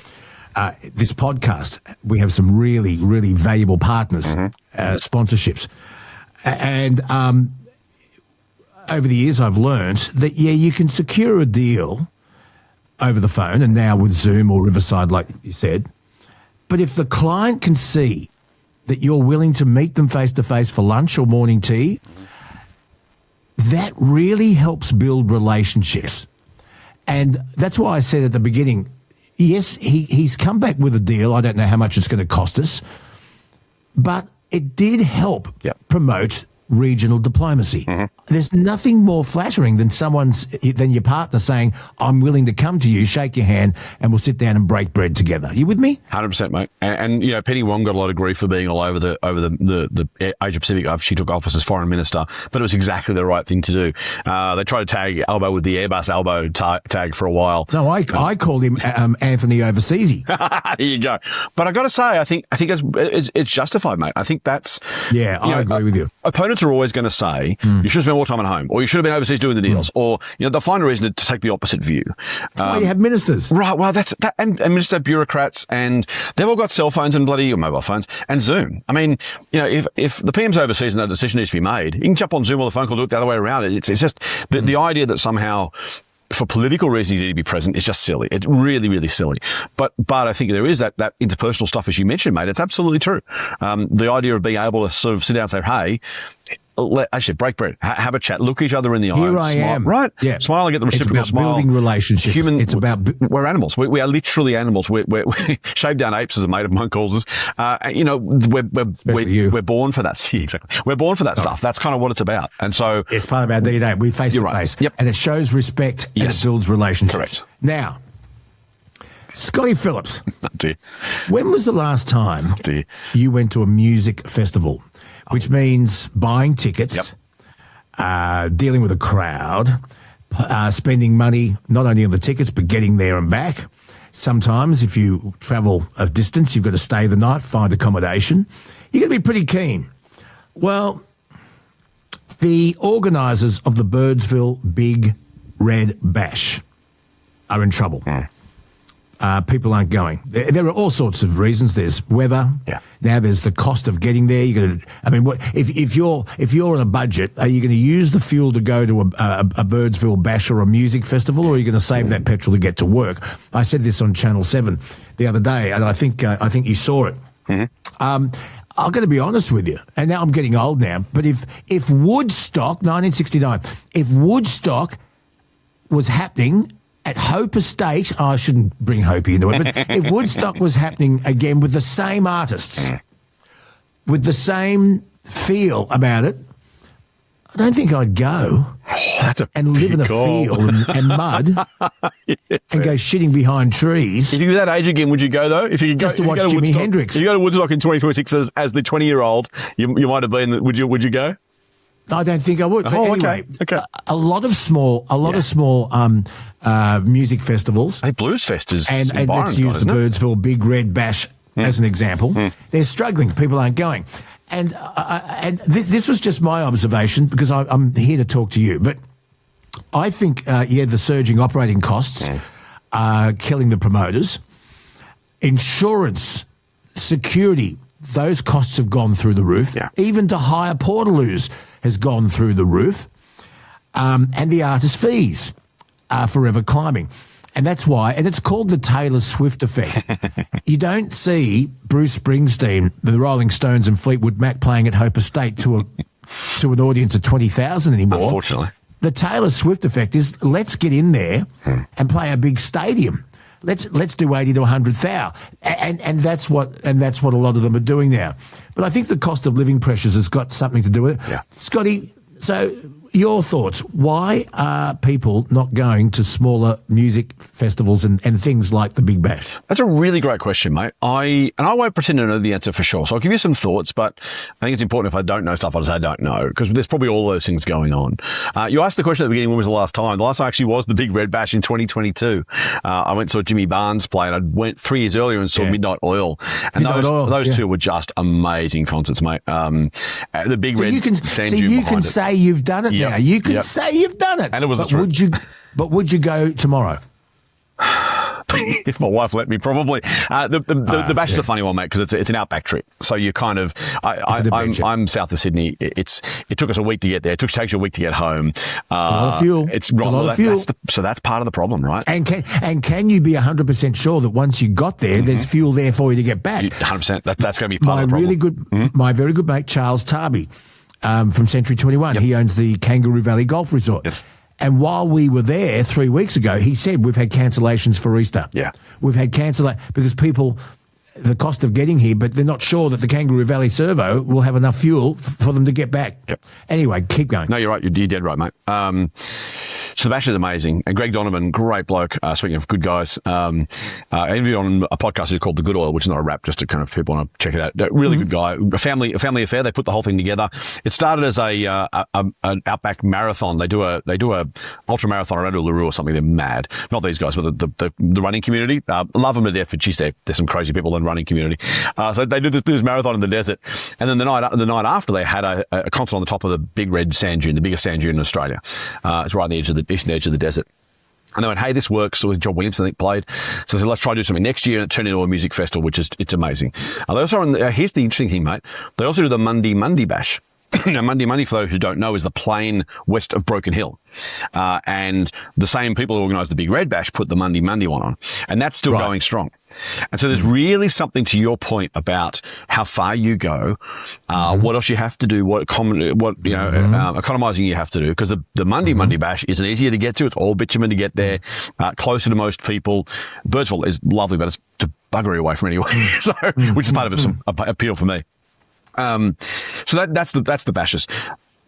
This podcast, we have some really, really valuable partners, sponsorships. And over the years I've learned that, you can secure a deal over the phone and now with Zoom or Riverside, like you said. But if the client can see that you're willing to meet them face-to-face for lunch or morning tea, that really helps build relationships. And that's why I said at the beginning, yes, he's come back with a deal. I don't know how much it's going to cost us, but it did help promote regional diplomacy. There's nothing more flattering than your partner saying, I'm willing to come to you, shake your hand, and we'll sit down and break bread together. You with me? 100%, mate. And Penny Wong got a lot of grief for being all over the Asia Pacific. She took office as foreign minister, but it was exactly the right thing to do. They tried to tag Albo with the Airbus Albo tag for a while. No, I called him Anthony Overseasy. There you go. But I got to say, I think it's justified, mate. I think that's I agree with you. Opponents are always going to say you should have spent more time at home, or you should have been overseas doing the deals, or they'll find a reason to take the opposite view. You have ministers, right? Well, that's that, and minister bureaucrats, and they've all got cell phones and bloody mobile phones and Zoom. I mean, if the PM's overseas and that decision needs to be made, you can jump on Zoom or the phone call, do it the other way around. It's just the idea that somehow, for political reasons, you need to be present is just silly. It's really, really silly. But I think there is that interpersonal stuff, as you mentioned, mate. It's absolutely true. The idea of being able to sort of sit down and say, hey, actually break bread, have a chat, look each other in the eye. Here I am. Right? Yeah. Smile and get the reciprocal smile. It's about building relationships. We're animals. We are literally animals. We're shaved down apes, as a mate of mine calls us. We're born for that. See, exactly. We're born for that stuff. That's kind of what it's about. And so it's part of our DNA. We face to face. Yep. And it shows respect and it builds relationships. Correct. Now, Scotty Phillips. Oh, dear. When was the last time you went to a music festival? Which means buying tickets, dealing with a crowd, spending money not only on the tickets but getting there and back. Sometimes if you travel a distance, you've got to stay the night, find accommodation. You're going to be pretty keen. Well, the organisers of the Birdsville Big Red Bash are in trouble. People aren't going. There are all sorts of reasons. There's weather. Yeah. Now there's the cost of getting there. You got to. I mean, what if you're on a budget? Are you going to use the fuel to go to a Birdsville Bash or a music festival, or are you going to save that petrol to get to work? I said this on Channel 7 the other day, and I think you saw it. I'm going to be honest with you, and now I'm getting old now. But if Woodstock, 1969, if Woodstock was happening at Hope Estate, I shouldn't bring Hopi into it, but if Woodstock was happening again with the same artists, with the same feel about it, I don't think I'd go and live in a field and mud and go shitting behind trees. If you were that age again, would you go, though? If you could just to watch Jimi Hendrix. If you go to Woodstock in 2026 as the 20-year-old, you might have been. Would you go? I don't think I would. But anyway, okay. A lot of small music festivals. Hey, Bluesfest is and let's use the Birdsville Big Red Bash as an example. They're struggling. People aren't going. And this was just my observation because I'm here to talk to you. But I think, the surging operating costs are killing the promoters. Insurance, security, those costs have gone through the roof. Yeah. Even to hire portaloos has gone through the roof. And the artist fees are forever climbing. And that's why, and it's called the Taylor Swift effect. You don't see Bruce Springsteen, the Rolling Stones and Fleetwood Mac playing at Hope Estate to an audience of 20,000 anymore. Unfortunately. The Taylor Swift effect is let's get in there and play a big stadium. Let's do 80 to 100,000, and that's what a lot of them are doing now. But I think the cost of living pressures has got something to do with it. Yeah. Scotty, so your thoughts? Why are people not going to smaller music festivals and things like the Big Bash? That's a really great question, mate. I won't pretend to know the answer for sure. So I'll give you some thoughts, but I think it's important if I don't know stuff, I'll say I don't know, because there's probably all those things going on. You asked the question at the beginning, when was the last time? The last time actually was the Big Red Bash in 2022. I went and saw Jimmy Barnes play, and I went 3 years earlier and saw Midnight Oil. And those two were just amazing concerts, mate. The Big Red sends you you can say you've done it now. You can say you've done it. And it was Would you go tomorrow? if my wife let me, probably. The bash is a funny one, mate, because it's an outback trip. So you kind of, I'm south of Sydney. It took us a week to get there. It takes you a week to get home. A lot of fuel. It's a lot of fuel. So that's part of the problem, right? And can you be 100% sure that once you got there, there's fuel there for you to get back? 100%. That's going to be part of the problem. My very good mate Charles Tarby from Century 21. He owns the Kangaroo Valley Golf Resort. Yes. And while we were there 3 weeks ago, he said we've had cancellations for Easter. Yeah. We've had because people, the cost of getting here, but they're not sure that the Kangaroo Valley Servo will have enough fuel for them to get back. Yep. Anyway, keep going. No, you're right. You're dead right, mate. So the bash is amazing. And Greg Donovan, great bloke. Speaking of good guys, I interviewed on a podcast called The Good Oil, which is not a rap, just to kind of people want to check it out. Really good guy. A family affair. They put the whole thing together. It started as an outback marathon. They do a ultra marathon around Uluru or something. They're mad. Not these guys, but the running community. Love them to death, but geez, there's some crazy people in the running community. So they do this marathon in the desert, and then the night after they had a concert on the top of the big red sand dune, the biggest sand dune in Australia. It's right on the eastern edge of the desert. And they went, hey, this works. So John Williamson, I think, played. So they said, let's try to do something next year. And it turned into a music festival, it's amazing. They also here's the interesting thing, mate. They also do the Monday Bash. Now, Monday, for those who don't know, is the plain west of Broken Hill. And the same people who organised the Big Red Bash put the Monday one on. And that's still going strong. And so there's really something to your point about how far you go, what else you have to do, economizing you have to do. Because the Monday Bash isn't easier to get to. It's all bitumen to get there, closer to most people. Birdsville is lovely, but it's to buggery away from anywhere. So, which is part of its appeal for me. So that's the bashes.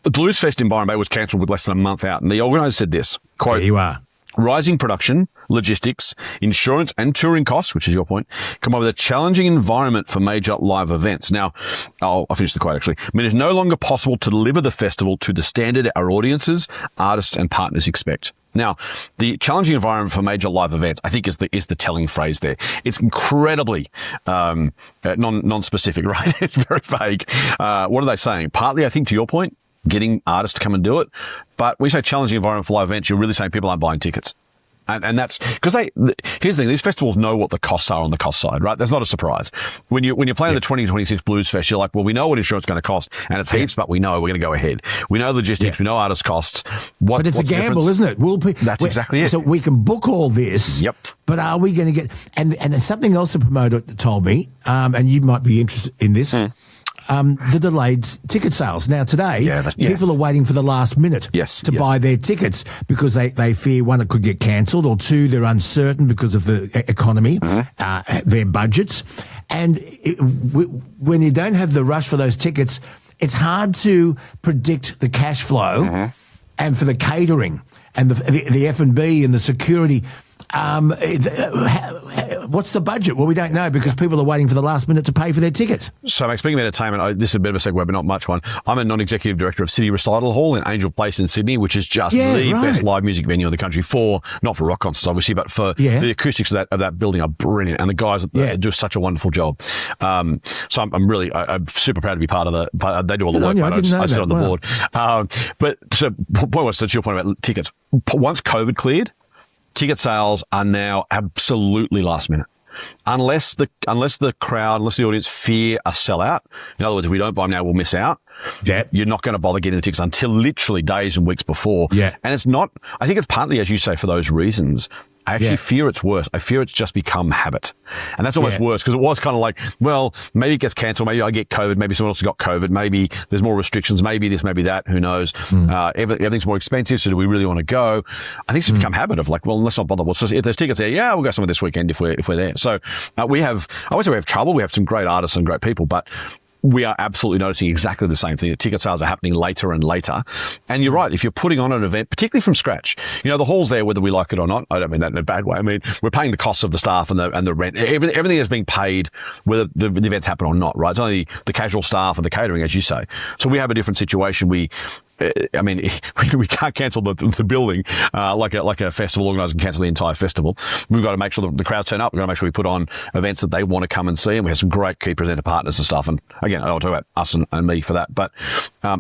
The Bluesfest in Byron Bay was cancelled with less than a month out, and the organiser said this, quote, there you are. Rising production, logistics, insurance and touring costs, which is your point, come up with a challenging environment for major live events. Now, I'll finish the quote actually. I mean, it's no longer possible to deliver the festival to the standard our audiences, artists and partners expect. Now, the challenging environment for major live events, I think, is the telling phrase there. It's incredibly non-specific, right? It's very vague. What are they saying? Partly, I think, to your point, getting artists to come and do it. But when you say challenging environment for live events, you're really saying people aren't buying tickets. And that's because here's the thing, these festivals know what the costs are on the cost side, right? That's not a surprise. When you're playing the 2026 Bluesfest, you're like, well, we know what insurance is going to cost and it's heaps, but we know we're going to go ahead. We know logistics, we know artist costs. But it's a gamble, isn't it? That's exactly it. So we can book all this. Yep. But are we going to get, and there's something else the promoter told me, and you might be interested in this. The delayed ticket sales. Now today, people are waiting for the last minute to buy their tickets because they fear, one, it could get cancelled, or two, they're uncertain because of the economy, their budgets. And when you don't have the rush for those tickets, it's hard to predict the cash flow and for the catering and the F&B and the security. What's the budget? Well, we don't know because people are waiting for the last minute to pay for their tickets. So, mate, speaking of entertainment, this is a bit of a segue, but not much one. I'm a non-executive director of City Recital Hall in Angel Place in Sydney, which is just the best live music venue in the country not for rock concerts, obviously, but for the acoustics of that building are brilliant, and the guys do such a wonderful job. So I'm super proud to be part of they do all the work, I sit on the board. But so, point was, to your point about tickets. Once COVID cleared, ticket sales are now absolutely last minute. Unless the crowd, unless the audience fear a sellout. In other words, if we don't buy them now, we'll miss out. You're not going to bother getting the tickets until literally days and weeks before. And it's not, I think it's partly, as you say, for those reasons. I actually fear it's worse. I fear it's just become habit. And that's almost worse because it was kind of like, well, maybe it gets cancelled. Maybe I get COVID. Maybe someone else has got COVID. Maybe there's more restrictions. Maybe this, maybe that. Who knows? Everything's more expensive. So do we really want to go? I think it's become habit of like, well, let's not bother. Well, so if there's tickets there, we'll go somewhere this weekend if we're there. So I always say we have trouble. We have some great artists and great people, but we are absolutely noticing exactly the same thing. The ticket sales are happening later and later. And you're right. If you're putting on an event, particularly from scratch, the hall's there whether we like it or not. I don't mean that in a bad way. I mean, we're paying the costs of the staff and the rent. Everything is being paid whether the events happen or not, right? It's only the casual staff and the catering, as you say. So we have a different situation. I mean, we can't cancel the building like a festival organizer can cancel the entire festival. We've got to make sure the crowds turn up. We've got to make sure we put on events that they want to come and see, and we have some great key presenter partners and stuff. And again, I'll talk about us and me for that. But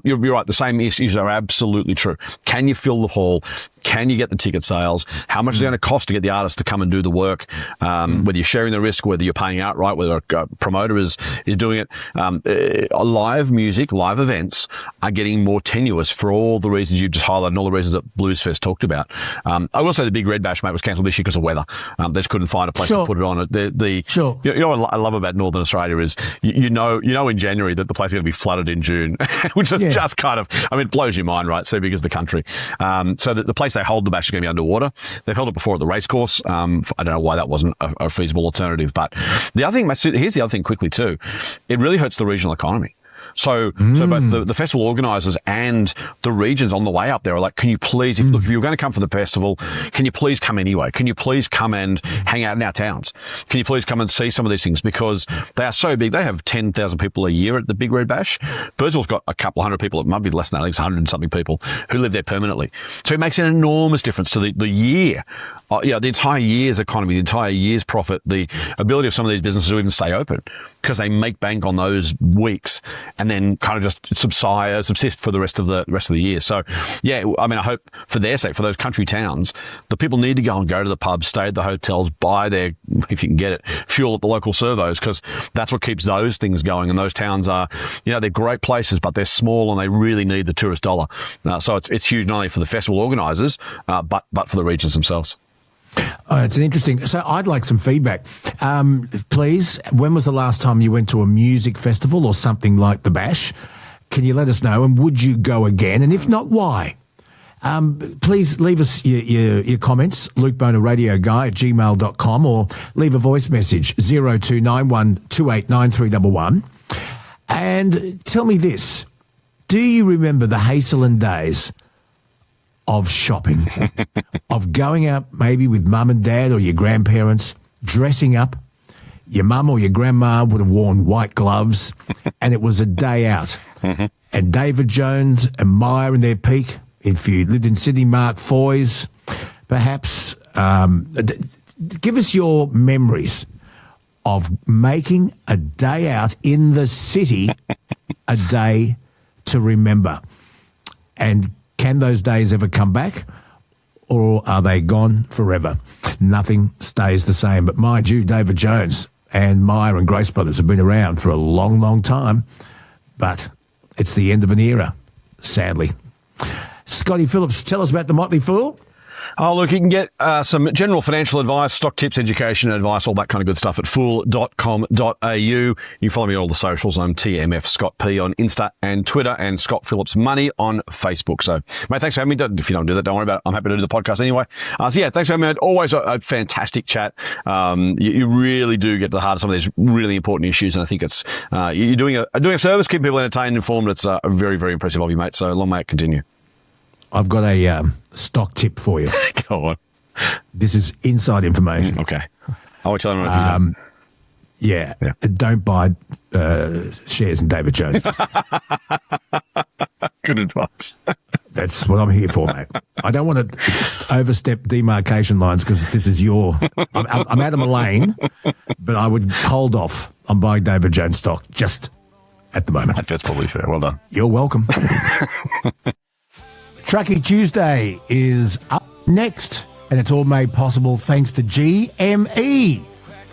you're right. The same issues are absolutely true. Can you fill the hall? Can you get the ticket sales? How much is it going to cost to get the artist to come and do the work? Whether you're sharing the risk, whether you're paying outright, whether a promoter is doing it. Live music, live events are getting more tenuous for all the reasons you've just highlighted and all the reasons that Bluesfest talked about. I will say the Big Red Bash, mate, was cancelled this year because of weather. They just couldn't find a place to put it on. Sure. You know what I love about Northern Australia is you know in January that the place is going to be flooded in June, which is just kind of, I mean, it blows your mind, right? So big is the country. So the place they hold the bash is going to be underwater. They've held it before at the racecourse. I don't know why that wasn't a feasible alternative. But the other thing, here's the other thing quickly too. It really hurts the regional economy. So both the festival organisers and the regions on the way up there are like, can you please, if you're going to come for the festival, can you please come anyway? Can you please come and hang out in our towns? Can you please come and see some of these things? Because they are so big. They have 10,000 people a year at the Big Red Bash. Birdsville's got a couple hundred people. It might be less than that. I think it's 100 and something people who live there permanently. So it makes an enormous difference to the year. The entire year's economy, the entire year's profit, the ability of some of these businesses to even stay open because they make bank on those weeks and then kind of just subsist for the rest of the year. So, yeah, I mean, I hope for their sake, for those country towns, the people need to go to the pubs, stay at the hotels, buy their, if you can get it, fuel at the local servos because that's what keeps those things going. And those towns are, they're great places, but they're small and they really need the tourist dollar. So it's huge not only for the festival organisers, but for the regions themselves. Oh, it's an interesting. So I'd like some feedback. Please, when was the last time you went to a music festival or something like the Bash? Can you let us know? And would you go again? And if not, why? Please leave us your comments, lukebonerradioguy@gmail.com, or leave a voice message, 0291 289311. And tell me this. Do you remember the Hazelland days of shopping, of going out maybe with mum and dad or your grandparents, dressing up? Your mum or your grandma would have worn white gloves, and it was a day out. And David Jones and Meyer in their peak, if you lived in Sydney, Mark Foy's, perhaps. Give us your memories of making a day out in the city a day to remember. And can those days ever come back, or are they gone forever? Nothing stays the same. But mind you, David Jones and Meyer and Grace Brothers have been around for a long, long time, but it's the end of an era, sadly. Scotty Phillips, tell us about the Motley Fool. Oh, look, you can get some general financial advice, stock tips, education advice, all that kind of good stuff at fool.com.au. You can follow me on all the socials. I'm TMF Scott P on Insta and Twitter, and Scott Phillips Money on Facebook. So, mate, thanks for having me. If you don't do that, don't worry about it. I'm happy to do the podcast anyway. So, yeah, thanks for having me. Always a fantastic chat. You really do get to the heart of some of these really important issues, and I think it's you're doing a service, keeping people entertained and informed. It's very, very impressive of you, mate. So long may it continue. I've got a stock tip for you. Go on. This is inside information. Okay. I will tell them if you know. Yeah. Don't buy shares in David Jones. Good advice. That's what I'm here for, mate. I don't want to overstep demarcation lines because this is I'm out of my lane, but I would hold off on buying David Jones stock just at the moment. That's probably fair. Well done. You're welcome. Truckee Tuesday is up next, and it's all made possible thanks to GME,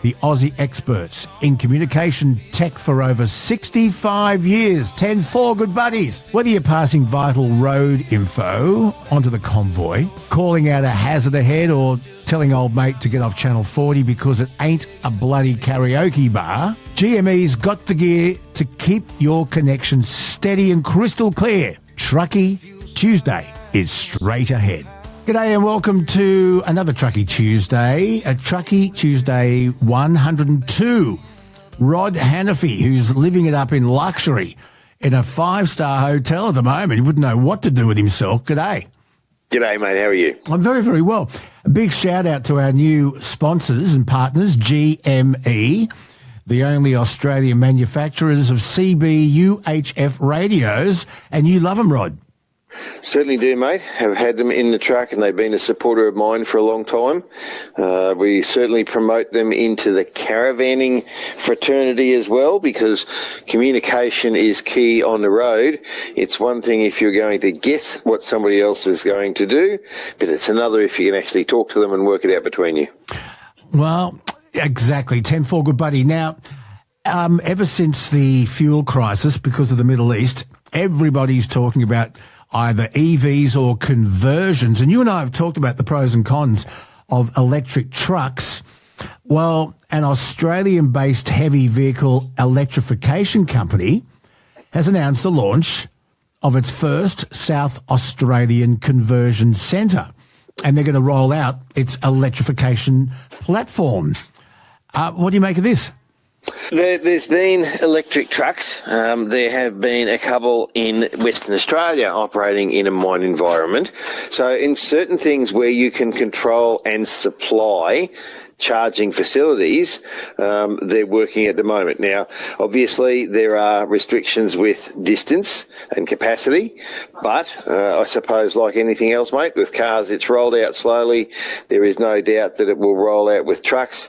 the Aussie experts in communication tech for over 65 years. 10-4, good buddies. Whether you're passing vital road info onto the convoy, calling out a hazard ahead, or telling old mate to get off Channel 40 because it ain't a bloody karaoke bar, GME's got the gear to keep your connection steady and crystal clear. Truckee Tuesday is straight ahead. G'day and welcome to another Truckee Tuesday, a Truckee Tuesday 102. Rod Hannafy, who's living it up in luxury in a 5-star hotel at the moment. He wouldn't know what to do with himself. G'day. G'day, mate. How are you? I'm very, very well. A big shout out to our new sponsors and partners, GME, the only Australian manufacturers of CB UHF radios, and you love them, Rod. Certainly do, mate. Have had them in the truck and they've been a supporter of mine for a long time. We certainly promote them into the caravanning fraternity as well, because communication is key on the road. It's one thing if you're going to guess what somebody else is going to do, but it's another if you can actually talk to them and work it out between you. Well, exactly. 10-4, good buddy. Now, ever since the fuel crisis, because of the Middle East, everybody's talking about either EVs or conversions. And you and I have talked about the pros and cons of electric trucks. Well, an Australian-based heavy vehicle electrification company has announced the launch of its first South Australian conversion centre. And they're going to roll out its electrification platform. What do you make of this? There's been electric trucks. There have been a couple in Western Australia operating in a mine environment. So in certain things where you can control and supply charging facilities, they're working at the moment. Now, obviously, there are restrictions with distance and capacity, but I suppose like anything else, mate, with cars, it's rolled out slowly. There is no doubt that it will roll out with trucks.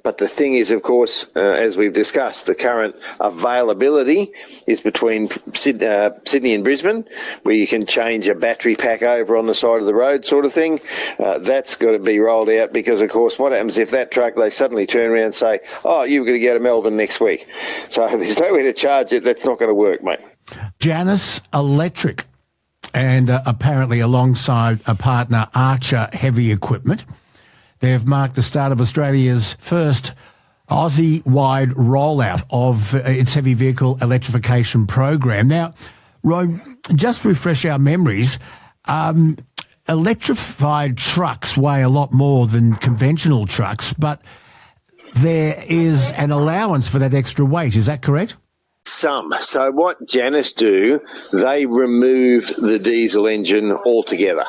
But the thing is, of course, as we've discussed, the current availability is between Sydney and Brisbane, where you can change a battery pack over on the side of the road sort of thing. That's got to be rolled out because, of course, what happens if that truck, they suddenly turn around and say, oh, you've got to go to Melbourne next week. So there's nowhere to charge it. That's not going to work, mate. Janus Electric, and apparently alongside a partner, Archer Heavy Equipment, they've marked the start of Australia's first Aussie-wide rollout of its heavy vehicle electrification program. Now, Roy, just to refresh our memories, electrified trucks weigh a lot more than conventional trucks, but there is an allowance for that extra weight. Is that correct? Some. So what Janus do, they remove the diesel engine altogether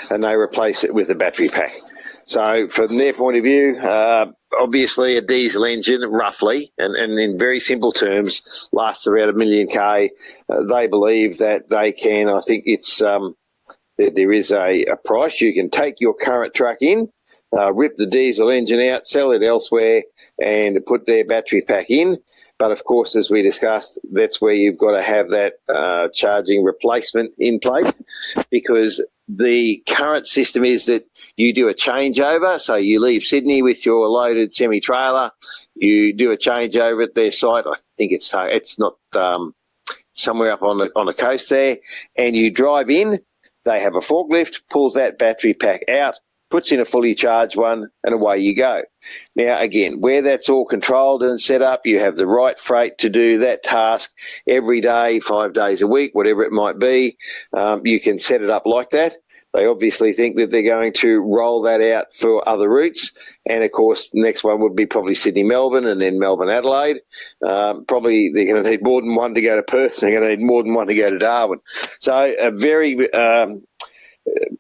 and they replace it with a battery pack. So from their point of view, obviously a diesel engine, roughly, and in very simple terms, lasts around 1 million K. They believe that they can, I think it's... there is a price. You can take your current truck in, rip the diesel engine out, sell it elsewhere, and put their battery pack in. But, of course, as we discussed, that's where you've got to have that charging replacement in place, because the current system is that you do a changeover. So you leave Sydney with your loaded semi-trailer. You do a changeover at their site. I think it's not somewhere up on the coast there. And you drive in. They have a forklift, pulls that battery pack out, puts in a fully charged one, and away you go. Now, again, where that's all controlled and set up, you have the right freight to do that task every day, 5 days a week, whatever it might be. You can set it up like that. They obviously think that they're going to roll that out for other routes. And, of course, the next one would be probably Sydney-Melbourne and then Melbourne-Adelaide. Probably they're going to need more than one to go to Perth. They're going to need more than one to go to Darwin. So a very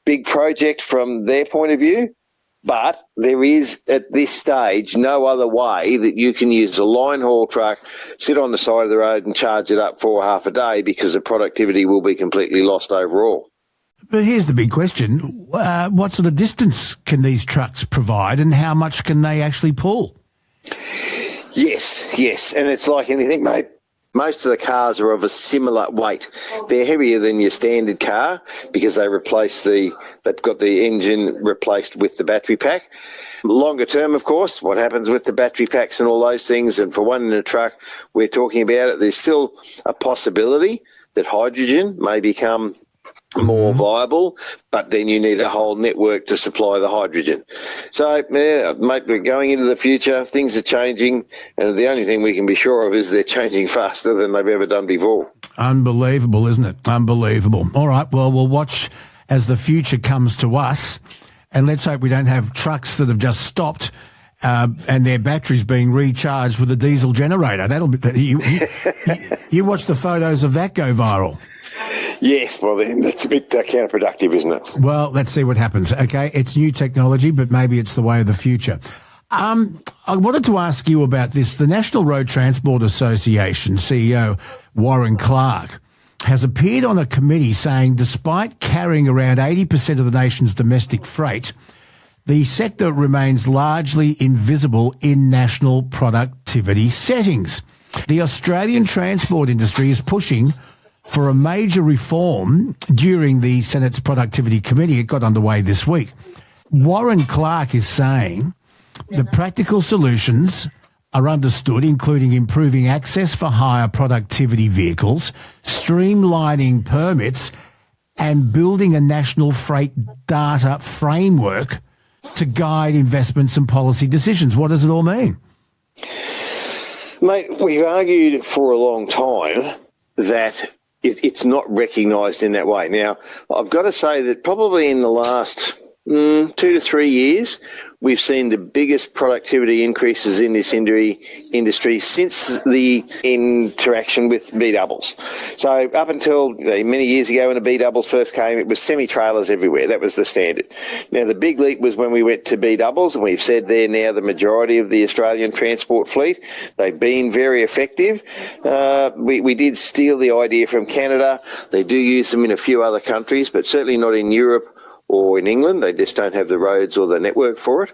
big project from their point of view. But there is, at this stage, no other way that you can use a line haul truck, sit on the side of the road and charge it up for half a day, because the productivity will be completely lost overall. But here's the big question. What sort of distance can these trucks provide and how much can they actually pull? Yes. And it's like anything, mate. Most of the cars are of a similar weight. They're heavier than your standard car because they've got the engine replaced with the battery pack. Longer term, of course, what happens with the battery packs and all those things, and for one in a truck, we're talking about it, there's still a possibility that hydrogen may become more viable, but then you need a whole network to supply the hydrogen. So, yeah, mate, we're going into the future. Things are changing, and the only thing we can be sure of is they're changing faster than they've ever done before. Unbelievable, isn't it? Unbelievable. All right, well, we'll watch as the future comes to us, and let's hope we don't have trucks that have just stopped and their batteries being recharged with a diesel generator. That'll be you watch the photos of that go viral. Yes, well, then that's a bit counterproductive, isn't it? Well, let's see what happens. Okay, it's new technology, but maybe it's the way of the future. I wanted to ask you about this. The National Road Transport Association CEO, Warren Clark, has appeared on a committee saying despite carrying around 80% of the nation's domestic freight, the sector remains largely invisible in national productivity settings. The Australian transport industry is pushing for a major reform during the Senate's Productivity Committee. It got underway this week. Warren Clark is saying the practical solutions are understood, including improving access for higher productivity vehicles, streamlining permits, and building a national freight data framework to guide investments and policy decisions. What does it all mean? Mate, we've argued for a long time that it's not recognised in that way. Now, I've got to say that probably in the last 2 to 3 years, we've seen the biggest productivity increases in this industry since the interaction with B-doubles. So up until many years ago when the B-doubles first came, it was semi-trailers everywhere. That was the standard. Now, the big leap was when we went to B-doubles, and we've said they're now the majority of the Australian transport fleet. They've been very effective. We did steal the idea from Canada. They do use them in a few other countries, but certainly not in Europe or in England. They just don't have the roads or the network for it.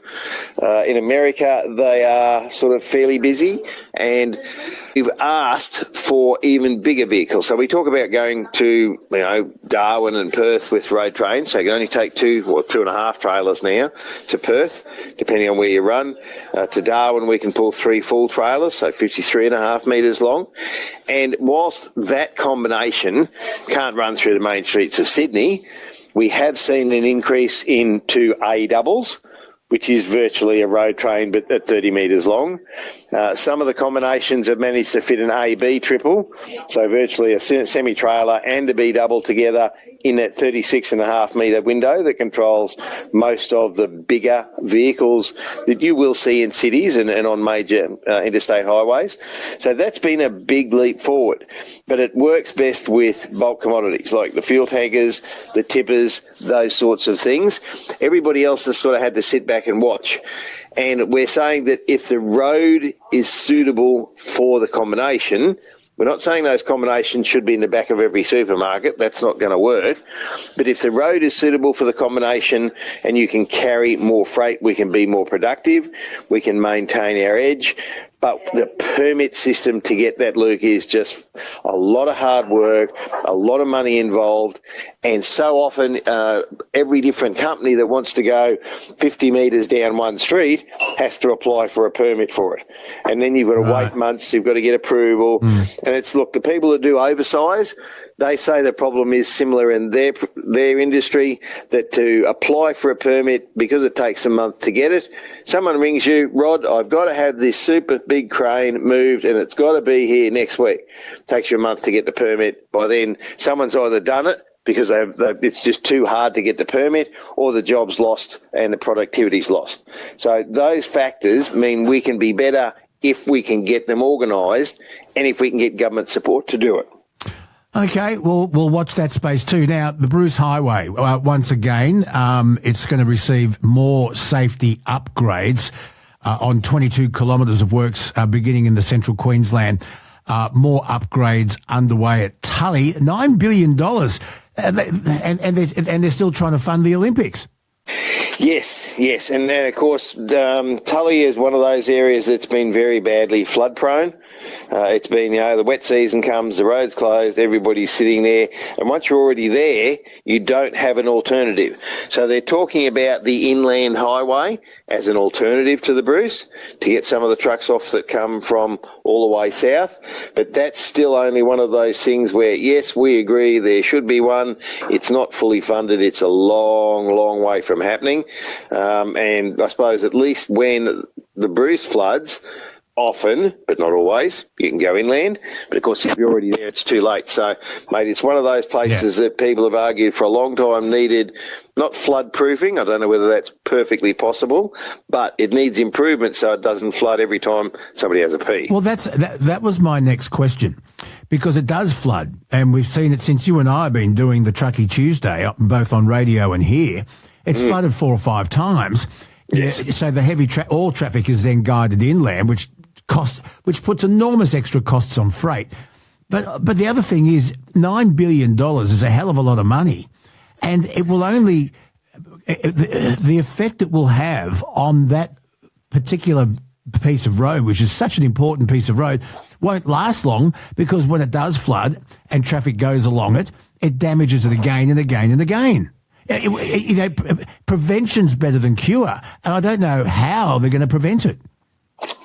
In America, they are sort of fairly busy, and we've asked for even bigger vehicles. So we talk about going to, Darwin and Perth with road trains. So you can only take 2 or 2.5 trailers now to Perth, depending on where you run. To Darwin, we can pull 3 full trailers, so 53.5 metres long. And whilst that combination can't run through the main streets of Sydney, we have seen an increase into A doubles, which is virtually a road train but at 30 metres long. Some of the combinations have managed to fit an A-B triple, so virtually a semi-trailer and a B-double together in that 36.5 metre window that controls most of the bigger vehicles that you will see in cities and on major interstate highways. So that's been a big leap forward. But it works best with bulk commodities like the fuel tankers, the tippers, those sorts of things. Everybody else has sort of had to sit back and watch. And we're saying that if the road is suitable for the combination, we're not saying those combinations should be in the back of every supermarket. That's not going to work. But if the road is suitable for the combination and you can carry more freight, we can be more productive, we can maintain our edge. But the permit system to get that, Luke, is just a lot of hard work, a lot of money involved, and so often every different company that wants to go 50 metres down one street has to apply for a permit for it. And then you've got to wait months, you've got to get approval. And it's, look, the people that do oversize, they say the problem is similar in their industry, that to apply for a permit, because it takes a month to get it, someone rings you, Rod, I've got to have this super big crane moved and it's got to be here next week. It takes you a month to get the permit. By then, someone's either done it because it's just too hard to get the permit, or the job's lost and the productivity's lost. So those factors mean we can be better if we can get them organised and if we can get government support to do it. Okay, well, we'll watch that space too. Now, the Bruce Highway, once again, it's going to receive more safety upgrades on 22 kilometres of works beginning in the central Queensland. More upgrades underway at Tully, $9 billion. And they're still trying to fund the Olympics. Yes. And then, of course, Tully is one of those areas that's been very badly flood prone. It's been, the wet season comes, the road's closed, everybody's sitting there. And once you're already there, you don't have an alternative. So they're talking about the inland highway as an alternative to the Bruce to get some of the trucks off that come from all the way south. But that's still only one of those things where, yes, we agree there should be one. It's not fully funded. It's a long, long way from happening. And I suppose at least when the Bruce floods, often, but not always, you can go inland. But of course, if you're already there, it's too late. So, mate, it's one of those places that people have argued for a long time needed not flood proofing. I don't know whether that's perfectly possible, but it needs improvement so it doesn't flood every time somebody has a pee. Well, that was my next question, because it does flood, and we've seen it since you and I have been doing the Truckee Tuesday, both on radio and here. It's flooded 4 or 5 times. Yes. So the heavy all traffic is then guided inland, which puts enormous extra costs on freight. But the other thing is $9 billion is a hell of a lot of money, and it will only the effect it will have on that particular piece of road, which is such an important piece of road, won't last long, because when it does flood and traffic goes along it, it damages it again and again and again. Prevention's better than cure, and I don't know how they're going to prevent it.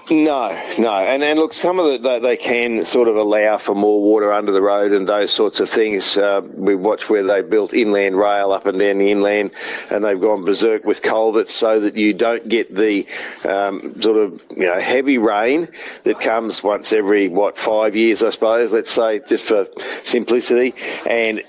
No. And look, some of they can sort of allow for more water under the road and those sorts of things. We watched where they built inland rail up and down the inland, and they've gone berserk with culverts so that you don't get the sort of heavy rain that comes once every 5 years, I suppose, let's say, just for simplicity. And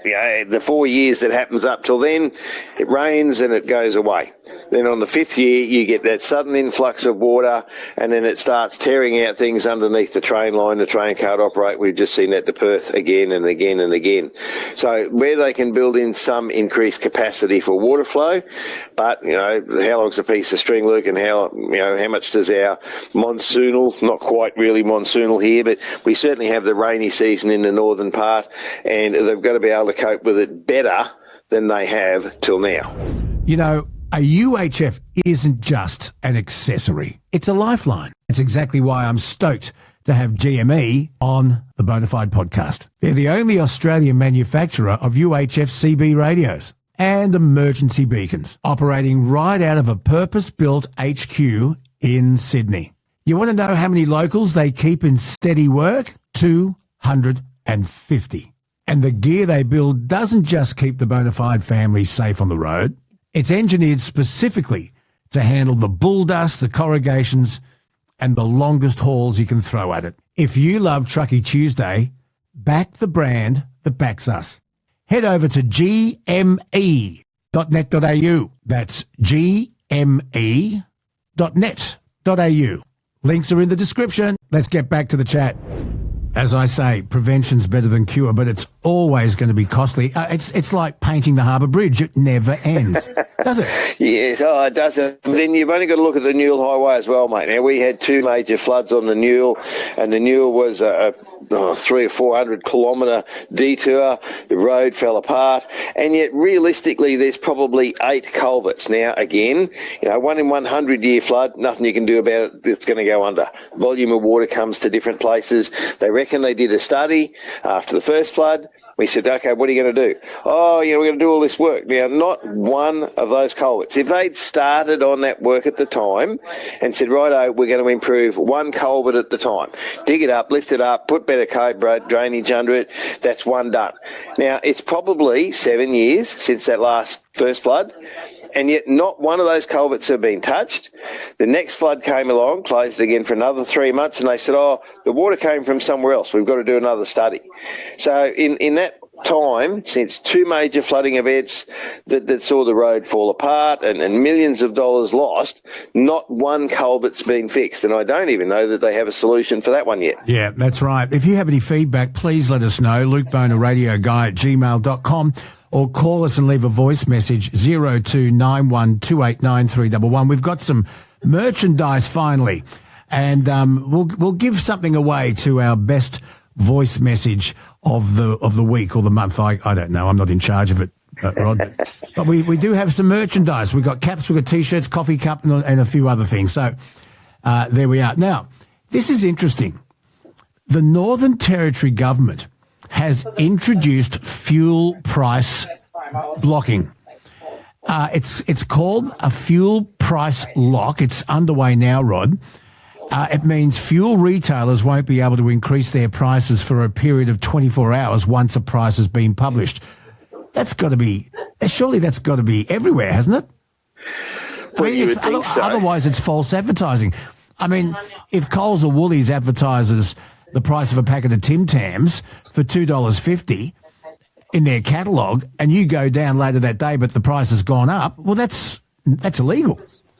the 4 years that happens up till then, it rains and it goes away. Then on the 5th year, you get that sudden influx of water, and then it starts tearing out things underneath the train line. The train can't operate. We've just seen that to Perth again and again and again. So where they can build in some increased capacity for water flow, but how long's a piece of string, Luke, and how much does our monsoonal, not quite really monsoonal here, but we certainly have the rainy season in the northern part, and they've got to be able to cope with it better than they have till now. A UHF isn't just an accessory. It's a lifeline. It's exactly why I'm stoked to have GME on the Bonafide Podcast. They're the only Australian manufacturer of UHF CB radios and emergency beacons, operating right out of a purpose-built HQ in Sydney. You want to know how many locals they keep in steady work? 250. And the gear they build doesn't just keep the Bonafide family safe on the road. It's engineered specifically to handle the bull dust, the corrugations, and the longest hauls you can throw at it. If you love Truckee Tuesday, back the brand that backs us. Head over to gme.net.au. That's gme.net.au. Links are in the description. Let's get back to the chat. As I say, prevention's better than cure, but it's always going to be costly. It's like painting the Harbour Bridge. It never ends, does it? Yes, it doesn't. Then you've only got to look at the Newell Highway as well, mate. Now, we had 2 major floods on the Newell, and the Newell was a 300 or 400 kilometre detour. The road fell apart, and yet realistically, there's probably 8 culverts. Now, again, 1 in 100-year flood, nothing you can do about it. It's going to go under. Volume of water comes to different places. They reckon they did a study after the first flood. We said, okay, what are you going to do? Oh, we're going to do all this work. Now, not one of those culverts. If they'd started on that work at the time and said, righto, we're going to improve 1 culvert at the time, dig it up, lift it up, put better drainage under it, that's 1 done. Now, it's probably 7 years since that last first flood, and yet not one of those culverts have been touched. The next flood came along, closed again for another 3 months, and they said, the water came from somewhere else. We've got to do another study. So in that time, since 2 major flooding events that saw the road fall apart and millions of dollars lost, not 1 culvert's been fixed. And I don't even know that they have a solution for that one yet. Yeah, that's right. If you have any feedback, please let us know. LukeBonerRadioGuy@gmail.com. Or call us and leave a voice message, 0291289311. We've got some merchandise finally, and we'll give something away to our best voice message of the week or the month. I don't know. I'm not in charge of it, Rod. But we do have some merchandise. We've got caps, we've got T-shirts, coffee cup, and a few other things. So there we are. Now, this is interesting. The Northern Territory government has introduced fuel price blocking. It's called a fuel price lock. It's underway now, Rod. It means fuel retailers won't be able to increase their prices for a period of 24 hours once a price has been published. Surely that's got to be everywhere, hasn't it? Well, you would think so. Otherwise, it's false advertising. I mean, if Coles or Woolies advertises the price of a packet of Tim Tams for $2.50 in their catalogue, and you go down later that day, but the price has gone up, well, that's that's illegal.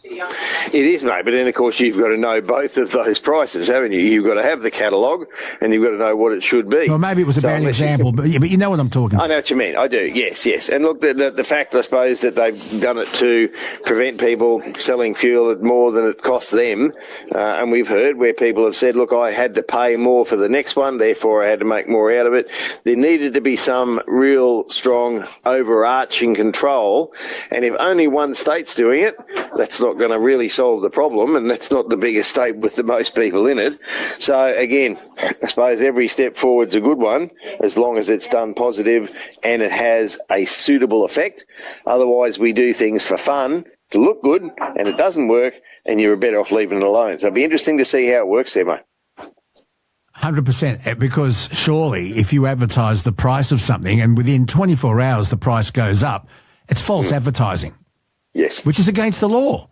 It is, mate, but then, of course, you've got to know both of those prices, haven't you? You've got to have the catalogue and you've got to know what it should be. Well, maybe it was a bad example, but you know what I'm talking about. I know what you mean. I do, yes. And look, the fact, I suppose, that they've done it to prevent people selling fuel at more than it costs them, and we've heard where people have said, look, I had to pay more for the next one, therefore I had to make more out of it. There needed to be some real strong overarching control, and if only one state's doing it, that's not going to really solve the problem, and that's not the biggest state with the most people in it. So again, I suppose every step forward's a good one, as long as it's done positive and it has a suitable effect. Otherwise, we do things for fun to look good, and it doesn't work, and you're better off leaving it alone. So it'll be interesting to see how it works there, mate. 100%, because surely if you advertise the price of something and within 24 hours the price goes up, it's false advertising. Yes. Which is against the law.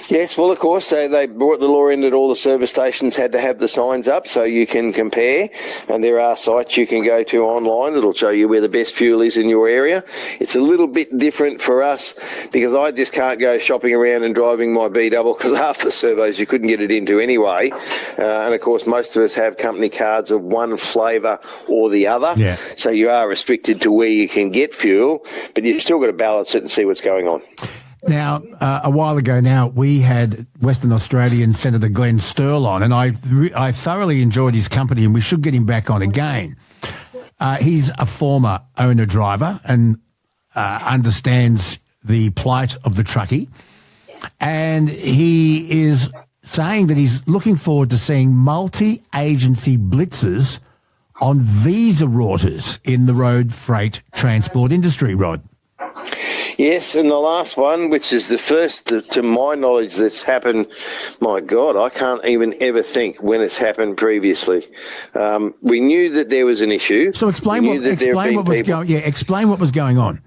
Yes, well, of course, they brought the law in that all the service stations had to have the signs up so you can compare, and there are sites you can go to online that'll show you where the best fuel is in your area. It's a little bit different for us because I just can't go shopping around and driving my B-double because half the servos you couldn't get it into anyway. And, of course, most of us have company cards of one flavour or the other, so you are restricted to where you can get fuel, but you've still got to balance it and see what's going on. Now, a while ago now, we had Western Australian Senator Glenn Sterl on, and I thoroughly enjoyed his company, and we should get him back on again. He's a former owner-driver and understands the plight of the truckie, and he is saying that he's looking forward to seeing multi-agency blitzes on visa routers in the road freight transport industry, Rod. Yes, and the last one, which is the first, to my knowledge, that's happened, my God, I can't even ever think when it's happened previously. We knew that there was an issue. So explain what was going on.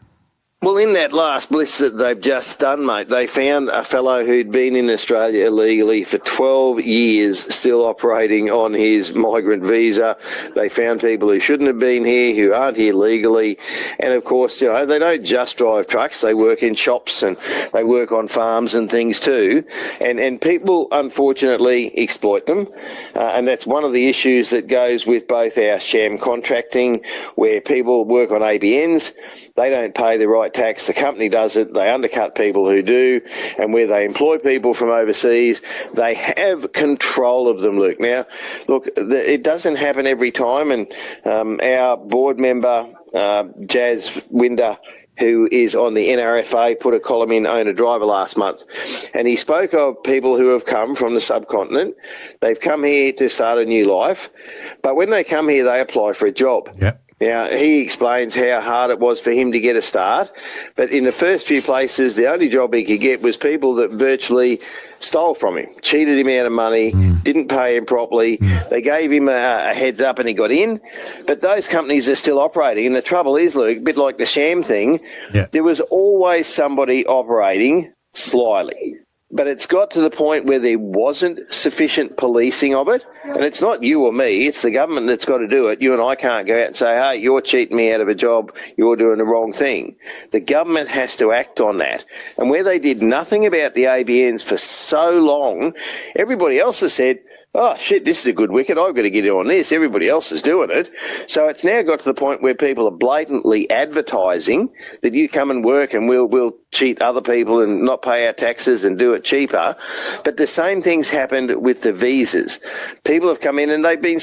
Well, in that last blitz that they've just done, mate, they found a fellow who'd been in Australia illegally for 12 years, still operating on his migrant visa. They found people who shouldn't have been here, who aren't here legally. And, of course, they don't just drive trucks. They work in shops and they work on farms and things too. And people, unfortunately, exploit them. And that's one of the issues that goes with both our sham contracting, where people work on ABNs. They don't pay the right tax. The company does it. They undercut people who do. And where they employ people from overseas, they have control of them, Luke. Now, look, it doesn't happen every time. And our board member, Jazz Winder, who is on the NRFA, put a column in Owner-Driver last month. And he spoke of people who have come from the subcontinent. They've come here to start a new life. But when they come here, they apply for a job. Yep. Now, he explains how hard it was for him to get a start, but in the first few places, the only job he could get was people that virtually stole from him, cheated him out of money, didn't pay him properly. They gave him a heads up and he got in, but those companies are still operating. And the trouble is, Luke, a bit like the sham thing, there was always somebody operating slyly. But it's got to the point where there wasn't sufficient policing of it. And it's not you or me, it's the government that's got to do it. You and I can't go out and say, hey, you're cheating me out of a job, you're doing the wrong thing. The government has to act on that. And where they did nothing about the ABNs for so long, everybody else has said, oh, shit, this is a good wicket. I've got to get in on this. Everybody else is doing it. So it's now got to the point where people are blatantly advertising that you come and work and we'll cheat other people and not pay our taxes and do it cheaper. But the same thing's happened with the visas. People have come in and they've been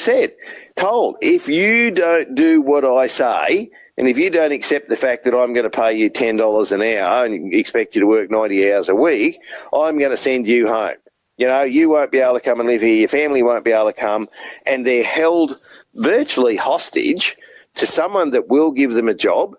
told, if you don't do what I say, and if you don't accept the fact that I'm going to pay you $10 an hour and expect you to work 90 hours a week, I'm going to send you home. You won't be able to come and live here. Your family won't be able to come. And they're held virtually hostage to someone that will give them a job.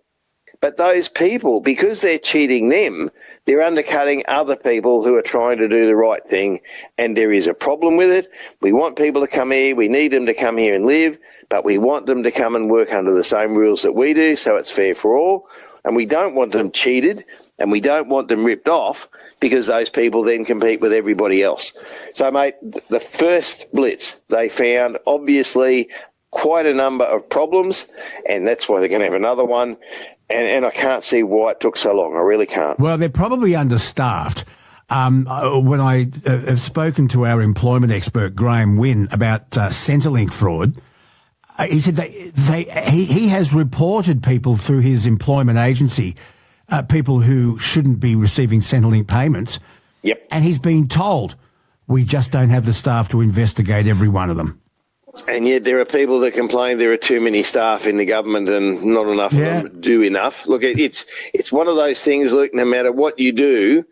But those people, because they're cheating them, they're undercutting other people who are trying to do the right thing. And there is a problem with it. We want people to come here. We need them to come here and live. But we want them to come and work under the same rules that we do, so it's fair for all. And we don't want them cheated. And we don't want them ripped off because those people then compete with everybody else. So, mate, the first blitz, they found obviously quite a number of problems, and that's why they're going to have another one. And I can't see why it took so long. I really can't. Well, they're probably understaffed. When I have spoken to our employment expert, Graham Wynn, about Centrelink fraud, he said he has reported people through his employment agency, people who shouldn't be receiving Centrelink payments. Yep. And he's been told, we just don't have the staff to investigate every one of them. And yet there are people that complain there are too many staff in the government and not enough of them do enough. Look, it's one of those things, Luke, no matter what you do,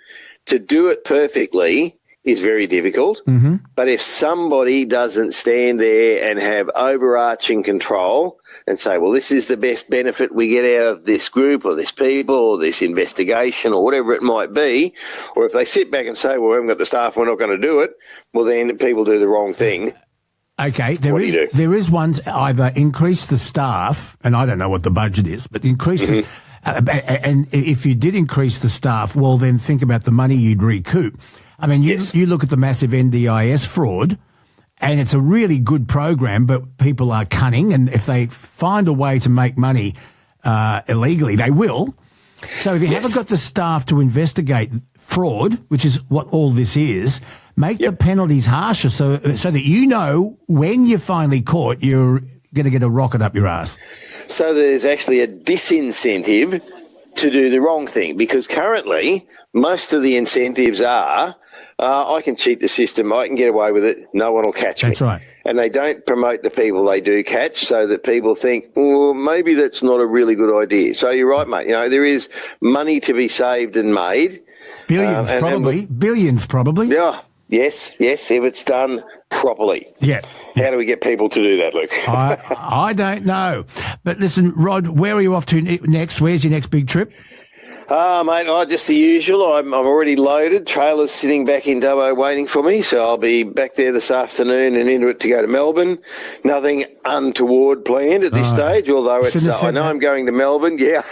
to do it perfectly is very difficult. Mm-hmm. But if somebody doesn't stand there and have overarching control and say, well, this is the best benefit we get out of this group or this people or this investigation or whatever it might be, or if they sit back and say, well, we haven't got the staff, we're not going to do it, well, then people do the wrong thing. Okay, there is one, either increase the staff, and I don't know what the budget is, but increase the, and if you did increase the staff, well, then think about the money you'd recoup. I mean, you look at the massive NDIS fraud, and it's a really good program, but people are cunning, and if they find a way to make money illegally, they will. So if you haven't got the staff to investigate fraud, which is what all this is, make the penalties harsher so that you know when you're finally caught, you're going to get a rocket up your ass. So there's actually a disincentive to do the wrong thing, because currently most of the incentives are, I can cheat the system, I can get away with it, no one will catch me. That's right. And they don't promote the people they do catch so that people think, well, maybe that's not a really good idea. So you're right, mate. You know, there is money to be saved and made. Billions, billions probably. Yeah. Yes, if it's done properly. Yeah. How do we get people to do that, Luke? I don't know. But listen, Rod, where are you off to next? Where's your next big trip? Mate, just the usual. I'm already loaded. Trailer's sitting back in Dubbo waiting for me, so I'll be back there this afternoon and into it to go to Melbourne. Nothing untoward planned at this stage, although I know I'm going to Melbourne. Yeah.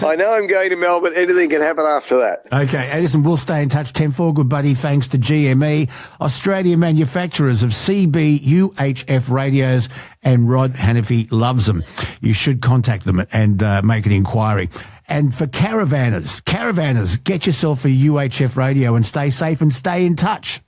I know I'm going to Melbourne. Anything can happen after that. Okay. And listen, we'll stay in touch. 10-4, good buddy. Thanks to GME, Australian manufacturers of CB UHF radios, and Rod Hannafy loves them. You should contact them and make an inquiry. And for caravanners, get yourself a UHF radio and stay safe and stay in touch.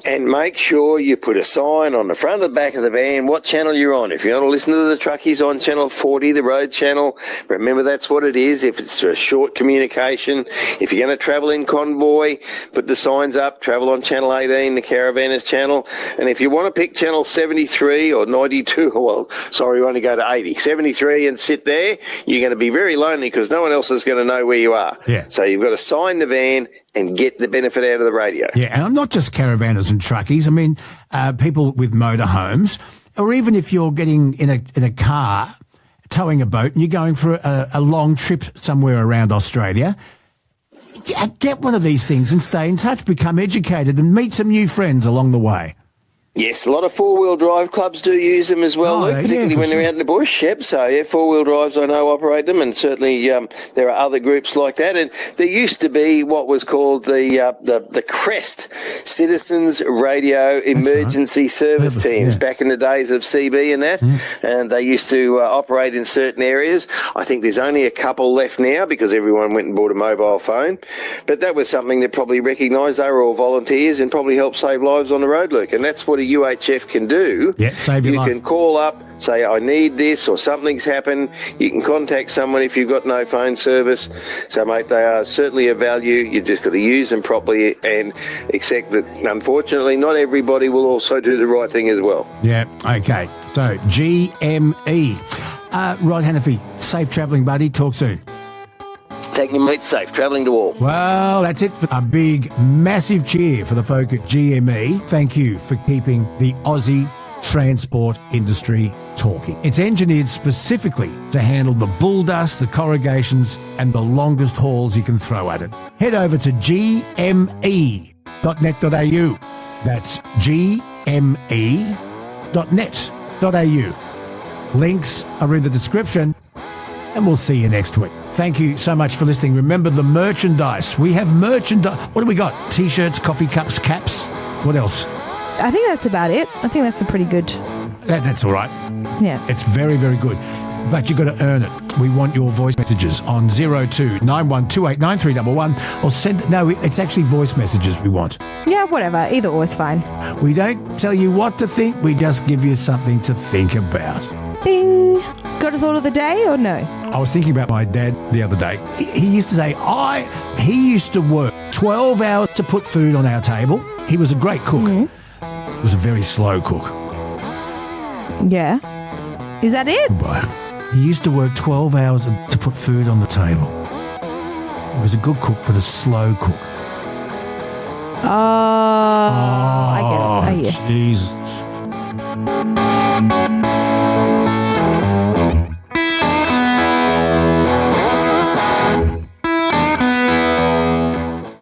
And make sure you put a sign on the front of the back of the van what channel you're on. If you want to listen to the truckies on channel 40, the road channel, remember that's what it is. If it's a short communication, if you're going to travel in convoy, put the signs up, travel on channel 18, the caravanners channel. And if you want to pick channel 73 or 92, well, sorry, you want to go to 80, 73 and sit there, you're going to be very lonely because no one else is going to know where you are. Yeah. So you've got to sign the van and get the benefit out of the radio. Yeah, and I'm not just caravanners and truckies. I mean, people with motorhomes, or even if you're getting in a car, towing a boat, and you're going for a long trip somewhere around Australia, get one of these things and stay in touch, become educated, and meet some new friends along the way. Yes, a lot of four-wheel drive clubs do use them as well, Luke, particularly when they're out in the bush. Yep, so four-wheel drives I know operate them, and certainly there are other groups like that. And there used to be what was called the CREST, Citizens Radio Emergency Service Teams, back in the days of CB and that, and they used to operate in certain areas. I think there's only a couple left now because everyone went and bought a mobile phone, but that was something that probably recognised they were all volunteers and probably helped save lives on the road, Luke, and that's what a UHF can do. Yeah, save your life. You can call up, say, I need this, or something's happened. You can contact someone if you've got no phone service. So, mate, they are certainly of value. You've just got to use them properly and accept that, unfortunately, not everybody will also do the right thing as well. Yeah, okay. So, GME. Rod Hannafy, safe travelling, buddy. Talk soon. Thank you, mate. Safe travelling to all. Well, that's it for a big, massive cheer for the folk at GME. Thank you for keeping the Aussie transport industry talking. It's engineered specifically to handle the bull dust, the corrugations, and the longest hauls you can throw at it. Head over to gme.net.au. That's gme.net.au. Links are in the description. And we'll see you next week. Thank you so much for listening. Remember the merchandise. We have merchandise. What do we got? T-shirts, coffee cups, caps. What else? I think that's about it. I think that's a pretty good... That's all right. Yeah. It's very, very good. But you've got to earn it. We want your voice messages on 02 9128 9311 or send... No, it's actually voice messages we want. Yeah, whatever. Either or is fine. We don't tell you what to think. We just give you something to think about. Bing. Got a thought of the day or no? I was thinking about my dad the other day. He used to say, he used to work 12 hours to put food on our table. He was a great cook. He was a very slow cook. Yeah. Is that it? Goodbye. He used to work 12 hours to put food on the table. He was a good cook, but a slow cook. I get it. Jeez.